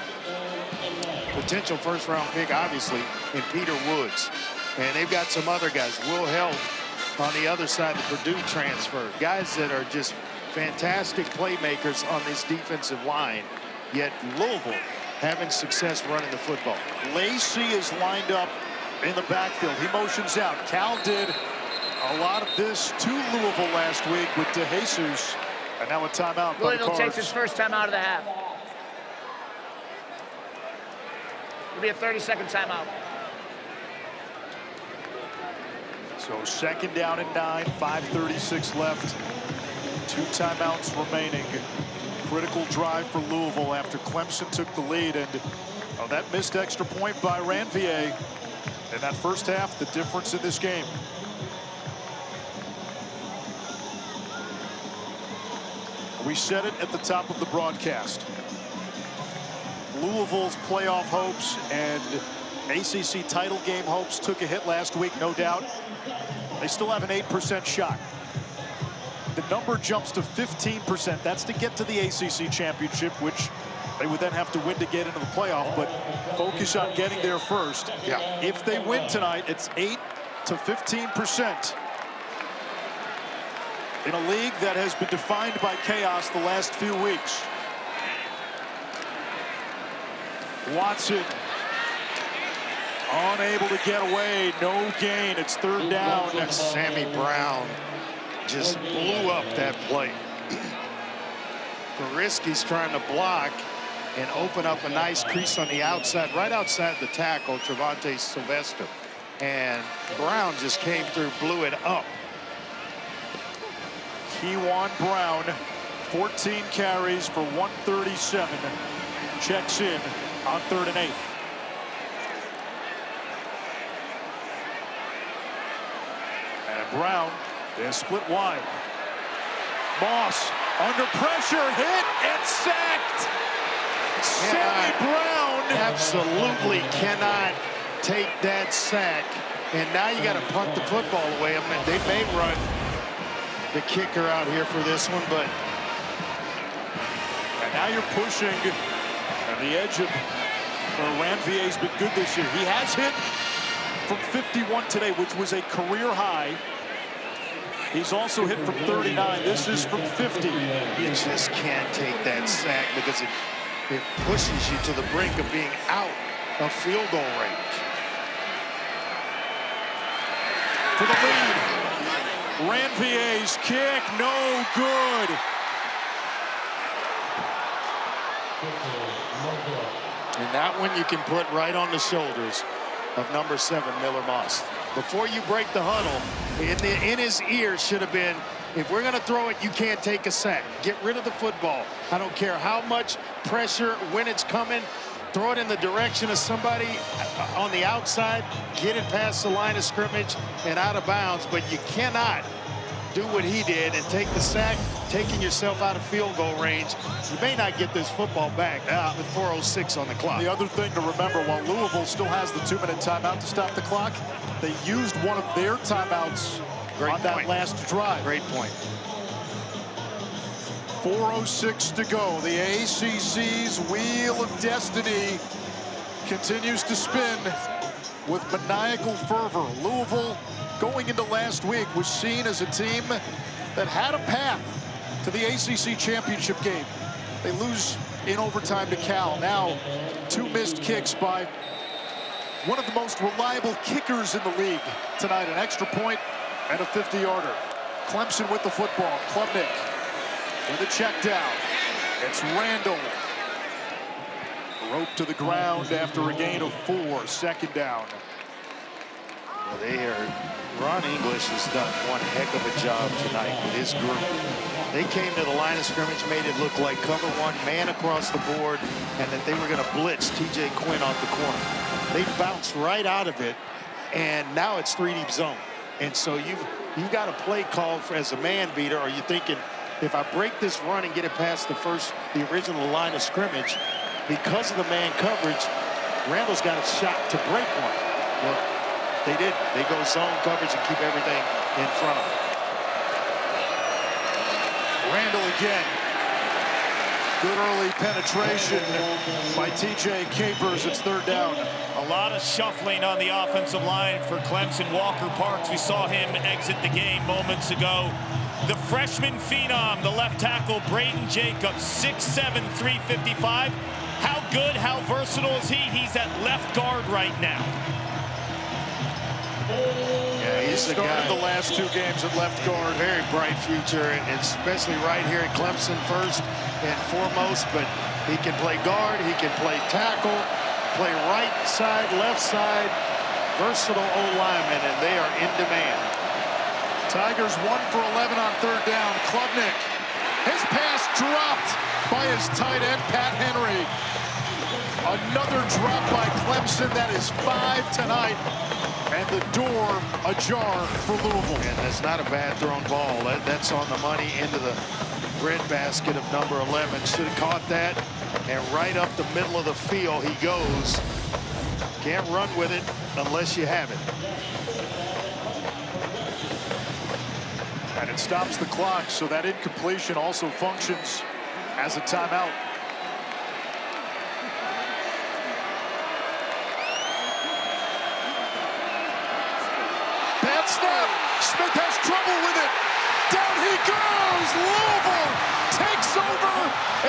potential first-round pick, obviously, in Peter Woods. And they've got some other guys. Will Held on the other side, the Purdue transfer. Guys that are just fantastic playmakers on this defensive line. Yet Louisville having success running the football. Lacey is lined up in the backfield. He motions out. Cal did a lot of this to Louisville last week with DeJesus. And now a timeout. Louisville takes its first time out of the half. It'll be a 30-second timeout. So 2nd down and 9, 5:36 left. 2 timeouts remaining. Critical drive for Louisville after Clemson took the lead, and that missed extra point by Ranvier in that first half, the difference in this game. We said it at the top of the broadcast. Louisville's playoff hopes and ACC title game hopes took a hit last week, no doubt. They still have an 8% shot. The number jumps to 15%. That's to get to the ACC championship, which they would then have to win to get into the playoff, but focus on getting there first. Yeah. If they win tonight, it's 8 to 15%. In a league that has been defined by chaos the last few weeks. Watson unable to get away, no gain. It's 3rd down. Sammy Brown just blew up that play. Goriski's trying to block and open up a nice crease on the outside, right outside the tackle, Trevante Sylvester. And Brown just came through, blew it up. Keyjuan Brown, 14 carries for 137. Checks in on 3rd and 8. And Brown is split wide. Moss under pressure, hit and sacked. Sammy Brown absolutely cannot take that sack. And now you got to punt the football away. I mean, they may run the kicker out here for this one, but and now you're pushing at the edge of Ranvier's been good this year. He has hit from 51 today, which was a career high. He's also hit from 39. This is from 50. You just can't take that sack because it pushes you to the brink of being out of field goal range. For the lead. Ranvier's kick, no good. And that one you can put right on the shoulders of number 7, Miller Moss. Before you break the huddle, in his ear should have been, if we're going to throw it, you can't take a sack. Get rid of the football. I don't care how much pressure, when it's coming, throw it in the direction of somebody on the outside, get it past the line of scrimmage and out of bounds, but you cannot do what he did and take the sack, taking yourself out of field goal range. You may not get this football back with 4:06 on the clock. The other thing to remember, while Louisville still has the 2-minute timeout to stop the clock, they used one of their timeouts on that last drive. Great point. 4:06 to go. The ACC's wheel of destiny continues to spin with maniacal fervor. Louisville, going into last week, was seen as a team that had a path to the ACC championship game. They lose in overtime to Cal. Now, 2 missed kicks by one of the most reliable kickers in the league tonight. An extra point and a 50-yarder. Clemson with the football. Klubnik with a check down. It's Randall. Rope to the ground after a gain of 4. 2nd down. Well, Ron English has done one heck of a job tonight with his group. They came to the line of scrimmage, made it look like cover one, man across the board, and that they were going to blitz TJ Quinn off the corner. They bounced right out of it, and now it's 3-deep zone. And so you've got a play call as a man beater, or you're thinking, if I break this run and get it past the original line of scrimmage, because of the man coverage, Randall's got a shot to break one. Well, they did. They go zone coverage and keep everything in front of them. Randall again. Good early penetration by TJ Capers. It's 3rd down. A lot of shuffling on the offensive line for Clemson. Walker Parks, we saw him exit the game moments ago. The freshman phenom, the left tackle, Braden Jacobs, 6'7", 355. How good, how versatile is he? He's at left guard right now. Yeah, he's started the last 2 games at left guard. Very bright future, and especially right here at Clemson first and foremost. But he can play guard, he can play tackle, play right side, left side. Versatile O-lineman, and they are in demand. Tigers 1 for 11 on 3rd down. Klubnik. His pass dropped by his tight end, Pat Henry. Another drop by Clemson. That is 5 tonight. And the door ajar for Louisville. And that's not a bad thrown ball. That's on the money into the breadbasket of number 11. Should have caught that. And right up the middle of the field he goes. Can't run with it unless you have it. And it stops the clock, so that incompletion also functions as a timeout. Bad snap. Smith has trouble with it. Down he goes. Louisville takes over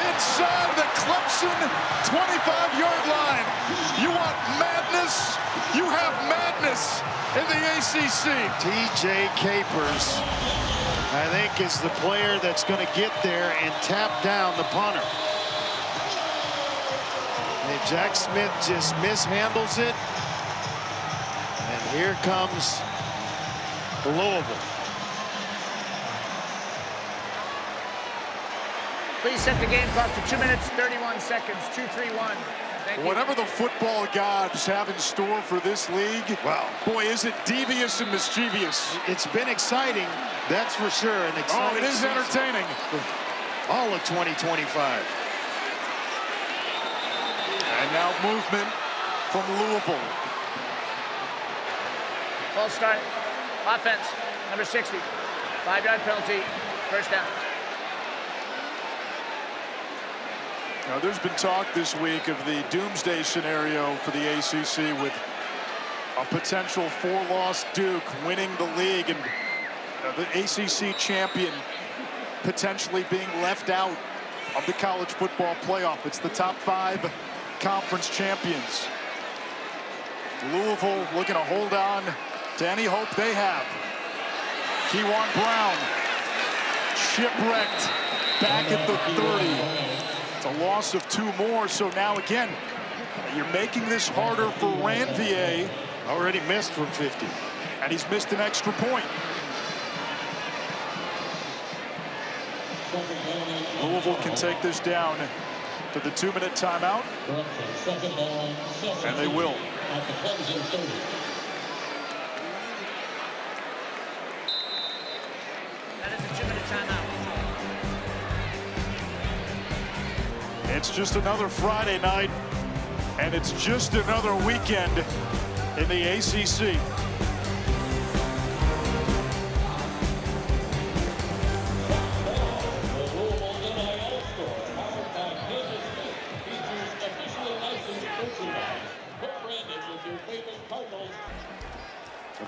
inside the Clemson 25-yard line. You want madness? You have madness in the ACC. TJ Capers, I think, is the player that's going to get there and tap down the punter. And Jack Smith just mishandles it. And here comes Louisville. Please set the game clock to 2 minutes, 31 seconds, 2-3-1. Whatever the football gods have in store for this league, wow, boy, is it devious and mischievous. It's been exciting, that's for sure. And oh, it is entertaining. All of 2025. And now movement from Louisville. False start. Offense, number 60. 5-yard penalty, 1st down. Now, there's been talk this week of the doomsday scenario for the ACC with a potential 4-loss Duke winning the league and the ACC champion potentially being left out of the college football playoff. It's the top 5 conference champions. Louisville looking to hold on to any hope they have. Keyjuan Brown shipwrecked back at the 30. It's a loss of 2 more, so now again, you're making this harder for Ranvier. Already missed from 50. And he's missed an extra point. Louisville can take this down to the 2-minute timeout. And they will. That is a 2-minute timeout. It's just another Friday night, and it's just another weekend in the ACC.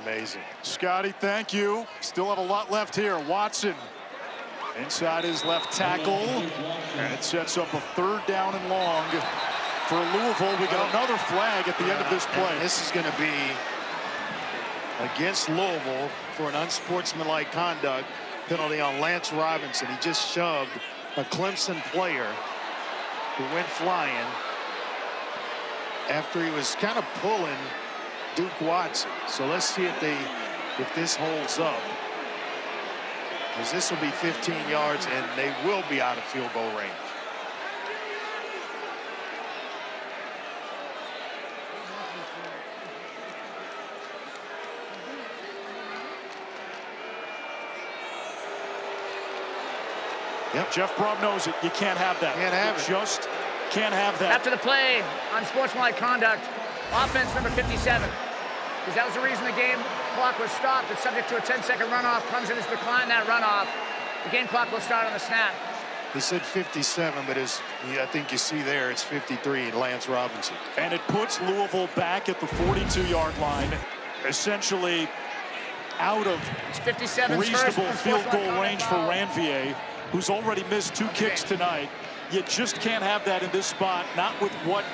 Amazing. Scotty, thank you. Still have a lot left here. Watson inside his left tackle, and it sets up a 3rd down and long for Louisville. We got another flag at the end of this play. And this is going to be against Louisville for an unsportsmanlike conduct penalty on Lance Robinson. He just shoved a Clemson player who went flying after he was kind of pulling Duke Watson. So let's see if this holds up. Because this will be 15 yards, and they will be out of field goal range. Yep. Jeff Braun knows it. You can't have that. Can't have it. Just can't have that. After the play, unsportsmanlike conduct, offense number 57. Because that was the reason the game clock was stopped. It's subject to a 10-second runoff. Clemson has declined that runoff. The game clock will start on the snap. He said 57, but I think you see there, it's 53, Lance Robinson. And it puts Louisville back at the 42-yard line, essentially out of reasonable field goal range for Ranvier, who's already missed 2 kicks tonight. You just can't have that in this spot, not with what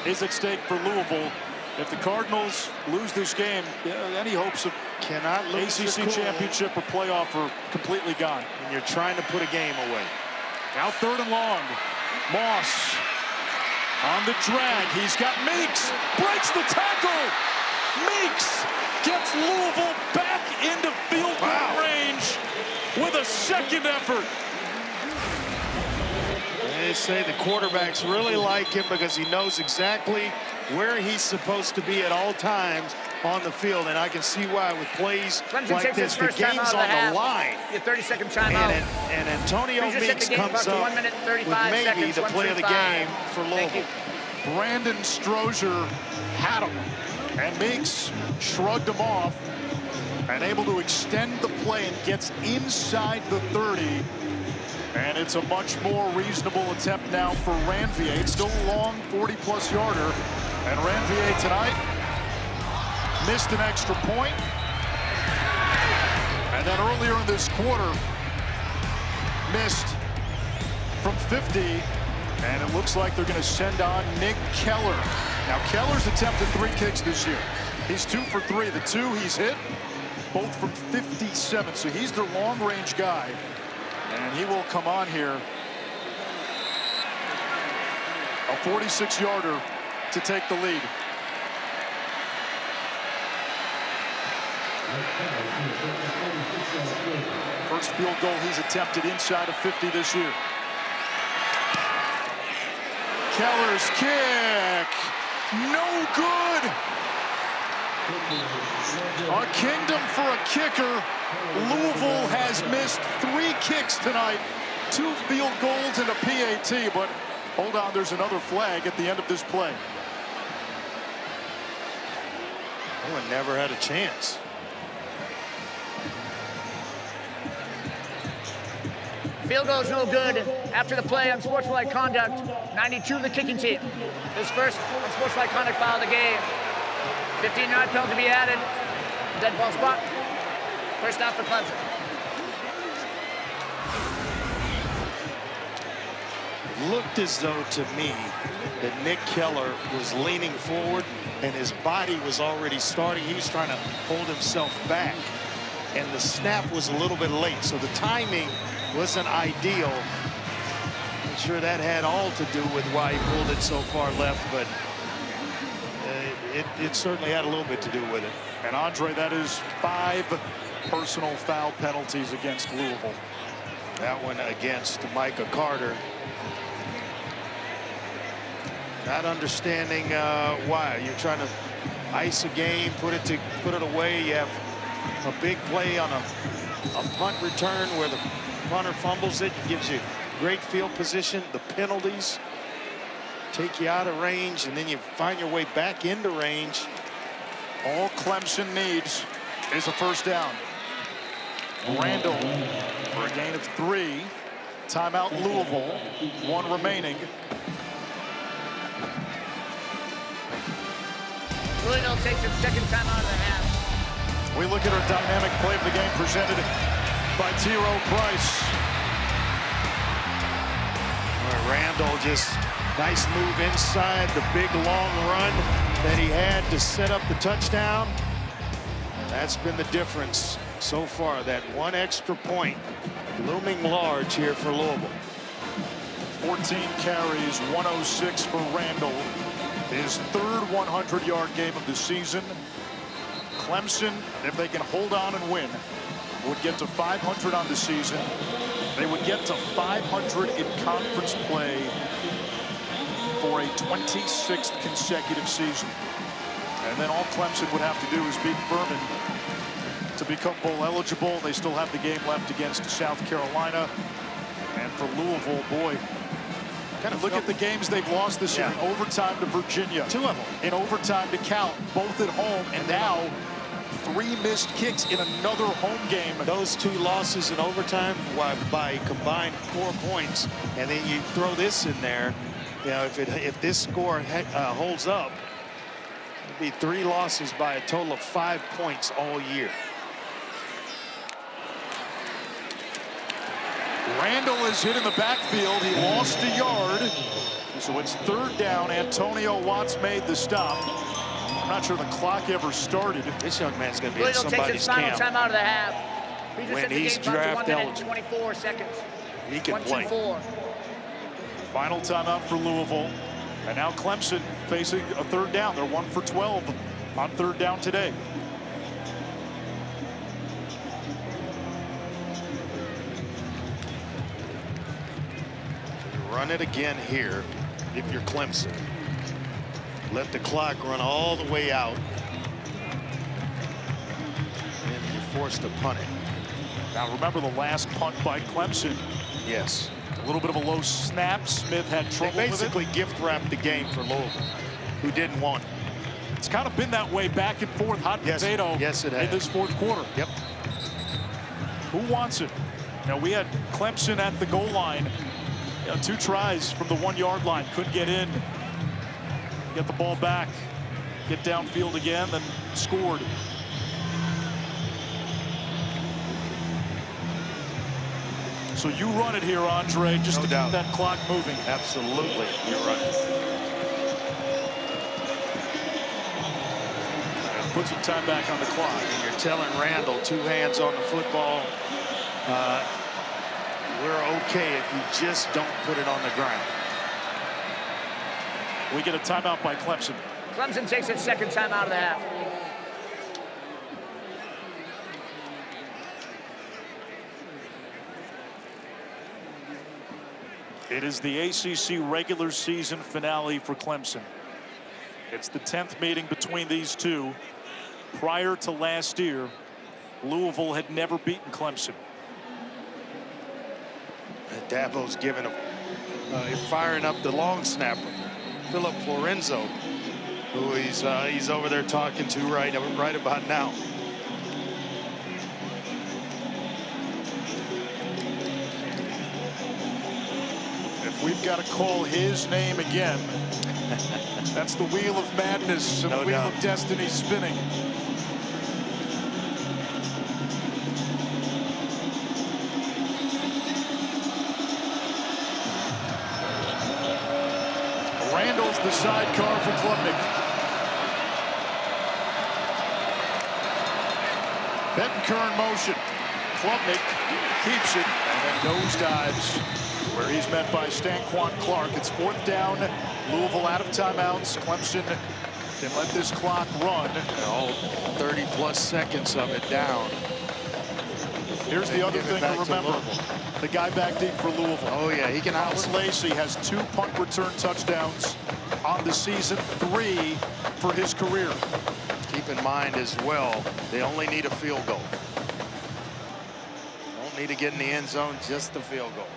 is at stake for Louisville. If the Cardinals lose this game, any hopes of ACC championship or playoff are completely gone. And you're trying to put a game away. Now 3rd and long. Moss on the drag. He's got Meeks. Breaks the tackle. Meeks gets Louisville back into field goal range with a second effort. They say the quarterbacks really like him because he knows exactly where he's supposed to be at all times on the field, and I can see why with plays like this. The game's on the line. Your 30-second timeout. And Antonio Meeks comes up with maybe the play of the game for Louisville. Brandon Strozier had him, and Meeks shrugged him off and able to extend the play and gets inside the 30. And it's a much more reasonable attempt now for Ranvier. It's still a long 40-plus yarder. And Ranvier tonight missed an extra point. And then earlier in this quarter, missed from 50. And it looks like they're going to send on Nick Keller. Now, Keller's attempted 3 kicks this year. He's 2 for 3. The 2 he's hit, both from 57. So he's their long-range guy. And he will come on here. A 46-yarder to take the lead. First field goal he's attempted inside of 50 this year. Keller's kick. No good. A kingdom for a kicker. Louisville has missed 3 kicks tonight, 2 field goals and a PAT, but hold on, there's another flag at the end of this play. Owen never had a chance. Field goal is no good. After the play, unsportsmanlike conduct, 92 of the kicking team. His first unsportsmanlike conduct foul of the game. 15-yard penalty to be added. Dead ball spot. First down for Clemson. It looked as though to me that Nick Keller was leaning forward and his body was already starting. He was trying to hold himself back. And the snap was a little bit late. So the timing wasn't ideal. I'm sure that had all to do with why he pulled it so far left, but it certainly had a little bit to do with it. And Andre, that is 5 personal foul penalties against Louisville. That one against Micah Carter. Not understanding why. You're trying to ice a game, put it away. You have a big play on a punt return where the punter fumbles it. It gives you great field position. The penalties take you out of range, and then you find your way back into range. All Clemson needs is a first down. Randall for a gain of 3. Timeout Louisville. 1 remaining. Louisville takes its second timeout of the half. We look at our dynamic play of the game presented by T-Row Price. Randall just nice move inside, the big long run that he had to set up the touchdown. That's been the difference so far, that 1 extra point looming large here for Louisville. 14 carries, 106 for Randall. His 3rd 100-yard game of the season. Clemson, if they can hold on and win, would get to 500 on the season. They would get to 500 in conference play for a 26th consecutive season. And then all Clemson would have to do is beat Furman to become bowl eligible. They still have the game left against South Carolina. And for Louisville, boy, kind of look at the games they've lost this year. In overtime to Virginia. 2 of them. In overtime to Cal, both at home. And now 3 missed kicks in another home game. Those 2 losses in overtime by combined 4 points. And then you throw this in there. You know, if this score holds up, it'd be 3 losses by a total of 5 points all year. Randall is hit in the backfield. He lost a yard. So it's 3rd down. Antonio Watts made the stop. I'm not sure the clock ever started. This young man's going to be in Louisville somebody's takes its final camp. time out of the half. When he's draft eligible. 24 seconds. He can play. 1-2-4. Final timeout for Louisville. And now Clemson facing a 3rd down. They're 1 for 12 on 3rd down today. Run it again here if you're Clemson. Let the clock run all the way out. And you're forced to punt it. Now remember the last punt by Clemson. Yes. A little bit of a low snap. Smith had trouble with it. They basically gift-wrapped the game for Louisville, who didn't want it. It's kind of been that way back and forth, hot potato yes, it has. in this 4th quarter. Yep. Who wants it? Now we had Clemson at the goal line. 2 tries from the 1-yard line. Couldn't get in. Get the ball back. Get downfield again, then scored. So you run it here, Andre, just to keep that clock moving. Absolutely. You're right. And put some time back on the clock. And you're telling Randall 2 hands on the football. We're okay if you just don't put it on the ground. We get a timeout by Clemson. Clemson takes its 2nd time out of the half. It is the ACC regular season finale for Clemson. It's the 10th meeting between these two. Prior to last year, Louisville had never beaten Clemson. Dabo's giving him, firing up the long snapper, Philip Florenzo, who he's over there talking to right about now. If we've got to call his name again, that's the wheel of madness and the wheel of destiny spinning. Randall's the sidecar for Klubnik. Bettencourt in motion. Klubnik keeps it and then nosedives where he's met by Stanquan Clark. It's 4th down. Louisville out of timeouts. Clemson can let this clock run. All 30+ seconds of it down. Here's the other thing to remember. The guy back deep for Louisville. Oh, yeah, he can Colin Lacey has 2 punt return touchdowns on the season, 3 for his career. Keep in mind as well, they only need a field goal. Don't need to get in the end zone, just the field goal.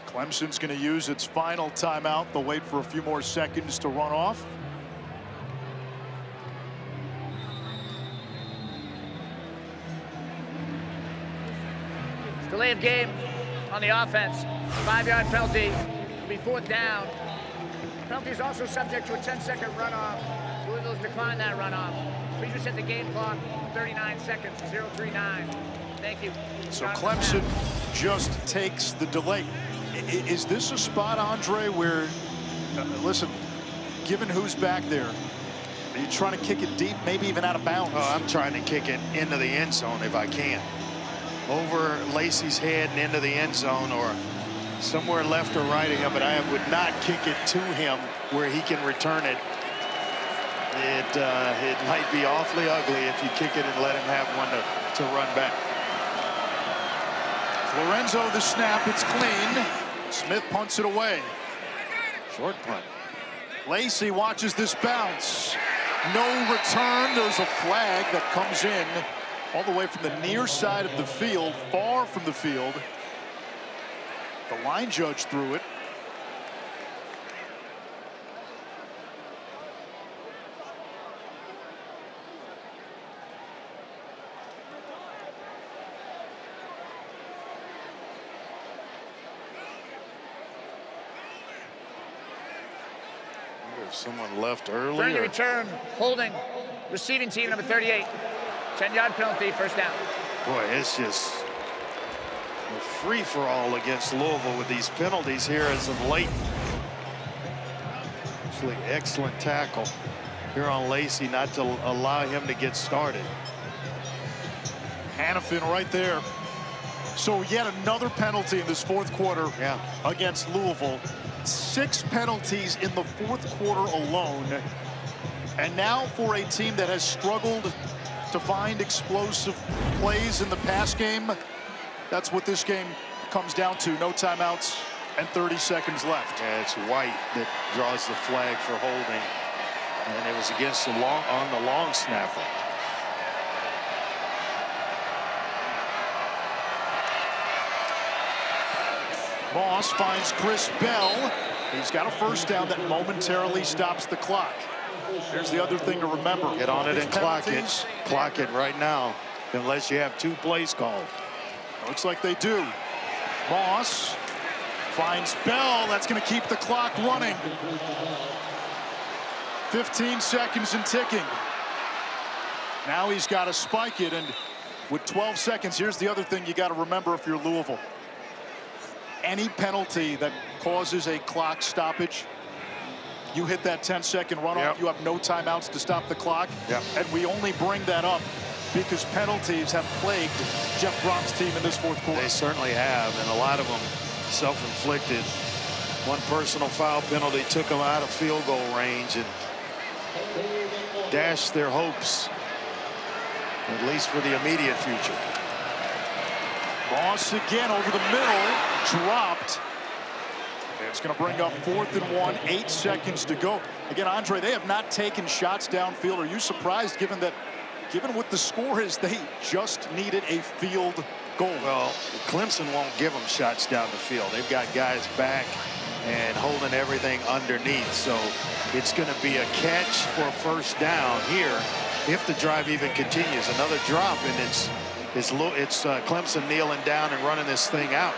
Clemson's going to use its final timeout. They'll wait for a few more seconds to run off. Delay of game on the offense. 5-yard penalty. It'll be 4th down. Penalty is also subject to a 10-second runoff. Louisville's declined that runoff. We just hit the game clock. 39 seconds. 0:39. Thank you. So Clemson just takes the delay. Is this a spot, Andre, where, listen, given who's back there, are you trying to kick it deep, maybe even out of bounds? Oh, I'm trying to kick it into the end zone if I can. Over Lacey's head and into the end zone, or somewhere left or right of him, but I would not kick it to him where he can return it It might be awfully ugly if you kick it and let him have one to run back. Lorenzo the snap. It's clean. Smith punts it away. Short punt. Lacey watches this bounce. No return. There's a flag that comes in all the way from the near side of the field, far from the field. The line judge threw it. Someone left early. Trying to return, holding, receiving team number 38. 10-yard penalty, first down. Boy, it's just a free-for-all against Louisville with these penalties here as of late. Actually, excellent tackle here on Lacey not to allow him to get started. Hannafin right there. So yet another penalty in this fourth quarter against Louisville. 6 penalties in the fourth quarter alone. And now for a team that has struggled to find explosive plays in the pass game, that's what this game comes down to. No timeouts and 30 seconds left. Yeah, it's White that draws the flag for holding. And it was against the long snapper. Moss finds Chris Bell. He's got a first down that momentarily stops the clock. Here's the other thing to remember. Get on it and clock it. Clock it right now, unless you have 2 plays called. Looks like they do. Moss finds Bell. That's going to keep the clock running. 15 seconds and ticking. Now he's got to spike it, and with 12 seconds, here's the other thing you got to remember if you're Louisville. Any penalty that causes a clock stoppage, you hit that 10-second runoff, you have no timeouts to stop the clock. And we only bring that up because penalties have plagued Jeff Brom's team in this fourth quarter. They certainly have, and a lot of them self-inflicted. One personal foul penalty took them out of field goal range and dashed their hopes, at least for the immediate future. Moss again over the middle, dropped. It's going to bring up 4th and 1, 8 seconds to go. Again, Andre, they have not taken shots downfield. Are you surprised given what the score is, they just needed a field goal? Well, Clemson won't give them shots down the field. They've got guys back and holding everything underneath. So it's going to be a catch for a first down here if the drive even continues. Another drop, and it's Clemson kneeling down and running this thing out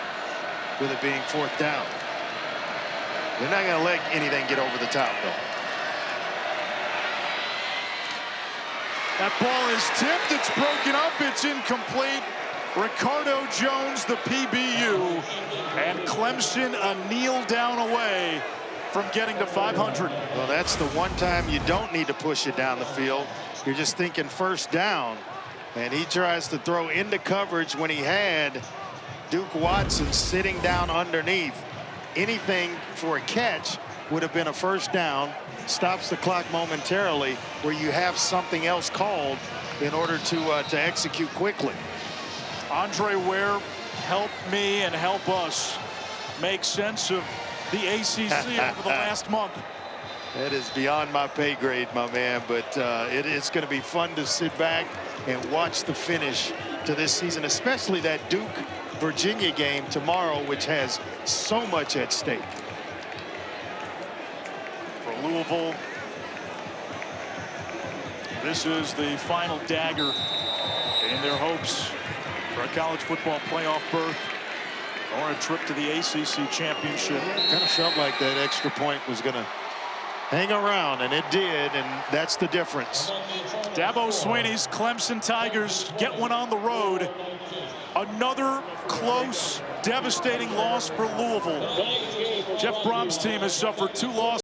with it being 4th down. They're not going to let anything get over the top, though. That ball is tipped. It's broken up. It's incomplete. Ricardo Jones, the PBU, and Clemson a kneel down away from getting to 500. Well, that's the one time you don't need to push it down the field. You're just thinking first down. And he tries to throw into coverage when he had Duke Watson sitting down underneath. Anything for a catch would have been a first down. Stops the clock momentarily where you have something else called in order to execute quickly. Andre Ware, help me and help us make sense of the ACC over the last month. It is beyond my pay grade, my man, but it's going to be fun to sit back and watch the finish to this season, especially that Duke-Virginia game tomorrow, which has so much at stake. For Louisville, this is the final dagger in their hopes for a college football playoff berth or a trip to the ACC championship. It kind of felt like that extra point was going to hang around, and it did, and that's the difference. Dabo Swinney's Clemson Tigers get one on the road. Another close, devastating loss for Louisville. Jeff Brom's team has suffered 2 losses.